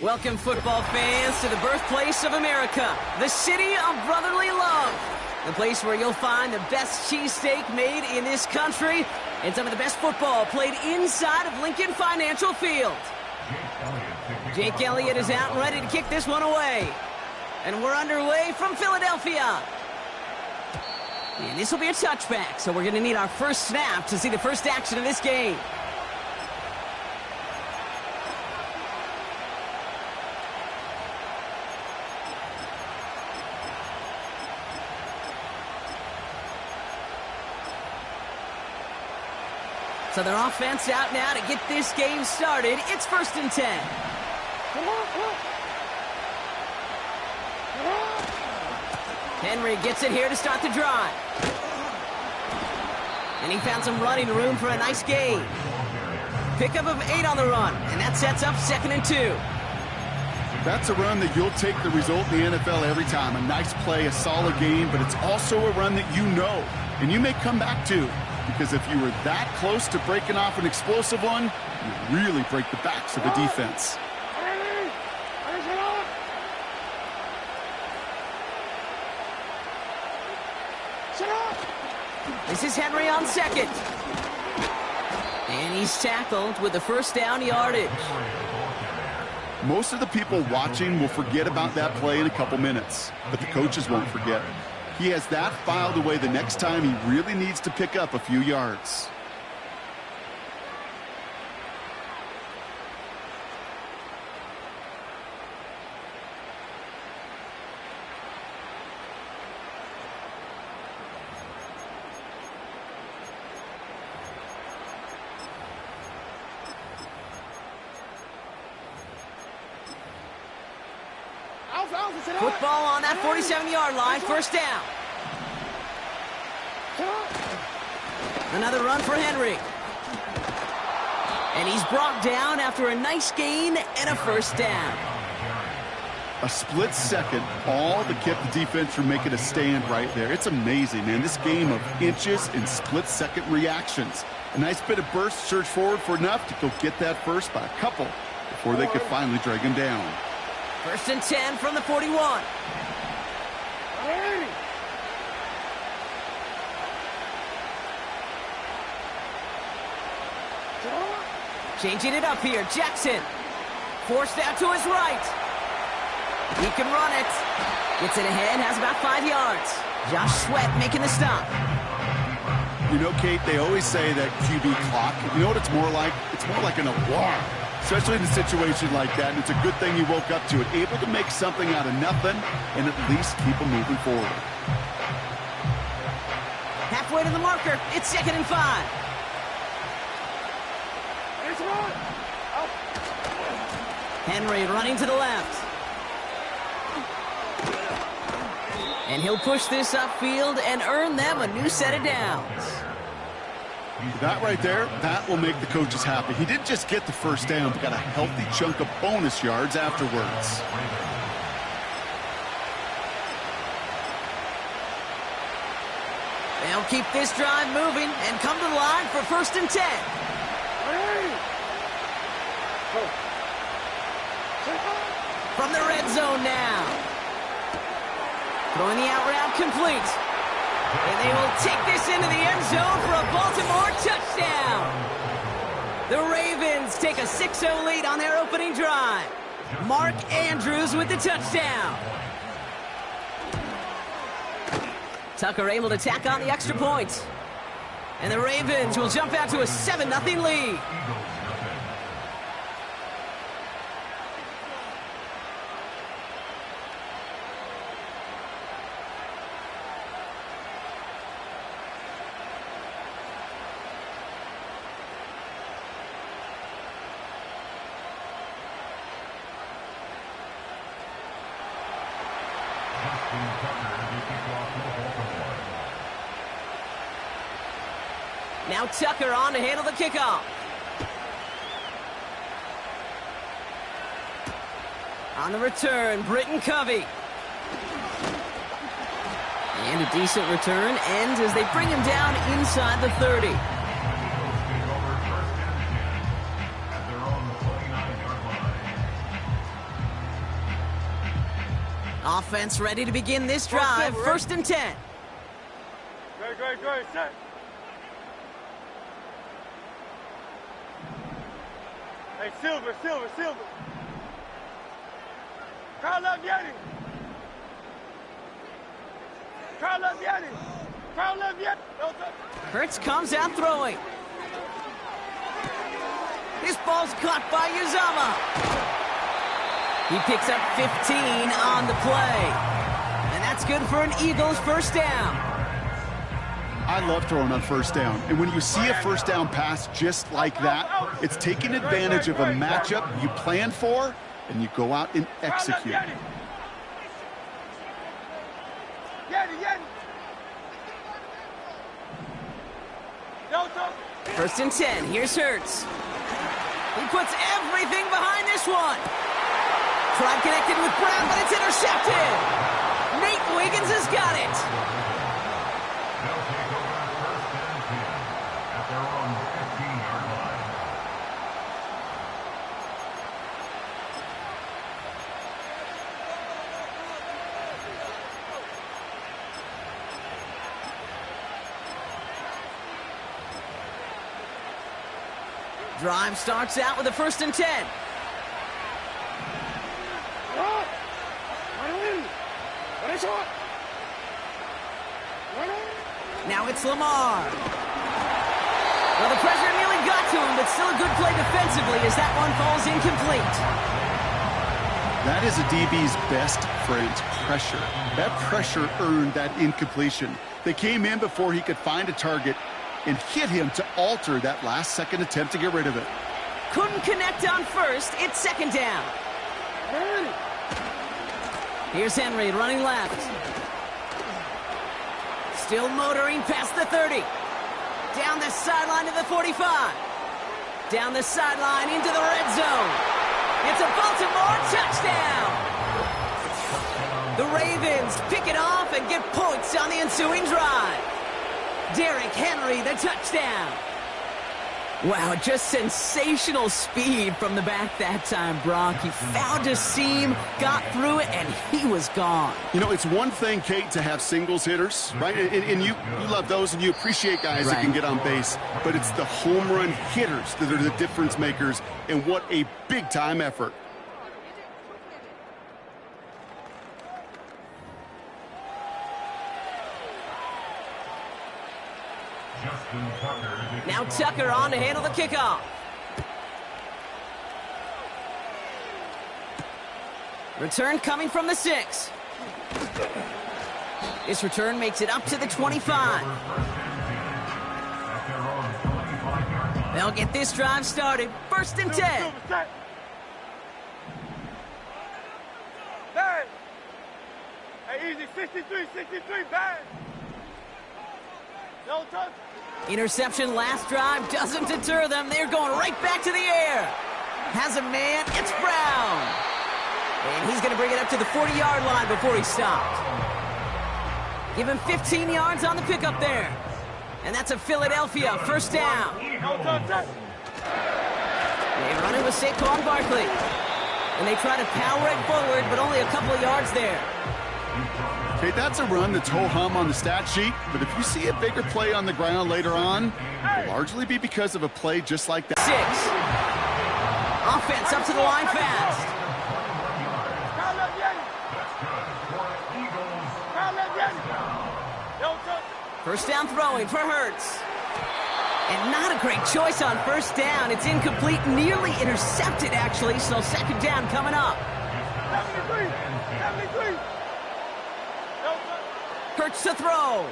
Welcome, football fans, to the birthplace of America, the city of brotherly love. The place where you'll find the best cheesesteak made in this country and some of the best football played inside of Lincoln Financial Field. Jake Elliott is out and ready to kick this one away. And we're underway from Philadelphia. And this will be a touchback, so we're going to need our first snap to see the first action of this game. So their offense out now to get this game started. It's 1st and 10. Henry gets it here to start the drive. And he found some running room for a nice gain. Pickup of 8 on the run, and that sets up 2nd and 2. That's a run that you'll take the result in the NFL every time. A nice play, a solid game, but it's also a run that you know, and you may come back to. Because if you were that close to breaking off an explosive one, you really break the backs of the defense. This is Henry on 2nd. And he's tackled with the first down yardage. Most of the people watching will forget about that play in a couple minutes, but the coaches won't forget. He has that filed away the next time he really needs to pick up a few yards. Football on that 47-yard line, first down. Another run for Henry. And he's brought down after a nice gain and a first down. A split second, all to keep the defense from making a stand right there. It's amazing, man. This game of inches and split-second reactions. A nice bit of burst, surge forward for enough to go get that first by a couple before they could finally drag him down. 1st and 10 from the 41. Changing it up here, Jackson. Forced out to his right. He can run it. Gets it ahead, has about 5 yards. Josh Sweat making the stop. You know, Kate, they always say that QB clock, you know what it's more like? It's more like an alarm. Especially in a situation like that, and it's a good thing you woke up to it. Able to make something out of nothing and at least keep them moving forward. Halfway to the marker, it's 2nd and 5. Henry running to the left. And he'll push this upfield and earn them a new set of downs. That right there, that will make the coaches happy. He didn't just get the first down, but got a healthy chunk of bonus yards afterwards. They'll keep this drive moving and come to the line for 1st and 10. From the red zone now. Throwing the out route complete. And they will take this into the end zone for a Baltimore touchdown. The Ravens take a 6-0 lead on their opening drive. Mark Andrews with the touchdown. Tucker able to tack on the extra point. And the Ravens will jump out to a 7-0 lead. Now Tucker on to handle the kickoff. On the return, Britton Covey. And a decent return ends as they bring him down inside the 30. Offense ready to begin this drive. First and 10. Great, set. Hey, Silver. Carl left Yeti. Hurts comes out throwing. This ball's caught by Uzama. He picks up 15 on the play. And that's good for an Eagles first down. I love throwing on first down. And when you see a first down pass just like that, it's taking advantage of a matchup you plan for, and you go out and execute. First and 10. Here's Hurts. He puts everything behind this one. Tried connecting with Brown, but it's intercepted. Nate Wiggins has got it. They'll take over first and 10 at their own 15-yard line. Drive starts out with a first and 10. Now it's Lamar. Well, the pressure nearly got to him, but still a good play defensively as that one falls incomplete. That is a DB's best friend, pressure. That pressure earned that incompletion. They came in before he could find a target and hit him to alter that last-second attempt to get rid of it. Couldn't connect on first. It's second down. Here's Henry running left. Still motoring past the 30. Down the sideline to the 45. Down the sideline into the red zone. It's a Baltimore touchdown. The Ravens pick it off and get points on the ensuing drive. Derrick Henry, the touchdown. Wow, just sensational speed from the back that time, Brock. He found a seam, got through it, and he was gone. You know, it's one thing, Kate, to have singles hitters, right? And you love those, and you appreciate guys that can get on base. But it's the home run hitters that are the difference makers, and what a big-time effort. Now Tucker on to handle the kickoff. Return coming from the 6. This return makes it up to the 25. They'll get this drive started. First and 10. Hey, easy, 63, bang. No touch. Interception last drive doesn't deter them. They're going right back to the air. Has a man. It's Brown. And he's going to bring it up to the 40-yard line before he stopped. Give him 15 yards on the pickup there. And that's a Philadelphia first down. They run it with Saquon Barkley. And they try to power it forward, but only a couple of yards there. Okay, that's a run that's ho-hum on the stat sheet, but if you see a bigger play on the ground later on, it'll largely be because of a play just like that. 6. Offense up to the line fast. First down throwing for Hurts. And not a great choice on first down. It's incomplete, nearly intercepted, actually, so second down coming up. 73. Hurts to throw.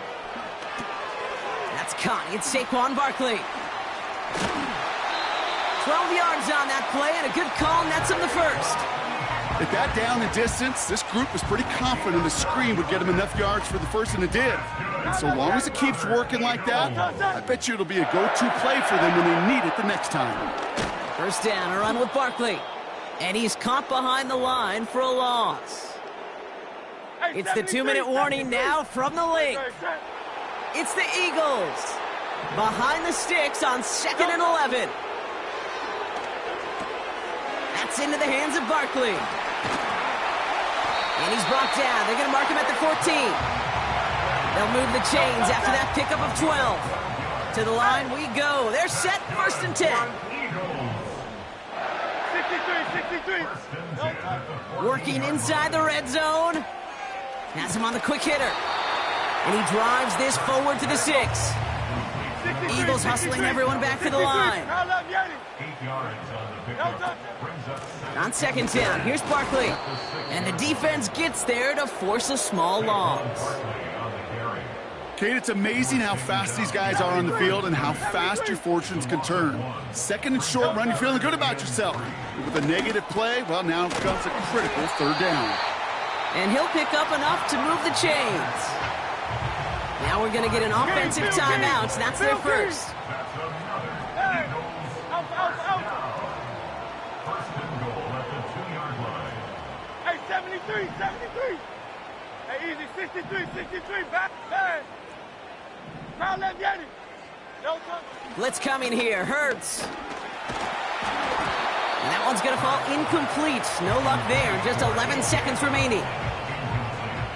That's caught. It's Saquon Barkley. 12 yards on that play, and a good call nets him the first. At that down and distance, this group was pretty confident the screen would get him enough yards for the first, and it did. And so long as it keeps working like that, I bet you it'll be a go-to play for them when they need it the next time. First down, a run with Barkley. And he's caught behind the line for a loss. It's the 2-minute warning now from the link. It's the Eagles behind the sticks on 2nd and 11. That's into the hands of Barkley. And he's brought down. They're going to mark him at the 14. They'll move the chains after that pickup of 12. To the line we go. They're set, 1st and 10. 63. Working inside the red zone. Has him on the quick hitter. And he drives this forward to the 6. Eagles hustling everyone back to the line. 8 yards on the pickup. Brings up 7. On 2nd down, here's Barkley. And the defense gets there to force a small loss. Kate, it's amazing how fast these guys are on the field and how fast your fortunes can turn. 2nd and short run, you're feeling good about yourself. With a negative play, well, now comes a critical 3rd down. And he'll pick up enough to move the chains. Now we're going to get an offensive timeout. That's their first. First and goal at the 2-yard line. Hey, 73. Hey, easy, 63, back. Hey. Crowd left, get it. No touch. Blitz coming here, Hurts. And that one's going to fall incomplete. No luck there, just 11 seconds remaining.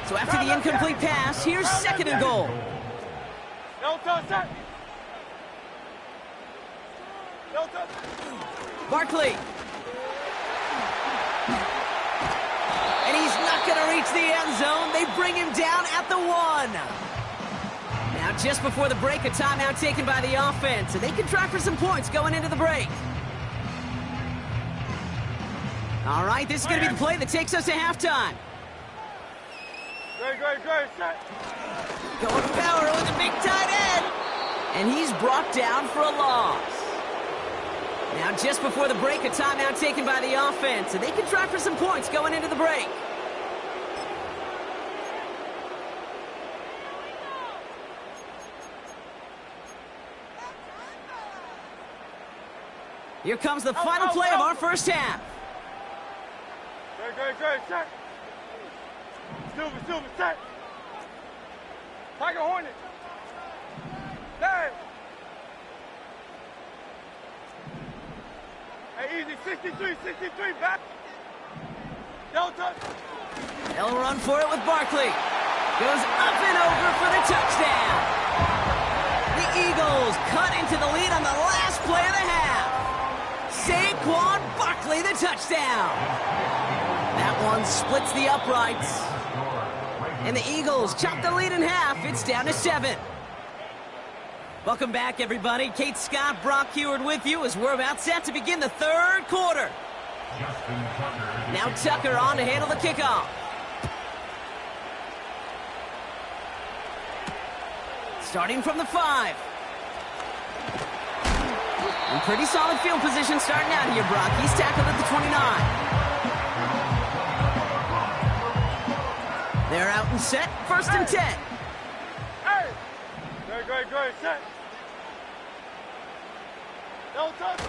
So after the incomplete pass, here's 2nd and goal. No touch, sir. No touch. Barkley. And he's not going to reach the end zone. They bring him down at the 1. Now, just before the break, a timeout taken by the offense, and they can try for some points going into the break. All right, this is going to be the play that takes us to halftime. Great, set. Going power with a big tight end. And he's brought down for a loss. Now, just before the break, a timeout taken by the offense, and they can try for some points going into the break. Here comes the final play of our first half. Great, set. Silver, set. Tiger Hornet. Hey. Hey, easy, 63, back. No touch. They'll run for it with Barkley. Goes up and over for the touchdown. The Eagles cut into the lead on the last play of the half. Saquon Barkley, the touchdown. That one splits the uprights. And the Eagles chop the lead in half. It's down to 7. Welcome back, everybody. Kate Scott, Brock Heward with you as we're about set to begin the 3rd quarter. Now Tucker on to handle the kickoff. Starting from the 5. In pretty solid field position starting out here, Brock. He's tackled at the 29. They're out and set. 1st and 10. Hey! Great, set. No touch.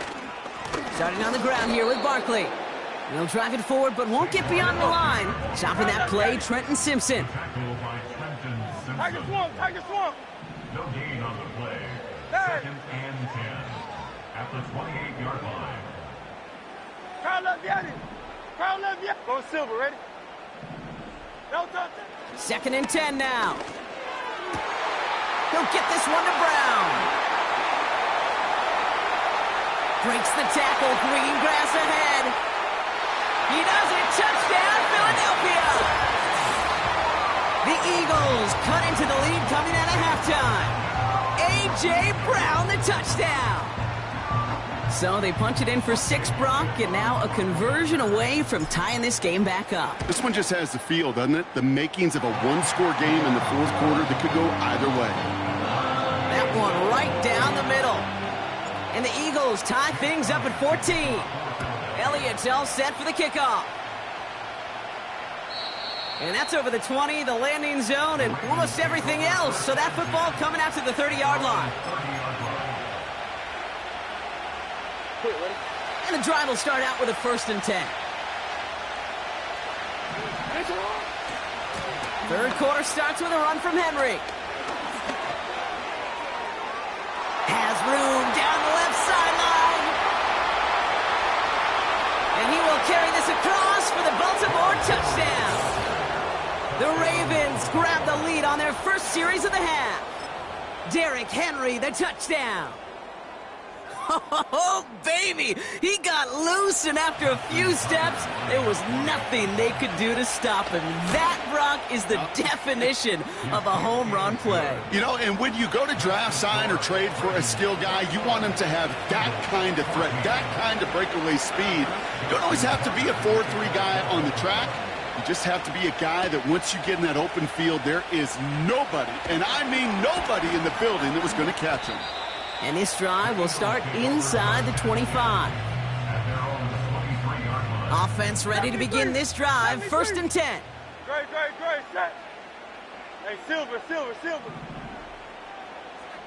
Starting on the ground here with Barkley. He'll drive it forward, but won't get beyond the line. Chopping that play, Trenton Simpson. Tiger Swamp. No gain on the play. Hey. 2nd and 10. At the 28-yard line. Crowd left, get it. Go Silver, ready? No touch. 2nd and 10 now. He'll get this one to Brown. Breaks the tackle, green grass ahead. He does it, touchdown, Philadelphia! The Eagles cut into the lead coming out of halftime. A.J. Brown, the touchdown. So they punch it in for 6, Brock, and now a conversion away from tying this game back up. This one just has the feel, doesn't it? The makings of a one-score game in the 4th quarter that could go either way. That one right down the middle. And the Eagles tie things up at 14. Elliott's all set for the kickoff. And that's over the 20, the landing zone, and almost everything else. So that football coming out to the 30-yard line. And the drive will start out with a 1st and 10. 3rd quarter starts with a run from Henry. Has room down the left sideline. And he will carry this across for the Baltimore touchdown. The Ravens grab the lead on their first series of the half. Derrick Henry, the touchdown. Oh, baby! He got loose, and after a few steps, there was nothing they could do to stop him. That, Brock, is the definition of a home run play. You know, and when you go to draft, sign, or trade for a skill guy, you want him to have that kind of threat, that kind of breakaway speed. You don't always have to be a 4-3 guy on the track. You just have to be a guy that once you get in that open field, there is nobody, and I mean nobody in the building that was going to catch him. And this drive will start inside the 25. Offense ready to begin this drive. First and 10. Great, set. Hey, Silver.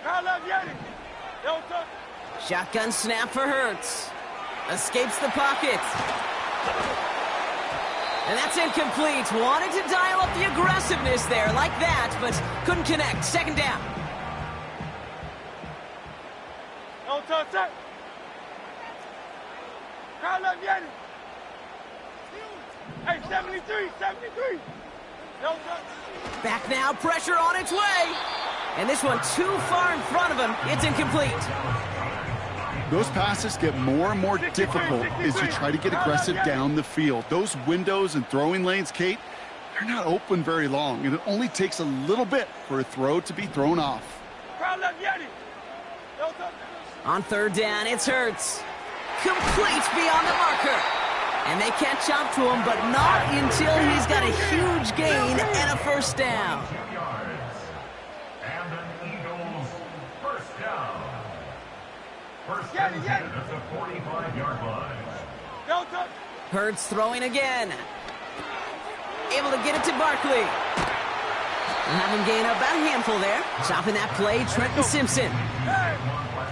Call up Yeti. Don't touch. Shotgun snap for Hurts. Escapes the pocket. And that's incomplete. Wanted to dial up the aggressiveness there like that, but couldn't connect. Second down. Don't touch that. Call up Yeti. Hey, 73. Don't touch. Back now, pressure on its way. And this one too far in front of him. It's incomplete. Those passes get more and more difficult as you try to get aggressive down the field. Those windows and throwing lanes, Kate, they're not open very long, and it only takes a little bit for a throw to be thrown off. Call up Yeti. Don't touch. On third down, it's Hurts. Complete beyond the marker. And they catch up to him, but not until he's got a huge gain and a first down. And an Eagles first down. First and 10 at the 45-yard line. Don't touch. Hurts throwing again. Able to get it to Barkley. Have him gain about a handful there. Stopping that play, Trenton Simpson.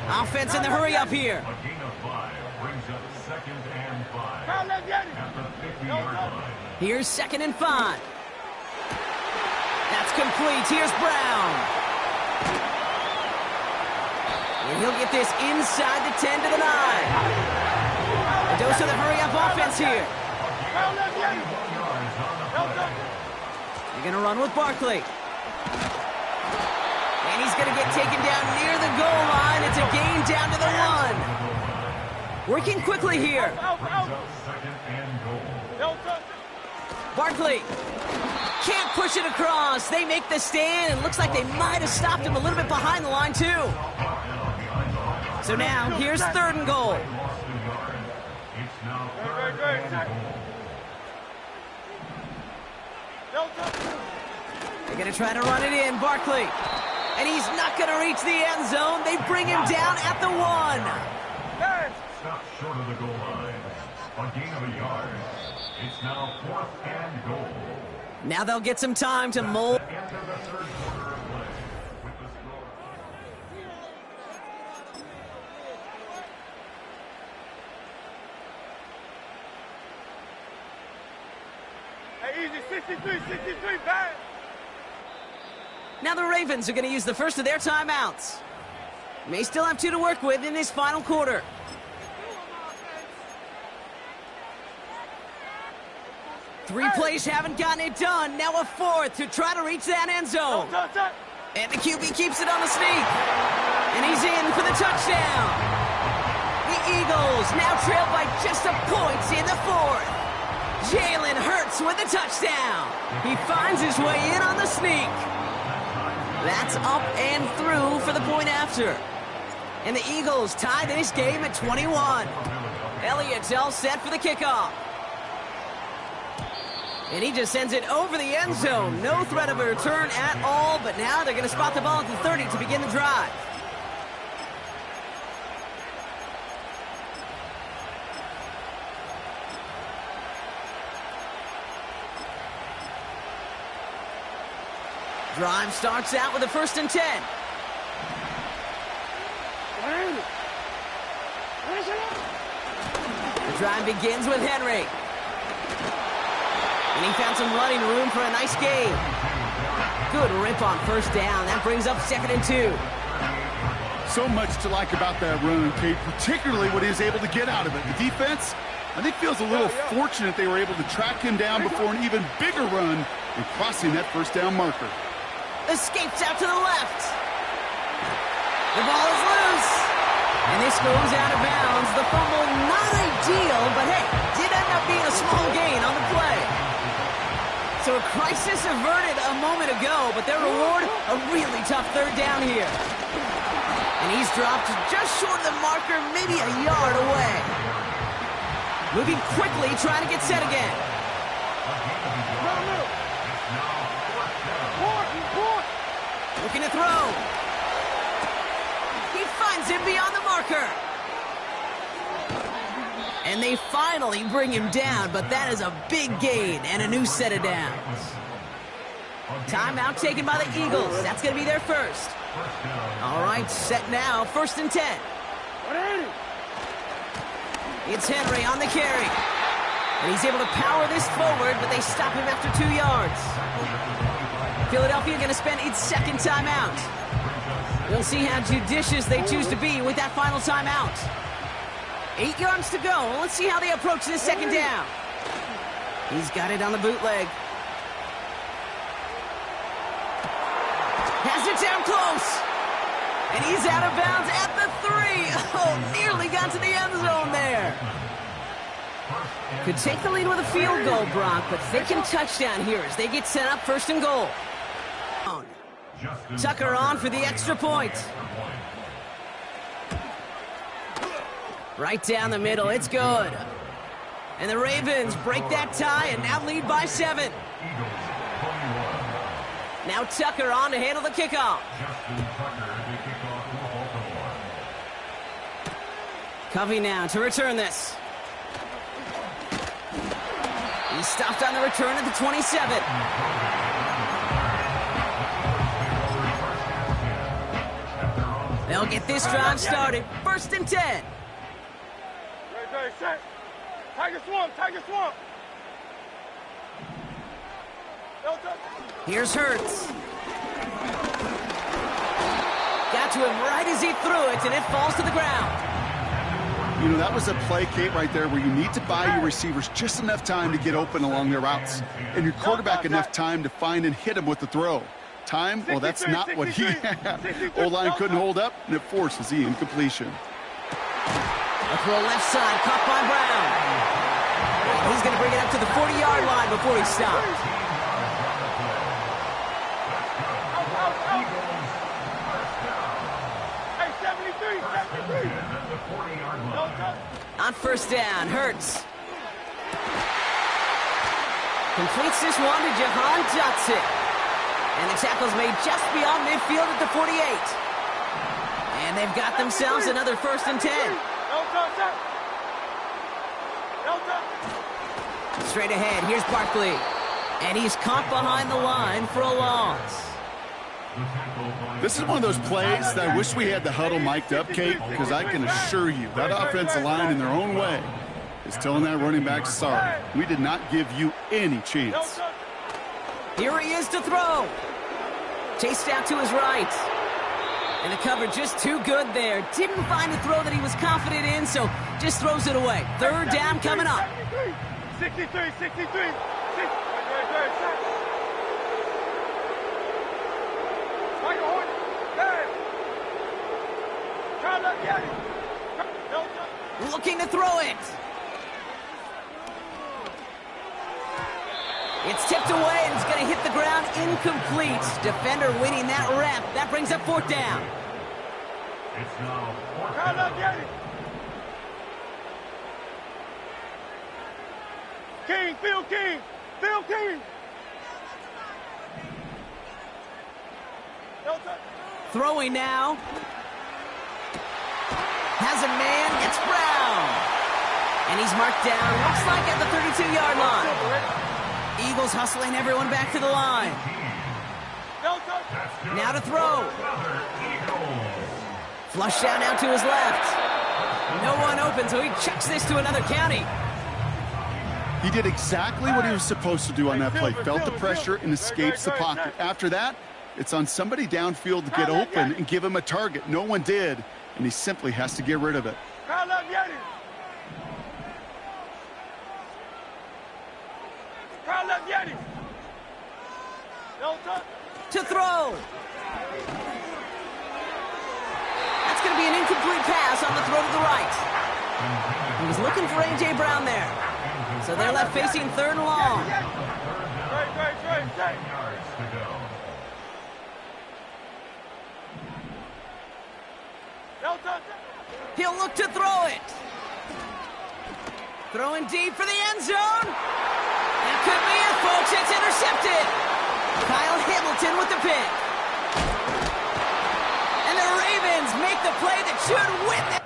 Offense in the hurry up here. A gain of 5 brings up second and 5 Call up Yeti. at the 50-yard line. Here's second and 5. That's complete. Here's Brown. And he'll get this inside the 10 to the 9. A dose of the hurry-up offense here. Call up Yeti. Don't touch. They're going to run with Barkley. And he's going to get taken down near the goal line. It's a gain down to the 1. Working quickly here. Out. Second and goal. Don't touch. Barkley can't push it across. They make the stand, and looks like they might have stopped him a little bit behind the line, too. So now, here's third and goal. It's now third Great. and goal. Don't touch. They're going to try to run it in. Barkley. And he's not going to reach the end zone. They bring him down at the 1. Stop short of the goal line. A gain of a yard. It's now fourth and goal. Now they'll get some time to mold. Enter the third quarter of play with the score. Hey, easy. 63, bang. Now the Ravens are going to use the first of their timeouts. May still have 2 to work with in this final quarter. Three plays haven't gotten it done. Now a fourth to try to reach that end zone. Don't touch that. And the QB keeps it on the sneak. And he's in for the touchdown. The Eagles now trail by just a point in the 4th. Jalen Hurts with the touchdown. He finds his way in on the sneak. That's up and through for the point after. And the Eagles tie this game at 21. Elliott's all set for the kickoff. And he just sends it over the end zone. No threat of a return at all, but now they're going to spot the ball at the 30 to begin the drive. Drive starts out with a first and 10. The drive begins with Henry. And he found some running room for a nice gain. Good rip on first down. That brings up second and 2. So much to like about that run, Kate, particularly what he was able to get out of it. The defense, I think, feels a little fortunate they were able to track him down before an even bigger run and crossing that first down marker. Escapes out to the left. The ball is loose. And this goes out of bounds. The fumble, not ideal, but hey, did end up being a small gain on the play. So a crisis averted a moment ago, but their reward, a really tough third down here. And he's dropped just short of the marker, maybe a yard away. Moving quickly, trying to get set again. Looking to throw. He finds him beyond the marker. And they finally bring him down, but that is a big gain and a new set of downs. Timeout taken by the Eagles. That's going to be their first. All right, set now. 1st and 10. It's Henry on the carry. And he's able to power this forward, but they stop him after 2 yards. Philadelphia going to spend its second timeout. We'll see how judicious they choose to be with that final timeout. 8 yards to go. Let's see how they approach this second down. He's got it on the bootleg. Has it down close. And he's out of bounds at the 3. Oh, nearly got to the end zone there. Could take the lead with a field goal, Brock, but thinking touchdown here as they get set up 1st and goal. Tucker on for the extra point. Right down the middle, it's good. And the Ravens break that tie and now lead by 7. Now Tucker on to handle the kickoff. Covey now to return this. He's stopped on the return at the 27. They'll get this drive started. 1st and 10. Tiger swamp, Tiger swamp. Here's Hurts. Got to him right as he threw it, and it falls to the ground. You know, that was a play, Kate, right there where you need to buy your receivers just enough time to get open along their routes, and your quarterback enough time to find and hit him with the throw. Time, well, that's not what he had. O-line couldn't hold up, and it forces the incompletion. A throw left side, caught by Brown. He's going to bring it up to the 40-yard line before he stopped. Hey, 73. On 1st down, Hurts. Completes this one to Jahan Dotson. And the tackle's made just beyond midfield at the 48. And they've got themselves another 1st and 10. Straight ahead, here's Barkley. And he's caught behind the line for a loss. This is one of those plays that I wish we had the huddle mic'd up, Kate, because I can assure you that offensive line in their own way is telling that running back, sorry, we did not give you any chance. Here he is to throw. Chased out to his right. And the cover just too good there. Didn't find a throw that he was confident in, so just throws it away. 3rd down coming up. 63. Looking to throw it. It's tipped away, and it's going to hit the ground incomplete. Defender winning that rep. That brings up 4th down. It's now 4th down. King, Phil King. Throwing now. Has a man, it's Brown. And he's marked down, looks like at the 32-yard line. Eagles hustling everyone back to the line. Now to throw. Flushed out now to his left. No one open, so he chucks this to another county. He did exactly what he was supposed to do on that play. Felt the pressure and escapes the pocket. After that, it's on somebody downfield to get open and give him a target. No one did, and he simply has to get rid of it. To throw. That's going to be an incomplete pass on the throw to the right. He was looking for A.J. Brown there. So they're left facing 3rd and long. He'll look to throw it. Throwing deep for the end zone. That could be it, folks. It's intercepted. Kyle Hamilton with the pick. And the Ravens make the play that should win this.